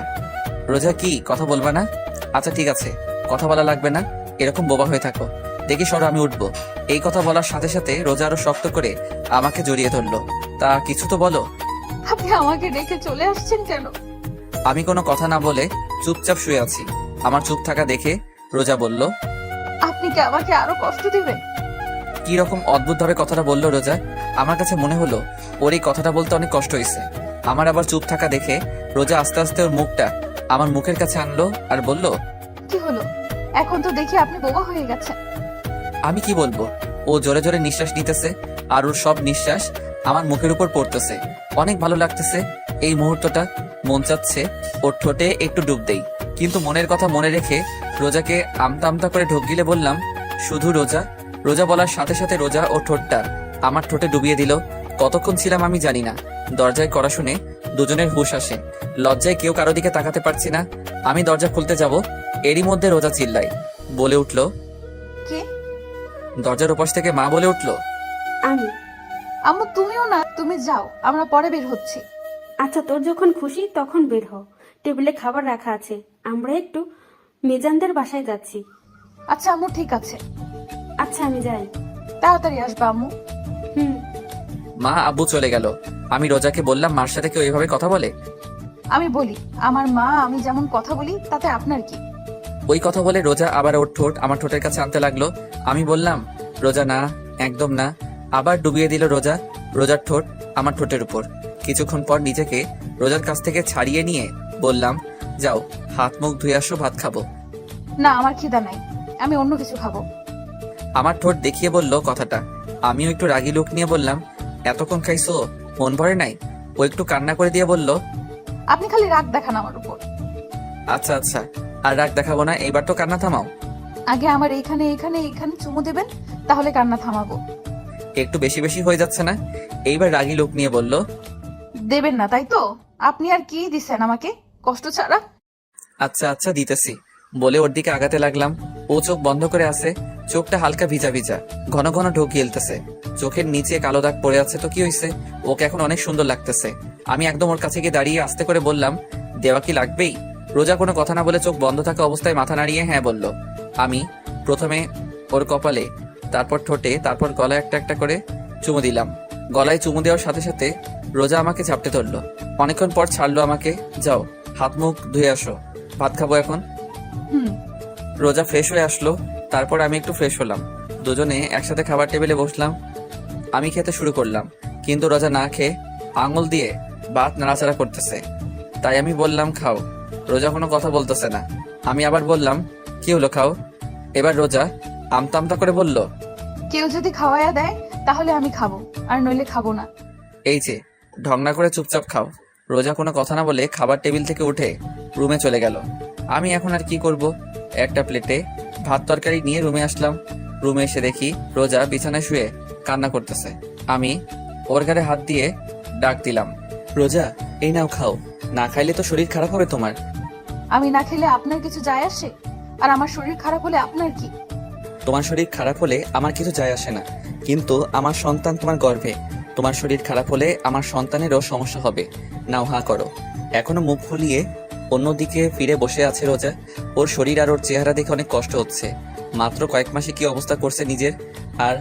রোজা কি কথা বলবা না? আচ্ছা ঠিক আছে, কথা বলা লাগবে না, এরকম বোবা হয়ে থাকো। দেখি সরো, আমি উঠবো। এই কথা বলার সাথে সাথে রোজা আরো শক্ত করে আমাকে জড়িয়ে ধরলো। তা কিছু তো বলো। আপনি আমাকে রেখে চলে আসছেন কেন? আমি কোনো কথা না বলে চুপচাপ শুয়ে আছি। আমার চুপ থাকা দেখে রোজা বলল, আপনি কি আমাকে আরো কষ্ট দিবেন? কি রকম অদ্ভুত ভাবে কথাটা বললো রোজা। আমার কাছে মনে হলো ওর এই কথাটা বলতে অনেক কষ্ট হয়েছে। আমার আবার চুপ থাকা দেখে রোজা আস্তে আস্তে ওর মুখটা আমার মুখের কাছে আনলো আর বলল, কি হলো? এখন তো দেখি আপনি বোবা হয়ে গেছেন। আমি কি বলবো? ও জোরে জোরে নিঃশ্বাস নিতেছে আর ওর সব নিঃশ্বাস আমার মুখের উপর পড়তেছে। অনেক ভালো লাগতেছে এই মুহূর্তটা। মন চাচ্ছে ওর ঠোঁটে একটু ডুব দেই, কিন্তু মনের কথা মনে রেখে রোজাকে আমতা আমতা করে ঢোক গিলে বললাম, শুধু রোজা। রোজা বলার সাথে সাথে রোজা ও ঠোঁটটা আমার ঠোঁটে ডুবিয়ে দিল। কতক্ষণ ছিলাম আমি জানি না। দরজায় কড়া শুনে দুজনের হুঁশ আসে। লজ্জায় কেউ কারো দিকে তাকাতে পারছি না। আমি দরজা খুলতে যাব, এরই মধ্যে রোজা চিল্লাই বলে উঠল, কে? দরজার ওপাশ থেকে মা বলে উঠল, আমি। আম্মু তুমিও না, তুমি যাও, আমরা পরে বের হচ্ছি। আচ্ছা, তোর যখন খুশি তখন বের হ। টেবিলে খাবার রাখা আছে, আমরা একটু মেজানদের বাসায় যাচ্ছি। আচ্ছা আম্মু, ঠিক আছে। আচ্ছা, আমি যাই। তাড়াতাড়ি আসবা আম্মু। হুম। মা আব্বু চলে গেল। আমি রোজাকে বললাম, মার সাথে কেউ এইভাবে কথা বলে? আমি বলি, আমার মা আমি যেমন কথা বলি তাতে আপনার কি? ওই কথা বলে রোজা আবার ওর ঠোঁট আমার ঠোঁটের কাছে আনতে লাগলো। আমি বললাম, রোজা না, একদম না। আবার ডুবিয়ে দিল রোজা রোজার ঠোঁট আমার ঠোঁটের উপর। কিছুক্ষণ পর নিজেকে রোজার কাছ থেকে ছাড়িয়ে নিয়ে বললাম, যাও হাত মুখ ধুয়ে আসো, ভাত খাবো। না, আমার খিদা নাই, আমি অন্য কিছু খাবো। আমার ঠোঁট দেখিয়ে বলল কথাটা। আমিও একটু রাগী লোক নিয়ে বললাম, এতক্ষণ খাইছো, মন ভরে নাই? ও একটু কান্না করে দিয়ে বলল, আপনি খালি রাগ দেখান আমার উপর। আচ্ছা আচ্ছা, আর রাগ দেখাবো না, এইবার তো কান্না থামাও। আগে আমার এইখানে এইখানে এইখানে চুমু দেবেন, তাহলে কান্না থামাবো। একটু বেশি বেশি হয়ে যাচ্ছে না? এইবার রাগী লোক নিয়ে বলল, দেবেন না তাই তো? আপনি আর কি দিছেন আমাকে কষ্ট ছাড়া? আচ্ছা আচ্ছা দিতেছি বলে ওর দিকে আগাতে লাগলাম। ও চোখ বন্ধ করে আছে, চোখটা হালকা ভিজা ভিজা, ঘন ঘন ঢোক গিলতেছে। চোখের নিচে কালো দাগ পড়ে আছে, তো কি হয়েছে? ওকে এখন অনেক সুন্দর লাগতেছে। আমি একদম ওর কাছে গিয়ে দাঁড়িয়ে আস্তে করে বললাম, দেওয়া কি লাগবেই? রোজা কোনো কথা না বলে চোখ বন্ধ থাকা অবস্থায় মাথা নাড়িয়ে হ্যাঁ বলল। আমি প্রথমে ওর কপালে, তারপর ঠোঁটে, তারপর গলায় একটা একটা করে চুমু দিলাম। গলায় চুমু দেওয়ার সাথে সাথে রোজা আমাকে ঝাপটে ধরলো। অনেকক্ষণ পর ছাড়লো আমাকে। যাও হাত মুখ ধুয়ে আসো, ভাত খাবো এখন। রোজা ফ্রেশ হয়ে আসলো, তারপর আমি একটু ফ্রেশ হলাম। দুজনে একসাথে খাবার টেবিলে বসলাম। আমি খেতে শুরু করলাম, কিন্তু রোজা না খেয়ে আঙুল দিয়ে ভাত নাড়াচাড়া করতেছে। তাই আমি বললাম, খাও। রোজা কোনো কথা বলতেছে না। আমি আবার বললাম, কি হলো, খাও। এবার রোজা আমতা আমতা করে বলল, কেউ যদি খাওয়াইয়া দেয় তাহলে আমি খাবো, আর নইলে খাবো না। এই যে, ঢং না করে চুপচাপ খাও। রোজা কোনো কথা না বলে খাবার টেবিল থেকে উঠে রুমে চলে গেল। আমি এখন আর কি করব, একটা প্লেটে ভাত তরকারি নিয়ে রুমে আসলাম। রুমে এসে দেখি রোজা বিছানায় শুয়ে কান্না করতেছে। আমি ওর গায়ে হাত দিয়ে ডাক দিলাম, রোজা এই নাও খাও, না খাইলে তো শরীর খারাপ হবে তোমার। আমি না খেলে আপনার কিছু যায় আসে? আর আমার শরীর খারাপ হলে আপনার কি? তোমার শরীর খারাপ হলে আমার কিছু যায় আসে না, কিন্তু আমার সন্তান তোমার গর্ভে। তোমার শরীর খারাপ হলে আমার সন্তানেরও সমস্যা হবে। নাও হা করো। এখনো মুখ ফুলিয়ে অন্যদিকে ফিরে বসে আছে রোজা। ওর শরীর আর ওর চেহারা দেখে অনেক কষ্ট হচ্ছে। মাত্র কয়েক মাসে কি অবস্থা করছে নিজের, আর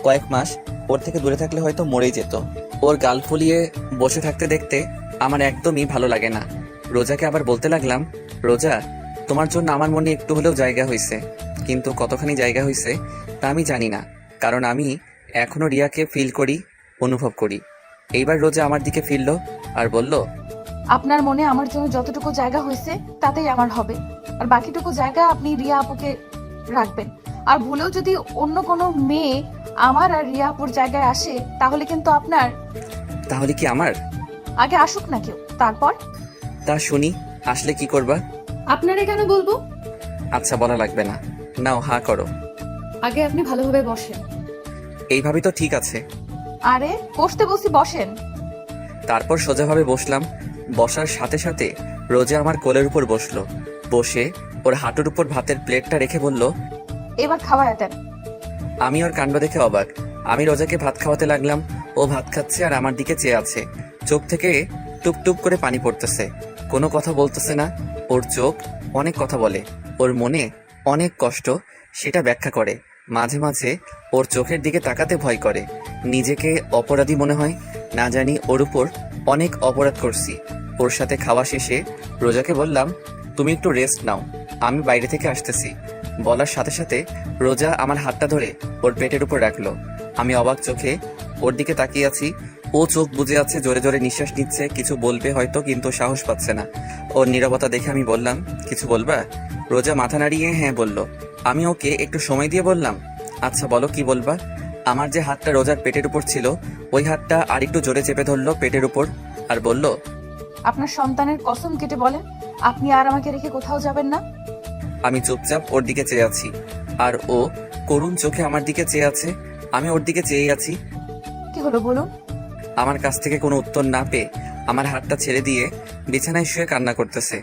কয়েক মাস ওর থেকে দূরে থাকলে হয়তো মরেই যেত। ওর গাল ফুলিয়ে বসে থাকতে দেখতে আমার একদমই ভালো লাগে না। রোজাকে আবার বলতে লাগলাম, রোজা তোমার জন্য আমার মনে একটু হলেও জায়গা হয়েছে, কিন্তু কতখানি জায়গা হয়েছে তা আমি জানি না, কারণ আমি এখনো রিয়াকে ফিল করি, অনুভব করি। এইবার রোজা আমার দিকে ফিরলো আর বলল, আপনার মনে আমার জন্য যতটুকু জায়গা হয়েছে তাতেই আমার হবে, আর বাকিটুকু জায়গা আপনি রিয়া আপুকে রাখবেন। আর ভুলেও যদি অন্য কোনো মেয়ে আমার আর রিয়া আপুর জায়গায় আসে তাহলে কিন্তু আপনার। তাহলে কি আমার? আগে আসুক না কেউ, তারপর। তা শুনি, আসলে কি করবা? আপনারা কেন বলবো? আচ্ছা বলা লাগবে না, নাও হা করো। আগে আপনি ভালোভাবে বসেন। এইভাবে তো ঠিক আছে। আরে বসতে বসে বসেন। তারপর সোজাভাবে বসলাম। বসার সাথে সাথে রোজা আমার কোলের উপর বসলো। বসে ওর হাঁটুর উপর ভাতের প্লেটটা রেখে বলল, এবার খাওয়ায় দেন। আমি ওর কাণ্ড দেখে অবাক। আমি রোজাকে ভাত খাওয়াতে লাগলাম। ও ভাত খাচ্ছে আর আমার দিকে চেয়ে আছে। চোখ থেকে টুপ টুপ করে পানি পড়তেছে। কোনো কথা বলতেছে না। ওর চোখ অনেক কথা বলে, ওর মনে অনেক কষ্ট, সেটা ব্যাখ্যা করে। মাঝে মাঝে ওর চোখের দিকে তাকাতে ভয় করে। নিজেকে অপরাধী মনে হয়। না জানি ওর উপর অনেক অপরাধ করছি। ওর সাথে খাওয়া শেষে রোজাকে বললাম, তুমি একটু রেস্ট নাও, আমি বাইরে থেকে আসতেছি। বলার সাথে সাথে রোজা আমার হাতটা ধরে ওর পেটের উপর রাখলো। আমি অবাক চোখে ওর দিকে তাকিয়ে আছি। ও চোখ বুজে আছে, জোরে জোরে নিঃশ্বাস নিচ্ছে। কিছু বলবে হয়তো, কিন্তু সাহস পাচ্ছে না। ওর নীরবতা দেখে আমি বললাম, কিছু বলবা? রোজা মাথা নাড়িয়ে হ্যাঁ বলল। আমি ওকে একটু সময় দিয়ে বললাম, আচ্ছা বলো কি বলবা। আমার যে হাতটা রোজার পেটের উপর ছিল, ওই হাতটা আরেকটু জোরে চেপে ধরলো পেটের উপর আর বলল, আপনার সন্তানের কসম কেটে বলেন আপনি আর আমাকে রেখে কোথাও যাবেন না। আমি চুপচাপ ওর দিকে চেয়ে আছি, আর ও করুণ চোখে আমার দিকে চেয়ে আছে। আমি ওর দিকে চেয়ে আছি। কি হলো বলুন? আমার কাছ থেকে কোনো উত্তর না পেয়ে আমার হাতটা ছেড়ে দিয়ে বিছানায় শুয়ে কান্না করতেছে।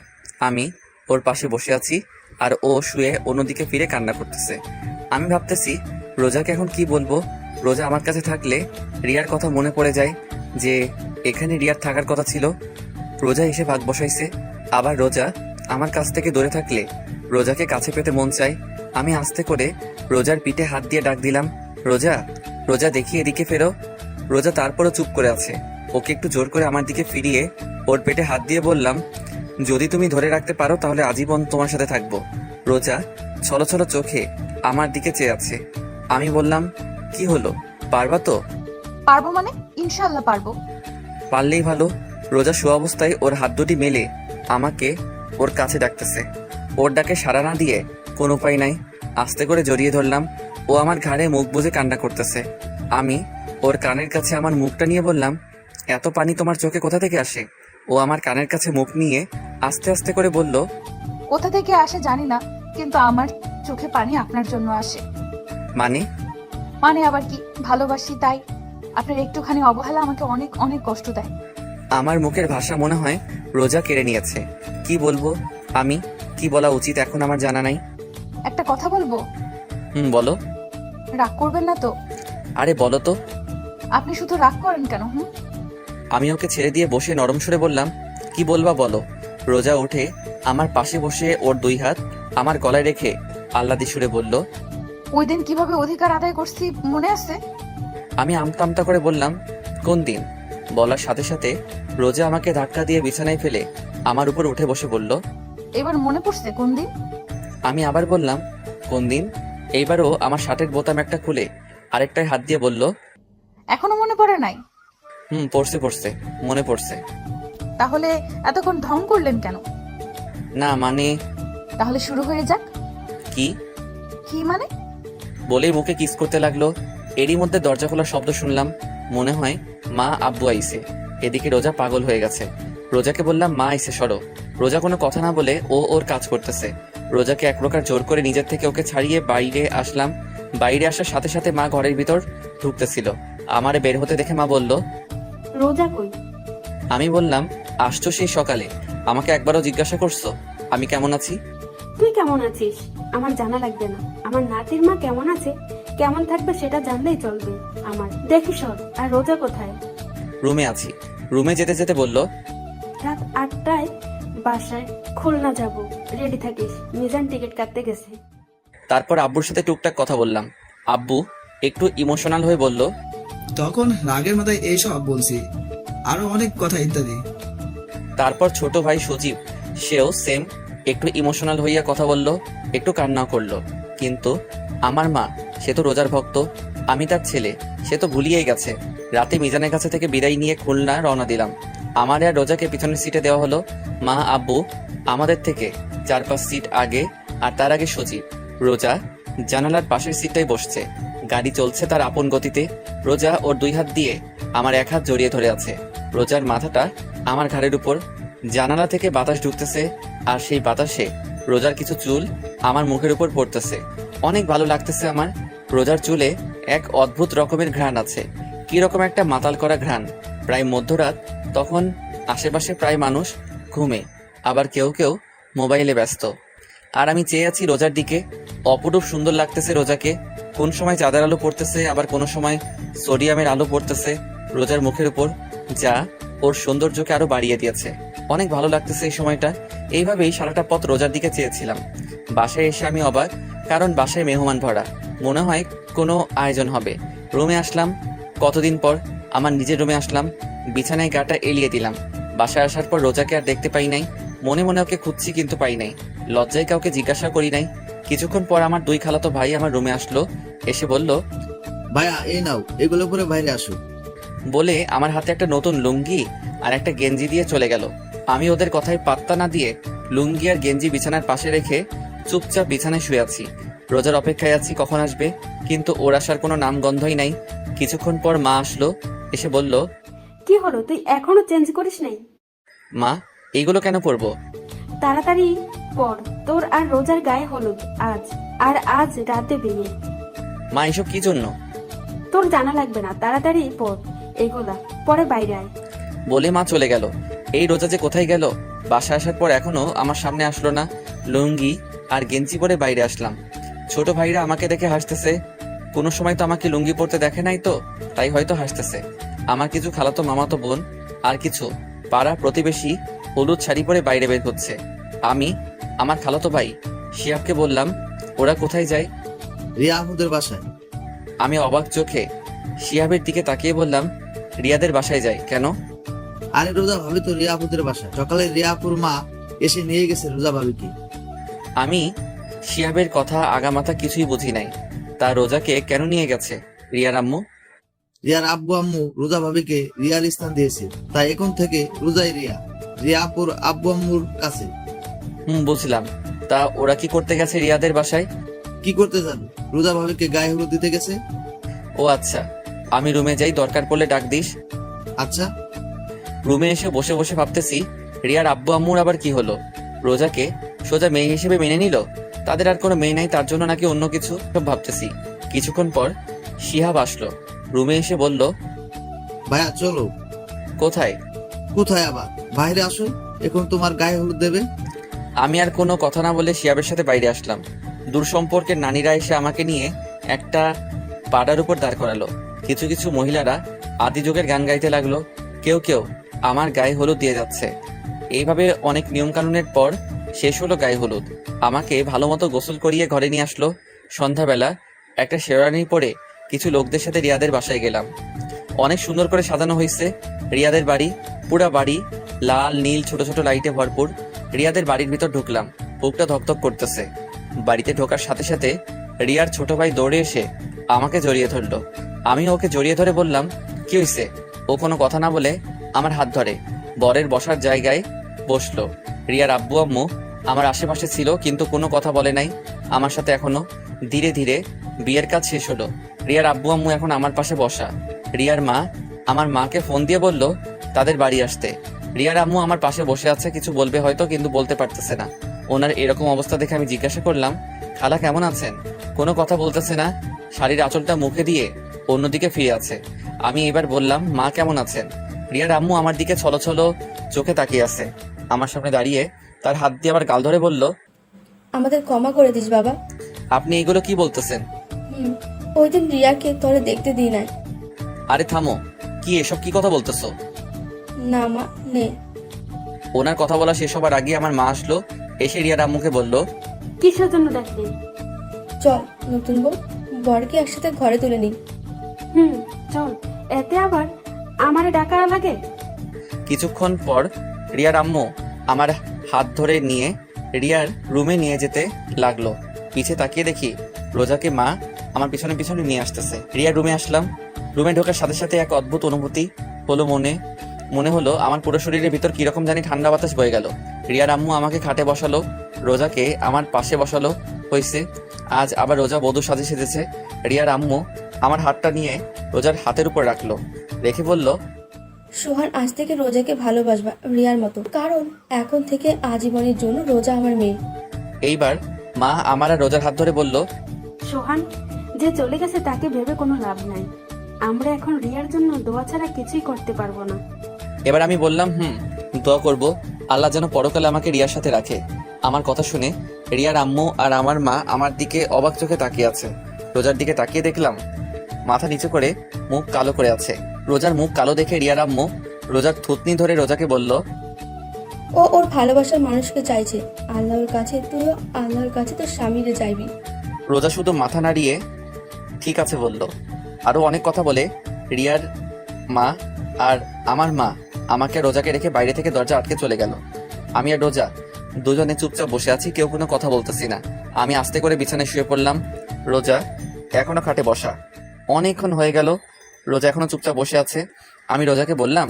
আমি ওর পাশে বসে আছি আর ও শুয়ে অন্যদিকে ফিরে কান্না করতেছে। আমি ভাবতেছি রোজাকে এখন কি বলবো। রোজা আমার কাছে থাকলে রিয়ার কথা মনে পড়ে যায় যে এখানে রিয়ার থাকার কথা ছিল। রোজা এসে ভাগ বসাইছে। আবার রোজা আমার কাছ থেকে দূরে থাকলে রোজাকে কাছে পেতে মন চায়। আমি আস্তে করে রোজার পিঠে হাত দিয়ে ডাক দিলাম, রোজা, রোজা দেখি এদিকে ফেরো। রোজা তারপরও চুপ করে আছে। ওকে একটু জোর করে আমার দিকে ফিরিয়ে ওর পেটে হাত দিয়ে বললাম, যদি তুমি ধরে রাখতে পারো তাহলে আজীবন তোমার সাথে থাকবো। রোজা ছলো ছলো চোখে আমার দিকে চেয়ে আছে। আমি বললাম, কি হলো, পারবা তো? পারবো মানে? ইনশাল্লাহ পারবো। পারলেই ভালো। রোজা শোয়া অবস্থায় ওর হাত দুটি মেলে আমাকে ওর কাছে ডাকতেছে। ওর ডাকে সাড়া না দিয়ে কোনো উপায় নাই, আস্তে করে জড়িয়ে ধরলাম। ও আমার ঘাড়ে মুখ বুজে কান্না করতেছে। আমি ওর কানের কাছে আমার মুখটা নিয়ে বললাম, এত পানি তোমার চোখে কোথা থেকে আসে? ও আমার কানের কাছে মুখ নিয়ে আস্তে আস্তে করে বলল, কোথা থেকে আসে জানি না, কিন্তু আমার চোখে পানি আপনার জন্য আসে। মানে? মানে আবার কি, ভালোবাসি তাই। আপনার একটুখানি অবহেলা আমাকে অনেক অনেক কষ্ট দেয়। আমার মুখের ভাষা মনে হয় রোজা কেড়ে নিয়েছে। কি বলবো আমি, কি বলা উচিত এখন আমার জানা নাই। একটা কথা বলবো? বলো। রাগ করবেন না তো? আরে বলো তো। আপনি শুধু রাগ করেন কেন? আমি ওকে ছেড়ে দিয়ে বসে নরম সুরে বললাম, কি বলবা বলো। রোজা উঠে আমার পাশে বসে ওর দুই হাত আমার গলায় রেখে আহ্লাদি সুরে বলল, ওই দিন কিভাবে অধিকার আদায় করছি মনে আছে? আমি আমতা আমতা করে বললাম, কোন দিন? বলার সাথে সাথে রোজা আমাকে ধাক্কা দিয়ে বিছানায় ফেলে আমার উপর উঠে বসে বলল, এবার মনে পড়ছে কোন দিন? আমি আবার বললাম, কোন দিন? এইবারও আমার শার্টের বোতাম একটা খুলে আরেকটায় হাত দিয়ে বলল, এখনো মনে পড়ে নাই? পড়ছে, মনে পড়ছে। তাহলে এতক্ষণ ঢং করলেন কেন? না মানে। তাহলে শুরু হয়ে যাক। কি? কি মানে? বলেই মুখে কিস করতে লাগলো। এরই মধ্যে দরজা খোলার শব্দ শুনলাম। মনে হয় মা আব্বু আইছে। এদিকে রোজা পাগল হয়ে গেছে। রোজাকে বললাম, মা আইছে, সরো। রোজা কোনো কথা না বলে ওর কাজ করতেছে। রোজাকে এক প্রকার জোর করে নিজের থেকে ওকে ছাড়িয়ে বাইরে আসলাম। বাইরে আসার সাথে সাথে মা ঘরের ভিতর ঢুকতেছিল। আমারে বের হতে দেখে মা বলল, রোজা কই? আমি বললাম, আসছো সেই সকালে, আমাকে একবারও জিজ্ঞাসা করছো আমি কেমন আছি? তুই কেমন আছিস আমার জানা লাগবে না। আমার নাতির মা কেমন আছে, কেমন থাকবে সেটা জানলেই চলবে আমার। দেখি সর, আর রোজা কোথায়? রুমে আছি। রুমে যেতে যেতে বলল, রাত 8টায় বাসায় খুলনা যাব, রেডি থাকিস, মিজান টিকিট কাটতে গেছে। তারপর আব্বুর সাথে টুকটাক কথা বললাম। আব্বু একটু ইমোশনাল হয়ে বলল, তখন রাগের মাথায় এইসব বলছি, আরো অনেক কথা ইত্যাদি। তারপর ছোট ভাই সজীব, সেও সেম একটু ইমোশনাল হইয়া কথা বলল, একটু কান্নাও করলো। কিন্তু আমার মা, সে তো রোজার ভক্ত, আমি তার ছেলে, সে তো ভুলিয়েই গেছে। রাতে মিজানের কাছে থেকে বিদায় নিয়ে খুলনা রওনা দিলাম। আমার আর রোজাকে পিছনের সিটে দেওয়া হলো। মা আব্বু আমাদের থেকে 4-5 সিট আগে, আর তার আগে সজীব। রোজা জানালার পাশের সিটটাই বসছে। গাড়ি চলছে তার আপন গতিতে। রোজা ওর 2 হাত দিয়ে আমার 1 হাত জড়িয়ে ধরে আছে। রোজার মাথাটা আমার ঘাড়ের উপর। জানালা থেকে বাতাস ঢুকতেছে, আর সেই বাতাসে রোজার কিছু চুল আমার মুখের উপর পড়তেছে। অনেক ভালো লাগতেছে আমার। রোজার চুলে এক অদ্ভুত রকমের ঘ্রাণ আছে, কি রকম একটা মাতাল করা ঘ্রাণ। প্রায় মধ্যরাত, তখন আশেপাশে প্রায় মানুষ ঘুমে, আবার কেউ কেউ মোবাইলে ব্যস্ত। আর আমি চেয়ে আছি রোজার দিকে। অপরূপ সুন্দর লাগতেছে রোজাকে। কোন সময় চাঁদের আলো পড়তেছে, আবার কোন সময় সোডিয়ামের আলো পড়তেছে রোজার মুখের উপর, যা ওর সৌন্দর্যকে আরো বাড়িয়ে দিয়েছে। অনেক ভালো লাগতেছে এই সময়টা। এইভাবেই সারাটা পথ রোজার দিকে চেয়েছিলাম। বাসায় এসে আমি অবাক, কারণ বাসায় মেহমান ভরা। মনে হয় কোনো আয়োজন হবে। রুমে আসলাম, কতদিন পর আমার নিজের রুমে আসলাম। বিছানায় গাটা এলিয়ে দিলাম। বাসায় আসার পর রোজাকে আর দেখতে পাই নাই। মনে মনে ওকে খুঁজছি, কিন্তু পাই নাই। লজ্জায় কাউকে জিজ্ঞাসা করি নাই। কিছুক্ষণ পর আমার 2 খালাতো ভাই আমার রুমে আসলো। এসে বলল, ভাইয়া এই নাও, এগুলো পরে বাইরে আসো। বলে আমার হাতে একটা নতুন লুঙ্গি আর একটা গেঞ্জি দিয়ে চলে গেল। আমি ওদের কথায় পাত্তা না দিয়ে লুঙ্গি আর গেঞ্জি বিছানার পাশে রেখে চুপচাপ বিছানায় শুয়ে আছি। রোজার অপেক্ষায় আছি কখন আসবে, কিন্তু ওর আসার কোনো নামগন্ধই নাই। কিছুক্ষণ পর মা আসলো। এসে বলল, কি হলো, তুই এখনো চেঞ্জ করিস নাই? মা, এইগুলো কেন পরবো? তাড়াতাড়ি পর, তোর আর রোজার গায়ে হলুদ আজ, আর আজ রাতে বিয়ে। মা, এসব কি জন্য? তোর জানা লাগবে না, তাড়াতাড়ি পর এগুলা, পরে বাইরে আয়। বলে মা চলে গেল। এই রোজা যে কোথায় গেল? বাসা আসার পর এখনো আমার সামনে আসলো না। লুঙ্গি আর গেঞ্জি পরে বাইরে আসলাম। ছোট ভাইরা আমাকে দেখে হাসতেছে। কোনো সময় তো আমাকে লুঙ্গি পরতে দেখে নাই, তো তাই হয়তো হাসতেছে। আমার কিছু খালাতো মামাতো বোন আর কিছু পাড়া প্রতিবেশী হলুদ শাড়ি পরে বাইরে বের হচ্ছে। আমি আমার খালাতো ভাই শিহাবকে বললাম, ওরা কোথায় যায়? রিয়া আপুদের বাসায়। আমি অবাক চোখে শিহাবের দিকে তাকিয়ে বললাম, রিয়াদের বাসায় যায় কেন? আরে রোজা ভাবি তো রিয়া আপুদের বাসায়। সকালে রিয়া আপুর মা এসে নিয়ে গেছে রোজা ভাবিকে। আমি শিহাবের কথা আগামাথা কিছুই বুঝি নাই। তা রোজাকে কেন নিয়ে গেছে রিয়ার আম্মু? রিয়ার আব্বু আম্মু রোজা ভাবিকে রিয়ার স্থান দিয়েছে, তাই এখন থেকে রোজাই রিয়া, রিয়া আপুর আব্বু আম্মুর কাছে। বুঝলাম। তা ওরা কি করতে গেছে রিয়াদের বাসায়? কি করতে যাবে? রোজা ভাবিকে গায়ে হলুদ দিতে গেছে। ও আচ্ছা, আমি রুমে যাই, দরকার পড়লে ডাক দিস। আচ্ছা। রুমে এসে বসে বসে ভাবতেছি, রিয়ার আব্বু আম্মুর আবার কি হলো? রোজাকে সোজা মেয়ে হিসেবে মেনে নিল? তাদের আর কোনো মেয়ে নাই, তার জন্য নাকি অন্য কিছু? সব ভাবতেছি। কিছুক্ষণ পর শিহাব আসলো। রুমে এসে বলল, ভাইয়া চলো। কোথায়? কোথায় আবার, বাইরে আসো, এখন তোমার গায়ে হলুদ দেবে। আমি আর কোনো কথা না বলে শিহাবের সাথে বাইরে আসলাম। দূর সম্পর্কের নানীরা এসে আমাকে নিয়ে একটা পাড়ার উপর দাঁড় করালো। কিছু কিছু মহিলারা আদি যুগের গান গাইতে লাগলো। কেউ কেউ আমার গায়ে হলুদ দিয়ে যাচ্ছে। এইভাবে অনেক নিয়ম কানুনের পর শেষ হলো গায়ে হলুদ। আমাকে ভালো মতো গোসল করিয়ে ঘরে নিয়ে আসলো। সন্ধ্যাবেলা একটা শেরওয়ানি পরে কিছু লোকদের সাথে রিয়াদের বাসায় গেলাম। অনেক সুন্দর করে সাজানো হয়েছে রিয়াদের বাড়ি। পুরা বাড়ি লাল নীল ছোট ছোট লাইটে ভরপুর। রিয়াদের বাড়ির ভিতর ঢুকলাম, বুকটা ধকধক করতেছে। বাড়িতে ঢোকার সাথে সাথে রিয়ার ছোট ভাই দৌড়ে এসে আমাকে জড়িয়ে ধরলো। আমি ওকে জড়িয়ে ধরে বললাম, কি হয়েছে? ও কোনো কথা না বলে আমার হাত ধরে বরের বসার জায়গায় বসলো। রিয়ার আব্বু আম্মু আমার আশেপাশে ছিল, কিন্তু কোনো কথা বলে নাই আমার সাথে। এখনো ধীরে ধীরে বিয়ের কাজ শেষ হলো। রিয়ার আব্বু আম্মু এখন আমার পাশে বসা। রিয়ার মা আমার মাকে ফোন দিয়ে বলল তাদের বাড়ি আসতে। রিয়ার আম্মু আমার পাশে বসে আছে, কিছু বলবে হয়তো কিন্তু বলতে পারতেছে না। ওনার এরকম অবস্থা দেখে আমি জিজ্ঞাসা করলাম, খালা কেমন আছেন? কোনো কথা বলতেছে না, শাড়ির আঁচলটা মুখে দিয়ে অন্যদিকে ফিরে আছে। আমি এবার বললাম, মা কেমন আছেন? রিয়ার আম্মু আমার দিকে ছলো ছলো চোখে তাকিয়ে আছে। আমার সামনে দাঁড়িয়ে তার হাত দিয়ে আবার গাল ধরে বলল, আমাদের ক্ষমা করে দিস বাবা। আপনি এগুলো কি বলতেছেন? ওই দিন রিয়াকে তোরে দেখতে দিই নাই। আরে থামো, কি এসব কি কথা বলতেছো? না মা, নে। ওনার কথা বলা শেষ হবার আগে আমার মা আসলো, এসে রিয়ার আম্মুকে বলল, কিসের জন্য ডাকলি? চল নতুন বউ বরকে একসাথে ঘরে তুলে নিই। চল, এতে আবার আমারে ডাকা লাগে? কিছুক্ষণ পর রিয়ার আম্মু আমার হাত ধরে নিয়ে রিয়ার রুমে নিয়ে যেতে লাগলো। পিছে তাকিয়ে দেখি রোজাকে মা আমার পিছনে পিছনে নিয়ে আসতেছে। রিয়ার রুমে আসলাম। রুমে ঢোকার সাথে সাথে এক অদ্ভুত অনুভূতি হলো মনে হলো আমার পুরো শরীরের ভিতর কিরকম জানি ঠান্ডা বাতাস বয়ে গেল। রিয়ার আম্মু আমাকে খাটে বসালো, রোজাকে আমার পাশে বসালো হয়েছে। আজ আবার রোজা বধূ সাজে সেজেছে। রিয়ার আম্মু আমার হাতটা নিয়ে রোজার হাতের উপর রাখলো, রেখে বলল, সোহান আজ থেকে রোজাকে ভালোবাসবা রিয়ার মতো, কারণ এখন থেকে আজীবনের জন্য রোজা আমার মেয়ে। এইবার মা আমার আর রোজার হাত ধরে বলল, সোহান যে চলে গেছে তাকে ভেবে কোনো লাভ নাই। আমরা এখন রিয়ার জন্য দোয়া ছাড়া কিছুই করতে পারবো না। এবার আমি বললাম, দোয়া করব আল্লাহ যেন পরকালে আমাকে রিয়ার সাথে রাখে। আমার কথা শুনে রিয়ার আম্মু আর আমার মা আমার দিকে অবাক চোখে তাকিয়ে আছে। রোজার দিকে তাকিয়ে দেখলাম মাথা নিচু করে মুখ কালো করে আছে। রোজার মুখ কালো দেখে রিয়ার আম্মু রোজার থুতনি ধরে রোজাকে বলল, ও ওর ভালোবাসার মানুষকে চাইছে, আল্লাহর কাছে তুইও আল্লাহর কাছে তোর স্বামীরে চাইবি। রোজা শুধু মাথা নাড়িয়ে ঠিক আছে বলল। আরো অনেক কথা বলে রিয়ার মা আর আমার মা আমাকে রোজাকে রেখে বাইরে থেকে দরজা আটকে চলে গেল। আমি আর রোজা দুজনে চুপচাপ বসে আছি, কেউ কোনো কথা বলতেছি না। আমি আস্তে করে বিছানায় শুয়ে পড়লাম। রোজা এখনো খাটে বসা। অনেকক্ষণ হয়ে গেল, রোজা এখনো চুপচাপ বসে আছে। আমি রোজাকে বললাম,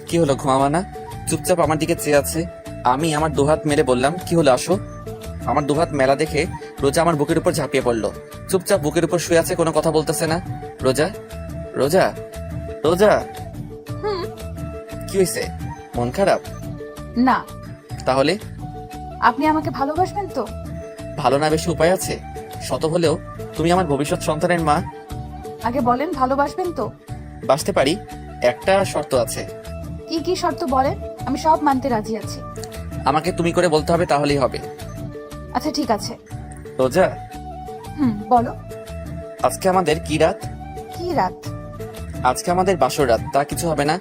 কি হলো, ঘুমাবা না? চুপচাপ আমার দিকে চেয়ে আছে। আমি আমার দুহাত মেলে বললাম, কি হলো, আসো। আমার দুহাত মেলা দেখে রোজা আমার বুকের উপর ঝাঁপিয়ে পড়লো। চুপচাপ বুকের উপর শুয়ে আছে, কোনো কথা বলতেছে না। রোজা রোজা রোজা কি হয়েছে? মন খারাপ? না। তাহলে আপনি আমাকে ভালোবাসবেন তো? ভালো না বেশি উপায় আছে? শত হলেও তুমি আমার ভবিষ্যৎ সন্তানের মা। আগে বলেন, ভালোবাসবেন তো? বাঁচতে পারি, একটা শর্ত আছে। কি কি শর্ত বলেন, আমি সব মানতে রাজি আছি। আমাকে তুমি করে বলতে হবে, তাহলেই হবে। আচ্ছা ঠিক আছে। রোজা বলো। আজকে আমাদের কি রাত? কি রাত? আজকে আমাদের বাসর রাত। তা কিছু হবে না?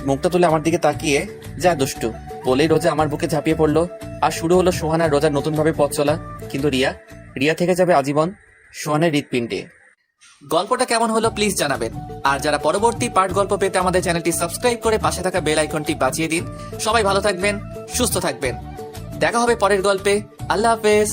মুখটা তুলে আমার দিকে তাকিয়ে, যা দুষ্টু বলেই রোজা আমার বুকে ঝাঁপিয়ে পড়লো। আর শুরু হলো সোহান আর রোজার নতুন ভাবে পথ চলা। কিন্তু রিয়া থেকে যাবে আজীবন সোহানের হৃৎপিণ্ডে। গল্পটা কেমন হলো প্লিজ জানাবেন। আর যারা পরবর্তী পার্ট গল্প পেতে আমাদের চ্যানেলটি সাবস্ক্রাইব করে পাশে থাকা বেল আইকনটি বাজিয়ে দিন। সবাই ভালো থাকবেন, সুস্থ থাকবেন। দেখা হবে পরের গল্পে। আল্লাহ হাফেজ।